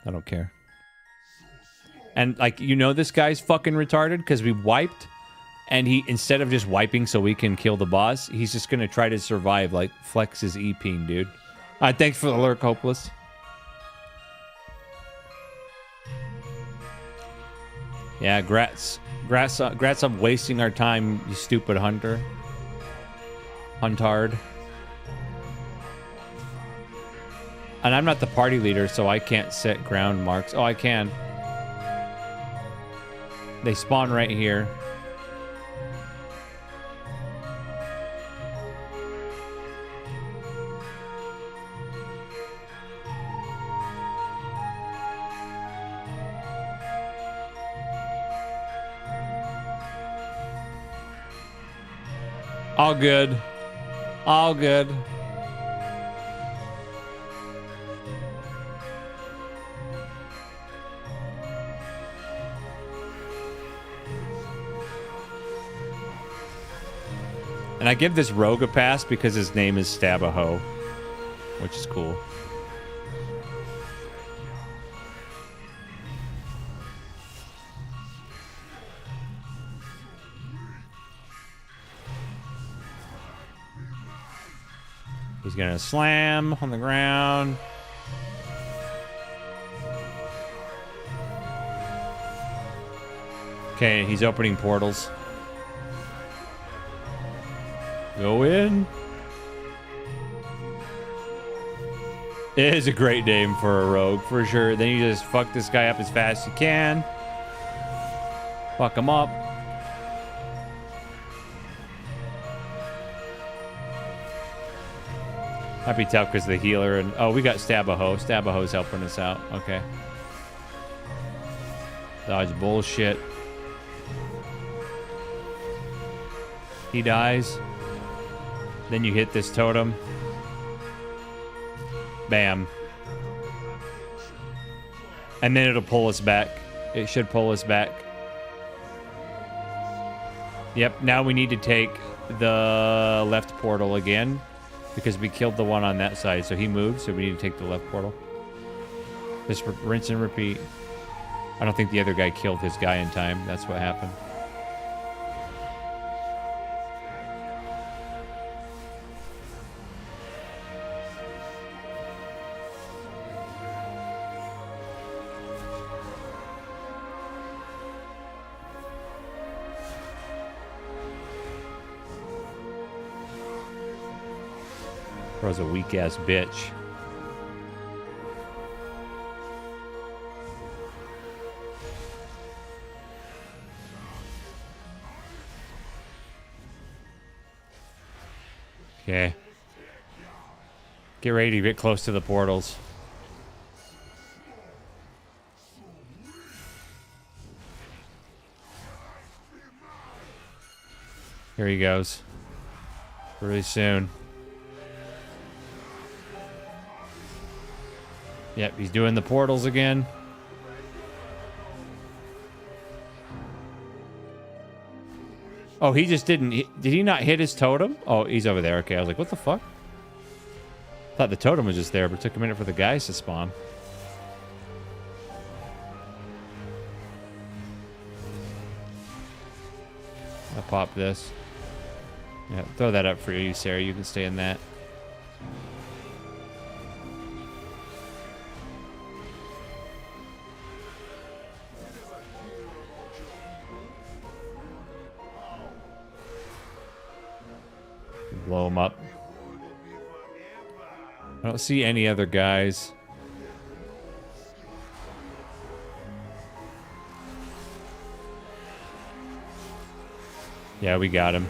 I don't care. And, like, you know this guy's fucking retarded because we wiped. And he, instead of just wiping so we can kill the boss, he's just going to try to survive, like, flex his E-ping, dude. Thanks for the lurk, Hopeless. Yeah, grats on wasting our time, you stupid hunter. Huntard. And I'm not the party leader, so I can't set ground marks. Oh, I can. They spawn right here. All good. All good. And I give this rogue a pass because his name is Stabaho, which is cool. He's gonna slam on the ground. Okay, he's opening portals. Go in. It is a great name for a rogue, for sure. Then you just fuck this guy up as fast as you can. Fuck him up. Might be tough because the healer and... Oh, we got Stabaho. Stabaho's helping us out. Okay. Dodge bullshit. He dies. Then you hit this totem. Bam. And then it'll pull us back. It should pull us back. Yep, now we need to take the left portal again. Because we killed the one on that side. So he moved, so we need to take the left portal. Just rinse and repeat. I don't think the other guy killed his guy in time. That's what happened. Bro's a weak-ass bitch. Okay. Get ready to get close to the portals. Here he goes. Really soon. Yep, he's doing the portals again. Oh, he just didn't... Did he not hit his totem? Oh, he's over there. Okay, I was like, what the fuck? Thought the totem was just there, but it took a minute for the guys to spawn. I'll pop this. Yeah, throw that up for you, Sarah. You can stay in that. Blow him up. I don't see any other guys. Yeah, we got him.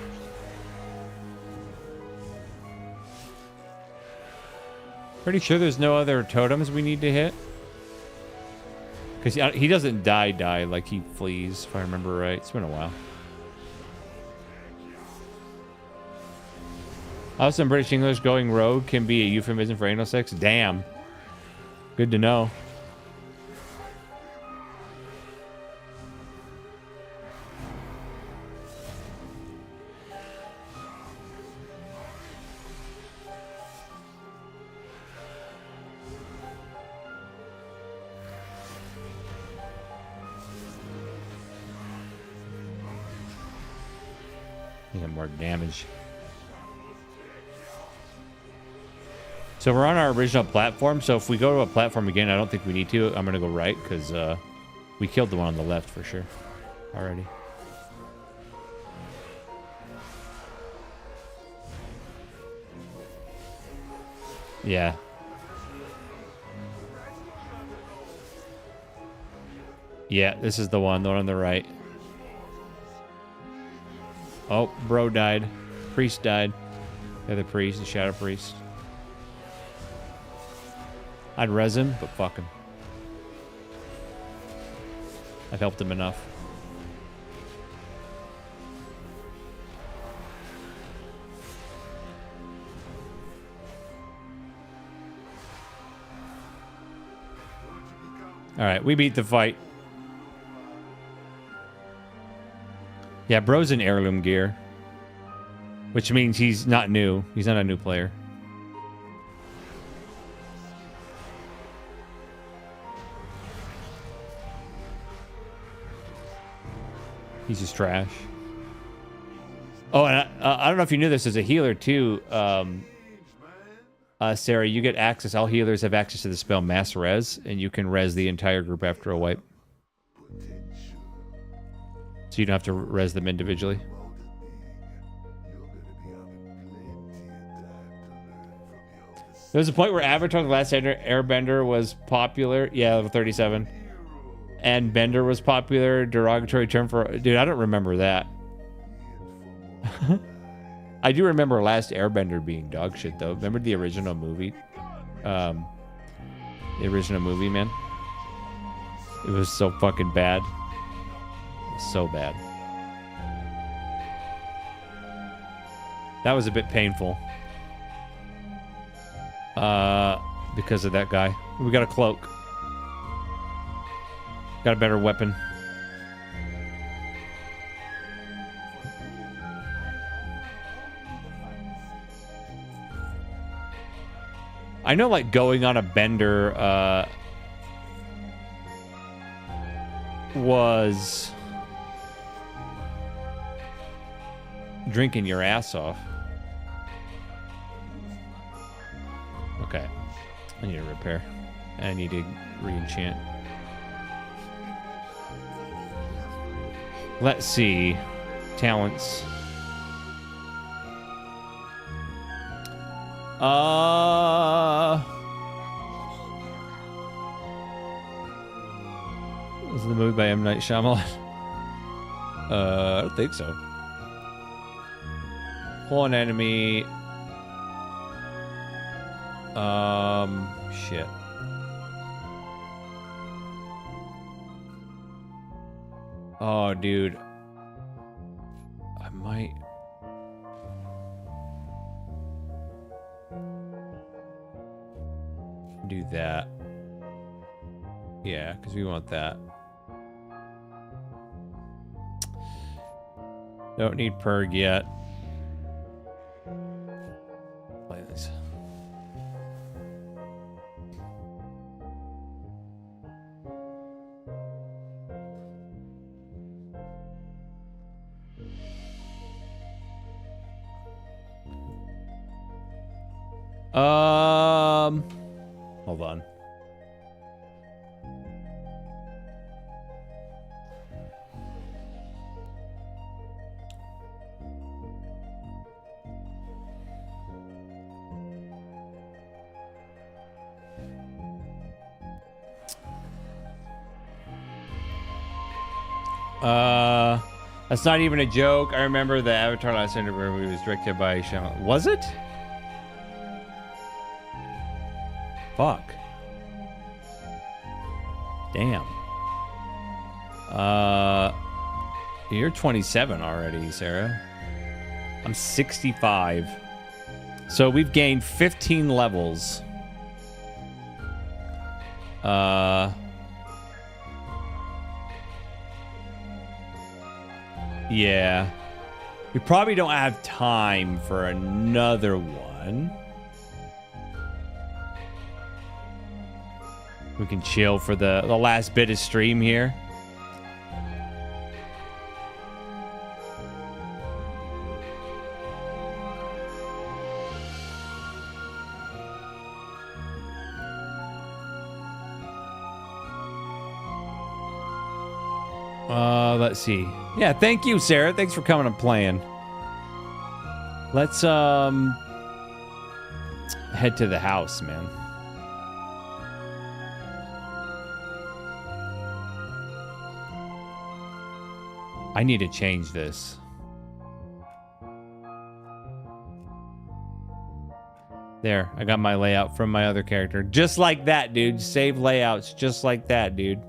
Pretty sure there's no other totems we need to hit. Because he doesn't die, like he flees, if I remember right. It's been a while. Also, in British English, going rogue can be a euphemism for anal sex. Damn. Good to know. You get more damage. So we're on our original platform. So if we go to a platform again, I don't think we need to. I'm going to go right because we killed the one on the left for sure already. Yeah. Yeah, this is the one on the right. Oh, bro died. Priest died. The other priest, the shadow priest. I'd res him, but fuck him. I've helped him enough. Alright, we beat the fight. Yeah, bro's in heirloom gear. Which means he's not new. He's not a new player. He's just trash. Oh, and I don't know if you knew this as a healer too, Sarah. You get access. All healers have access to the spell Mass Res, and you can res the entire group after a wipe. So you don't have to res them individually. There was a point where Avatar: The Last Airbender was popular. Yeah, level 37. And Bender was popular. Derogatory term for... Dude, I don't remember that. I do remember Last Airbender being dog shit, though. Remember the original movie? The original movie, man? It was so fucking bad. It was so bad. That was a bit painful. Because of that guy. We got a cloak. Got a better weapon. I know, like, going on a bender, was drinking your ass off. Okay. I need to repair. I need to re-enchant. Let's see. Talents. Was the movie by M. Night Shyamalan? I don't think so. Pull an enemy. Shit. Oh, dude. I might... do that. Yeah, because we want that. Don't need Purg yet. Play this. Hold on. That's not even a joke. I remember the Avatar Last Airbender movie was directed by Shyamalan. Was it? Fuck. Damn. You're 27 already, Sarah. I'm 65. So we've gained 15 levels. Yeah. We probably don't have time for another one. We can chill for the last bit of stream here. Let's see. Yeah, thank you, Sarah. Thanks for coming and playing. Let's head to the house, man. I need to change this. There, I got my layout from my other character. Just like that, dude. Save layouts just like that, dude.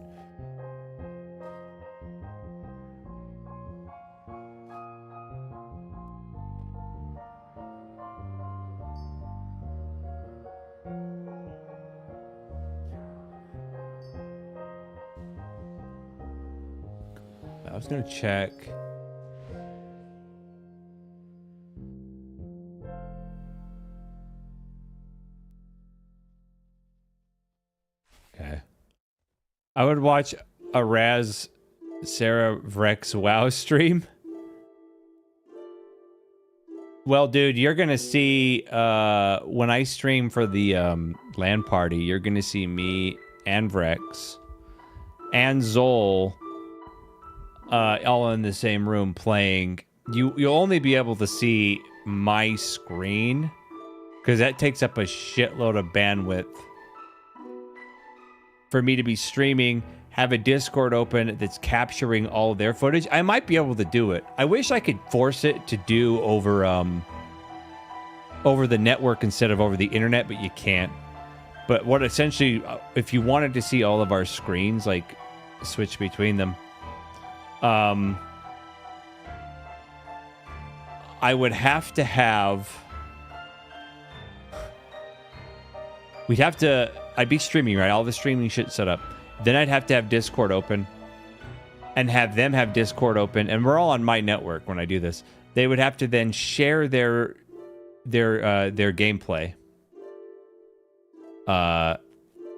I was gonna check. Okay. I would watch a Raz Sarah Vrex WoW stream. Well, dude, you're gonna see when I stream for the LAN party, you're gonna see me and Vrex and Zol all in the same room playing. You'll only be able to see my screen because that takes up a shitload of bandwidth for me to be streaming, have a Discord open that's capturing all of their footage. I might be able to do it. I wish I could force it to do over the network instead of over the internet, but you can't. But what essentially, if you wanted to see all of our screens, like switch between them, I would have to have... I'd be streaming, right? All the streaming shit set up. Then I'd have to have Discord open and have them have Discord open. And we're all on my network when I do this. They would have to then share their gameplay.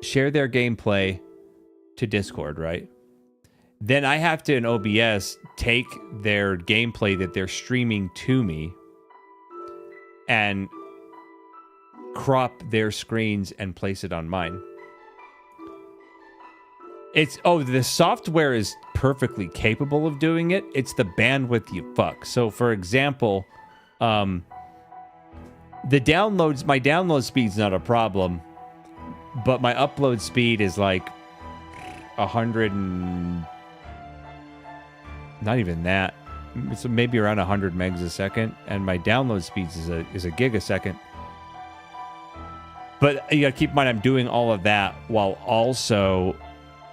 Share their gameplay to Discord, right? Then I have to, in OBS, take their gameplay that they're streaming to me and crop their screens and place it on mine. The software is perfectly capable of doing it. It's the bandwidth you fuck. So, for example, my download speed's not a problem, but my upload speed is like 100 and... not even that. It's maybe around 100 megs a second, and my download speeds is a gig a second. But you gotta keep in mind, I'm doing all of that while also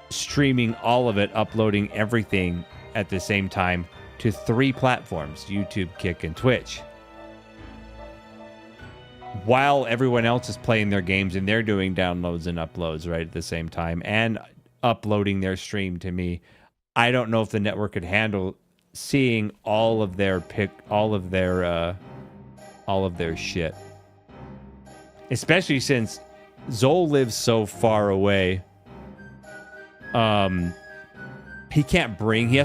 streaming all of it, uploading everything at the same time to 3 platforms, YouTube, Kick, and Twitch. While everyone else is playing their games and they're doing downloads and uploads right at the same time and uploading their stream to me. I don't know if the network could handle seeing all of their shit. Especially since Zol lives so far away. He has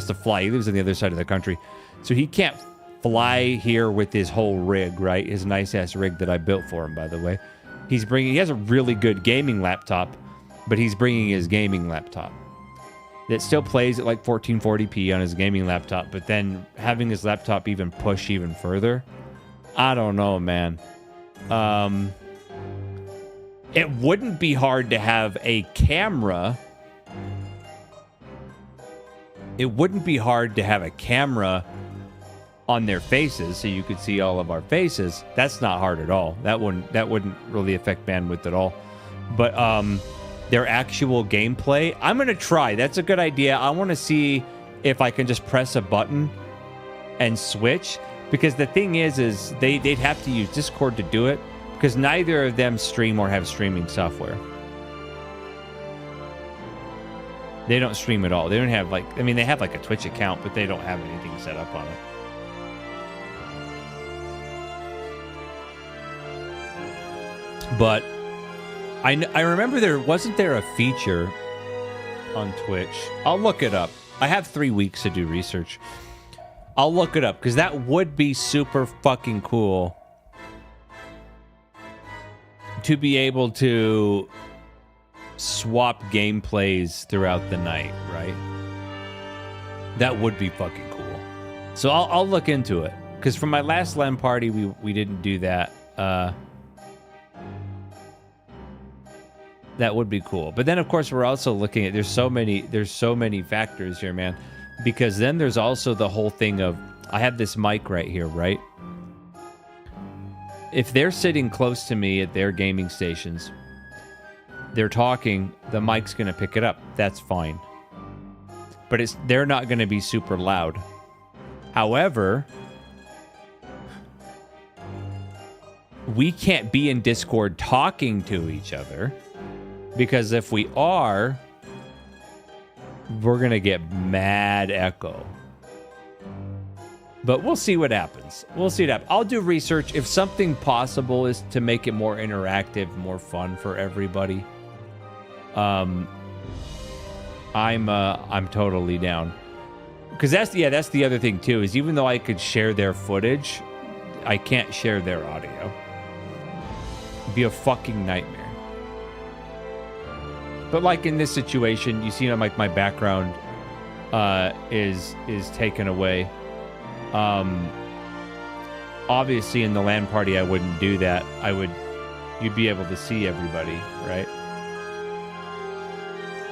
to fly. He lives on the other side of the country. So he can't fly here with his whole rig, right? His nice ass rig that I built for him, by the way. He has a really good gaming laptop, but he's bringing his gaming laptop that still plays at like 1440p on his gaming laptop, but then having his laptop even push even further. I don't know, man. It wouldn't be hard to have a camera. It wouldn't be hard to have a camera on their faces so you could see all of our faces. That's not hard at all. That wouldn't really affect bandwidth at all. But their actual gameplay, I'm going to try. That's a good idea. I want to see if I can just press a button and switch. Because the thing is they'd have to use Discord to do it. Because neither of them stream or have streaming software. They don't stream at all. They don't have they have like a Twitch account, but they don't have anything set up on it. But I remember wasn't there a feature on Twitch? I'll look it up. I have 3 weeks to do research. I'll look it up because that would be super fucking cool to be able to swap gameplays throughout the night, right? That would be fucking cool. So I'll look into it. Because from my last LAN party, we didn't do that. That would be cool. But then, of course, we're also looking at... There's so many factors here, man. Because then there's also the whole thing of... I have this mic right here, right? If they're sitting close to me at their gaming stations, they're talking, the mic's going to pick it up. That's fine. But they're not going to be super loud. However, we can't be in Discord talking to each other, because if we are, we're going to get mad echo. But we'll see what happens. We'll see what happens. I'll do research. If something possible is to make it more interactive, more fun for everybody, I'm totally down. Because that's the other thing too, is even though I could share their footage, I can't share their audio. It'd be a fucking nightmare. But like in this situation, you see, like my background is taken away. Obviously in the LAN party I wouldn't do that. You'd be able to see everybody, right?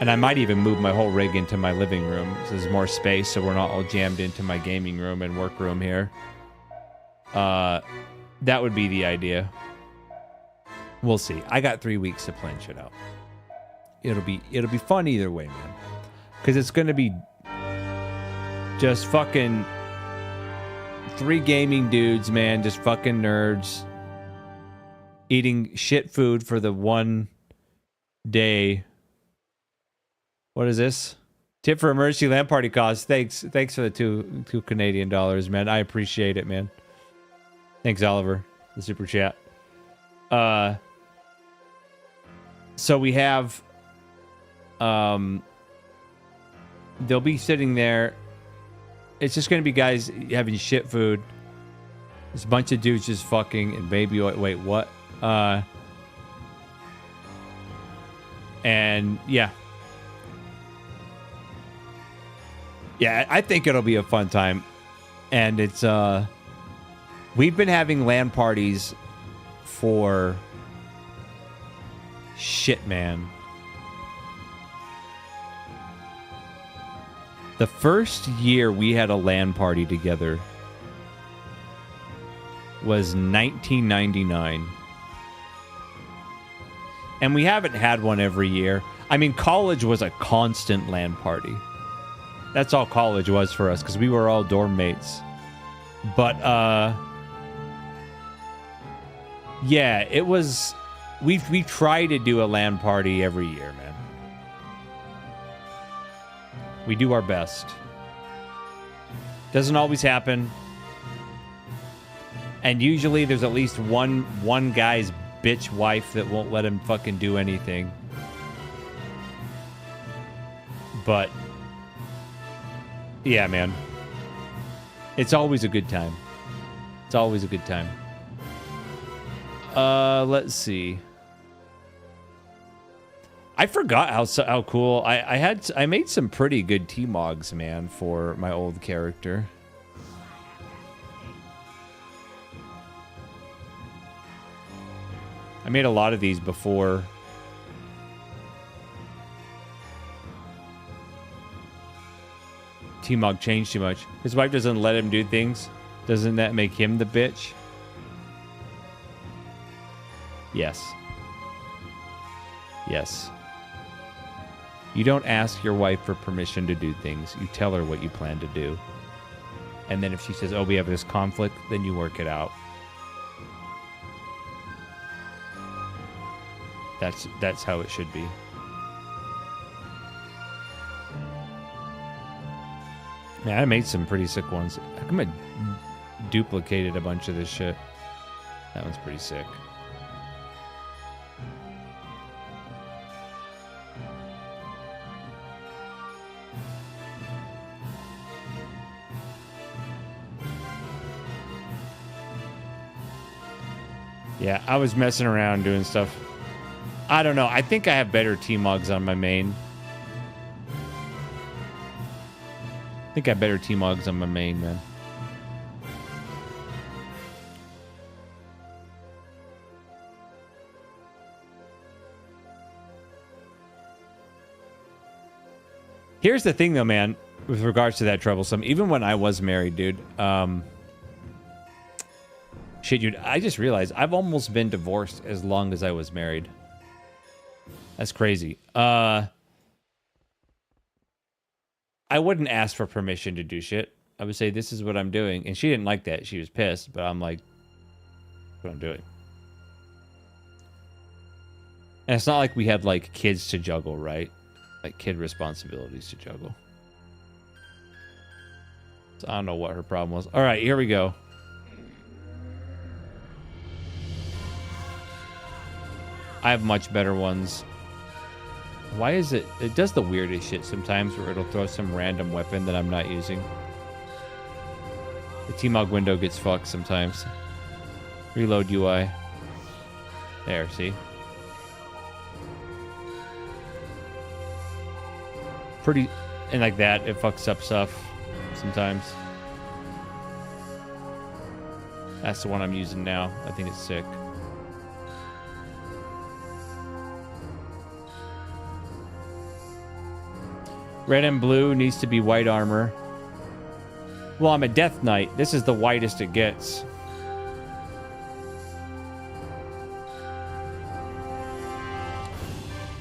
And I might even move my whole rig into my living room, so there's more space, so we're not all jammed into my gaming room and work room here. That would be the idea. We'll see. I got 3 weeks to plan shit out. It'll be fun either way, man. Because it's gonna be just fucking 3 gaming dudes, man, just fucking nerds eating shit food for the one day. What is this? Tip for emergency LAN party costs. Thanks for the two Canadian dollars, man. I appreciate it, man. Thanks, Oliver. The super chat. So we have they'll be sitting there. It's just gonna be guys having shit food. There's a bunch of dudes just fucking and baby oil. Wait, what? And yeah. Yeah, I think it'll be a fun time. And it's we've been having LAN parties for shit, man. The first year we had a LAN party together was 1999. And we haven't had one every year. I mean, college was a constant LAN party. That's all college was for us, because we were all dorm mates. But, yeah, it was... We try to do a LAN party every year, man. We do our best. Doesn't always happen. And usually there's at least one guy's bitch wife that won't let him fucking do anything. But... yeah, man. It's always a good time. It's always a good time. Let's see. I forgot how cool I made some pretty good T-Mogs, man, for my old character. I made a lot of these before. T-Mog changed too much. His wife doesn't let him do things. Doesn't that make him the bitch? Yes. Yes. You don't ask your wife for permission to do things. You tell her what you plan to do. And then if she says, oh, we have this conflict, then you work it out. That's how it should be. Man, I made some pretty sick ones. How come I duplicated a bunch of this shit? That one's pretty sick. Yeah, I was messing around doing stuff. I don't know. I think I have better T-Mogs on my main. I think I better T-Mogs on my main, man. Here's the thing, though, man, with regards to that troublesome. Even when I was married, dude. Shit, dude, I just realized I've almost been divorced as long as I was married. That's crazy. I wouldn't ask for permission to do shit. I would say, this is what I'm doing. And she didn't like that. She was pissed. But I'm like, what I'm doing. And it's not like we had, like, kids to juggle, right? Like, kid responsibilities to juggle. So I don't know what her problem was. All right, here we go. I have much better ones. Why is it... It does the weirdest shit sometimes where it'll throw some random weapon that I'm not using. The T-Mog window gets fucked sometimes. Reload UI. There, see? Pretty... And like that, it fucks up stuff sometimes. That's the one I'm using now. I think it's sick. Red and blue needs to be white armor. Well, I'm a Death Knight. This is the whitest it gets.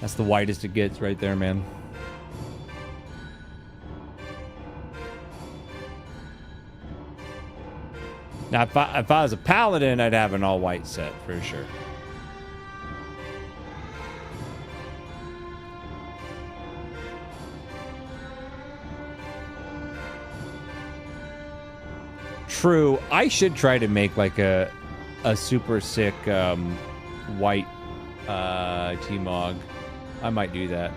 That's the whitest it gets right there, man. Now, if I was a paladin, I'd have an all-white set for sure. True. I should try to make like a super sick white T-Mog. I might do that.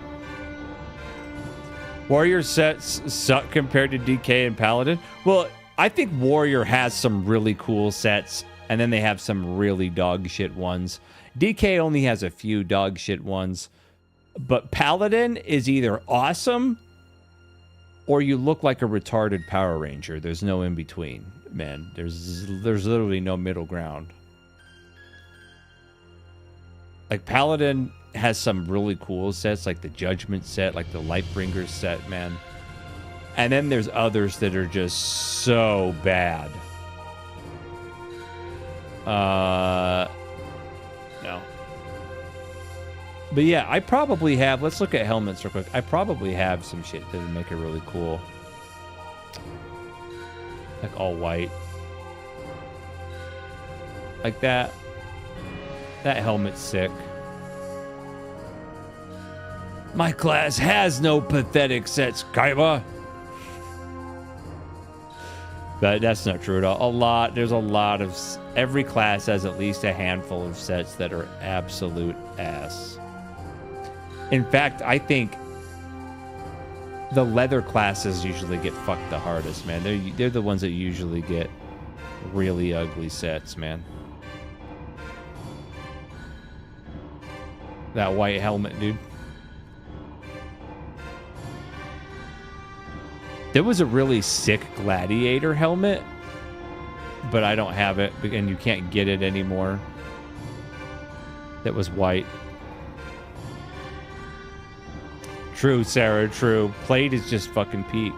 Warrior sets suck compared to DK and Paladin. Well, I think Warrior has some really cool sets, and then they have some really dog shit ones. DK only has a few dog shit ones, but Paladin is either awesome or you look like a retarded Power Ranger. There's no in between, man. There's literally no middle ground. Like Paladin has some really cool sets, like the Judgment set, like the Lightbringers set, man. And then there's others that are just so bad. No. But yeah, I probably have... Let's look at helmets real quick. I probably have some shit that would make it really cool. Like all white. Like that. That helmet's sick. My class has no pathetic sets, Kaiba. But that's not true at all. There's a lot of... Every class has at least a handful of sets that are absolute ass. In fact, I think the leather classes usually get fucked the hardest, man. They're the ones that usually get really ugly sets, man. That white helmet, dude. There was a really sick gladiator helmet, but I don't have it, and you can't get it anymore. That was white. True, Sarah, true. Plate is just fucking peak.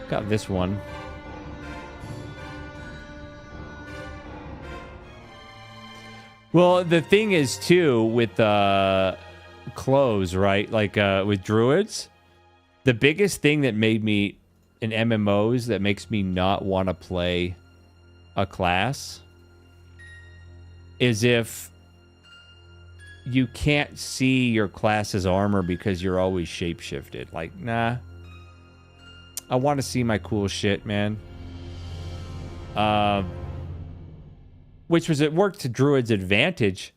Got this one. Well, the thing is, too, with clothes, right? Like with druids, the biggest thing that made me in MMOs that makes me not want to play a class is if you can't see your class's armor because you're always shapeshifted. Like, nah. I want to see my cool shit, man. Which was, it worked to Druid's advantage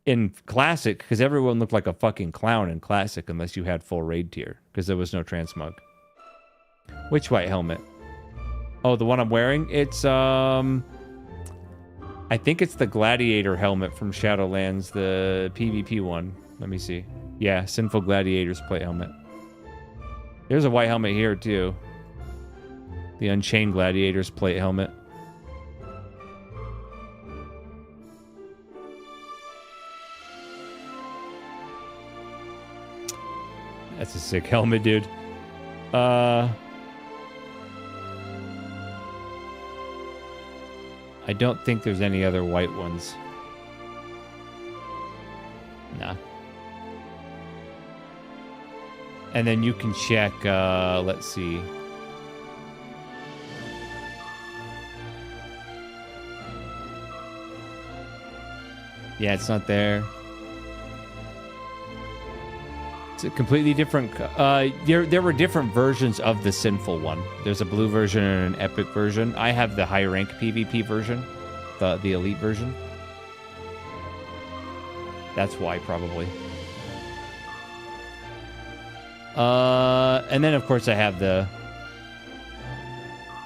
in Classic because everyone looked like a fucking clown in Classic unless you had full raid tier because there was no transmog. Which white helmet? Oh, the one I'm wearing? It's, I think it's the Gladiator helmet from Shadowlands, the PvP one. Let me see. Yeah, Sinful Gladiator's plate helmet. There's a white helmet here, too. The Unchained Gladiator's plate helmet. That's a sick helmet, dude. I don't think there's any other white ones. Nah. And then you can check, let's see. Yeah, it's not there. It's a completely different... there were different versions of the Sinful one. There's a blue version and an epic version. I have the high rank PvP version. The elite version. That's why, probably. And then, of course, I have the...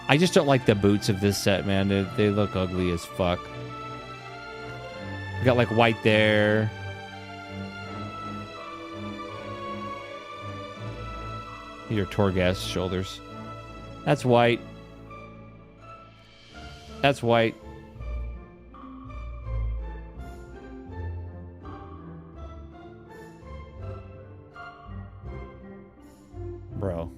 I just don't like the boots of this set, man. They look ugly as fuck. Got, like, white there. Your Torghast shoulders. That's white. That's white. Bro.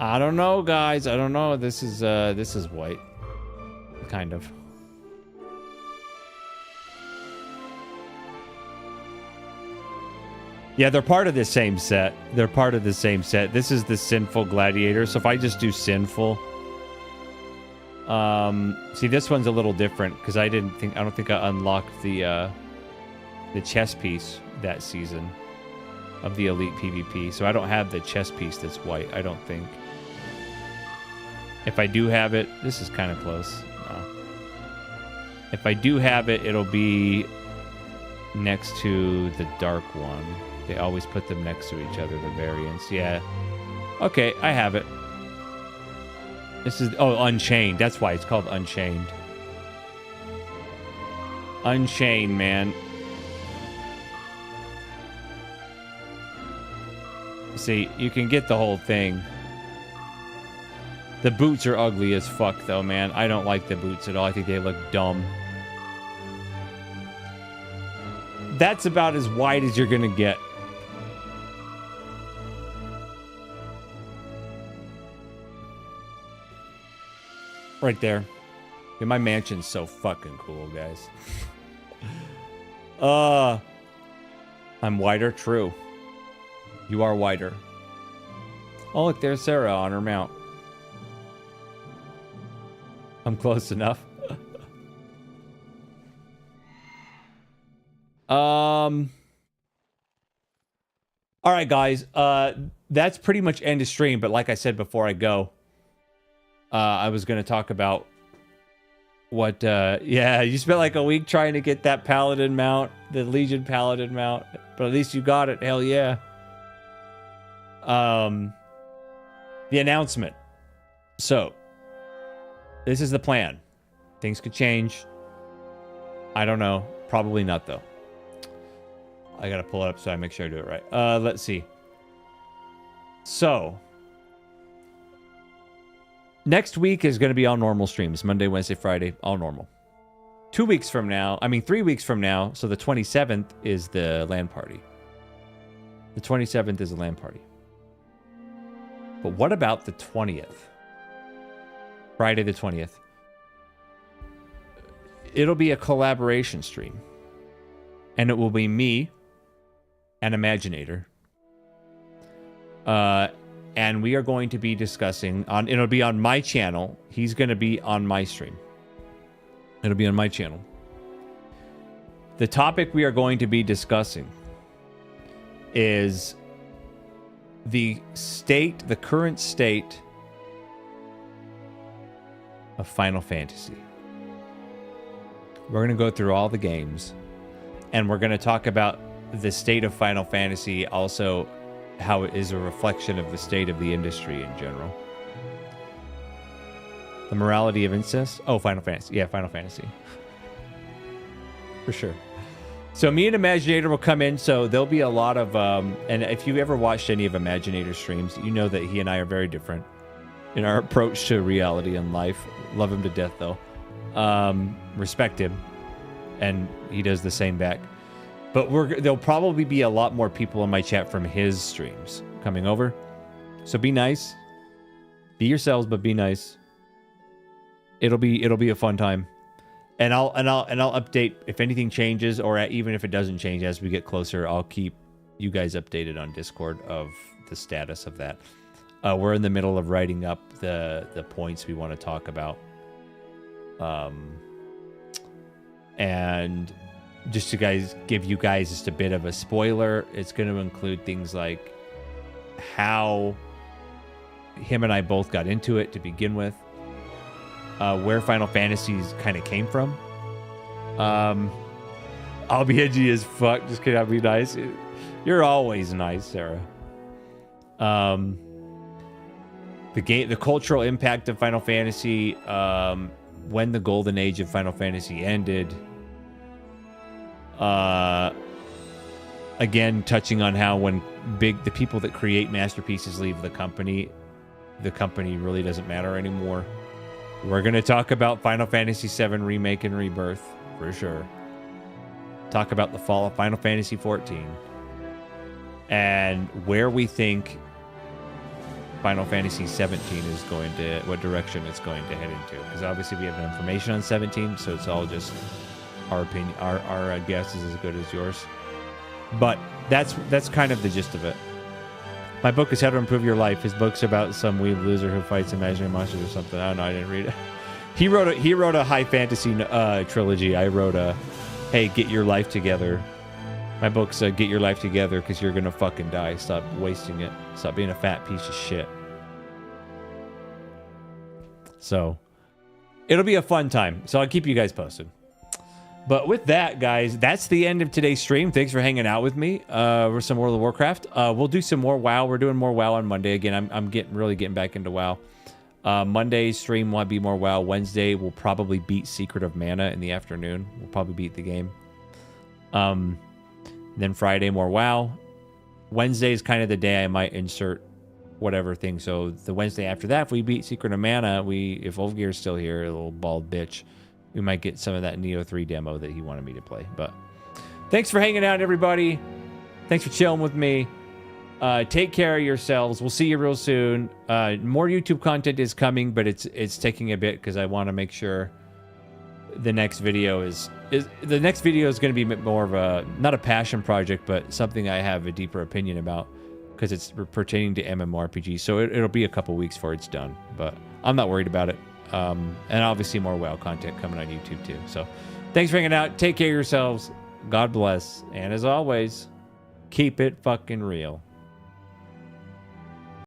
I don't know, guys. I don't know. This is white. Kind of. Yeah, they're part of the same set. They're part of the same set. This is the Sinful Gladiator. So if I just do Sinful, see, this one's a little different because I don't think I unlocked the chest piece that season of the Elite PvP. So I don't have the chest piece that's white, I don't think. If I do have it, this is kind of close. If I do have it, it'll be next to the dark one. They always put them next to each other, the variants. Yeah. Okay, I have it. This is... Oh, Unchained. That's why it's called Unchained. Unchained, man. See, you can get the whole thing. The boots are ugly as fuck, though, man. I don't like the boots at all. I think they look dumb. That's about as wide as you're gonna get. Right there. Yeah, my mansion's so fucking cool, guys. I'm wider, true. You are wider. Oh, look, there's Sarah on her mount. I'm close enough. All right, guys. That's pretty much end of stream. But like I said before I go, I was going to talk about what... yeah, you spent like a week trying to get that Paladin mount, the Legion Paladin mount. But at least you got it. Hell yeah. The announcement. So, this is the plan. Things could change. I don't know. Probably not, though. I gotta pull it up so I make sure I do it right. Let's see. So, next week is going to be all normal streams. Monday, Wednesday, Friday, all normal. 2 weeks from now, 3 weeks from now, so the 27th is the LAN party. The 27th is a LAN party. But what about the 20th? Friday the 20th. It'll be a collaboration stream. And it will be me and Imaginator. And we are going to be discussing it'll be on my channel. He's going to be on my stream. It'll be on my channel. The topic we are going to be discussing is the current state of Final Fantasy. We're going to go through all the games, and we're going to talk about the state of Final Fantasy, also how it is a reflection of the state of the industry in general. The morality of incest? Oh, Final Fantasy. Yeah, Final Fantasy. For sure. So me and Imaginator will come in. So there'll be a lot of, and if you ever watched any of Imaginator's streams, you know that he and I are very different in our approach to reality and life. Love him to death, though. Respect him, and he does the same back. But there'll probably be a lot more people in my chat from his streams coming over. So be nice, be yourselves, but be nice. It'll be a fun time, and I'll update if anything changes, or even if it doesn't change as we get closer. I'll keep you guys updated on Discord of the status of that. We're in the middle of writing up the points we want to talk about. And just to give you guys just a bit of a spoiler, it's going to include things like how him and I both got into it to begin with, where Final Fantasies kind of came from. I'll be edgy as fuck. Just kidding. I'll be nice. You're always nice, Sarah. The cultural impact of Final Fantasy, when the golden age of Final Fantasy ended. Again, touching on how when the people that create masterpieces leave the company really doesn't matter anymore. We're going to talk about Final Fantasy VII Remake and Rebirth, for sure. Talk about the fall of Final Fantasy XIV. And where we think Final Fantasy 17 is going to, what direction it's going to head into. Because obviously we have no information on 17, so it's all just our opinion. Our guess is as good as yours. But that's kind of the gist of it. My book is How to Improve Your Life. His book's about some weeb loser who fights imaginary monsters or something. I don't know. I didn't read it. He wrote a high fantasy trilogy. I wrote a, hey, get your life together. My book's Get Your Life Together because you're going to fucking die. Stop wasting it. Stop being a fat piece of shit. So, it'll be a fun time. So, I'll keep you guys posted. But with that, guys, that's the end of today's stream. Thanks for hanging out with me for some World of Warcraft. We'll do some more WoW. We're doing more WoW on Monday. Again, I'm really getting back into WoW. Monday's stream will be more WoW. Wednesday, we'll probably beat Secret of Mana in the afternoon. We'll probably beat the game. Then Friday, more WoW. Wednesday is kind of the day I might insert whatever thing. So the Wednesday after that, if we beat Secret of Mana, if Ulfgear's still here, a little bald bitch, we might get some of that Neo 3 demo that he wanted me to play. But thanks for hanging out, everybody. Thanks for chilling with me. Take care of yourselves. We'll see you real soon. More YouTube content is coming, but it's taking a bit because I want to make sure the next video is going to be more of a, not a passion project, but something I have a deeper opinion about because it's pertaining to MMORPG. So it'll be a couple weeks before it's done, but I'm not worried about it. And obviously more WoW content coming on YouTube too. So thanks for hanging out. Take care of yourselves. God bless. And as always, keep it fucking real.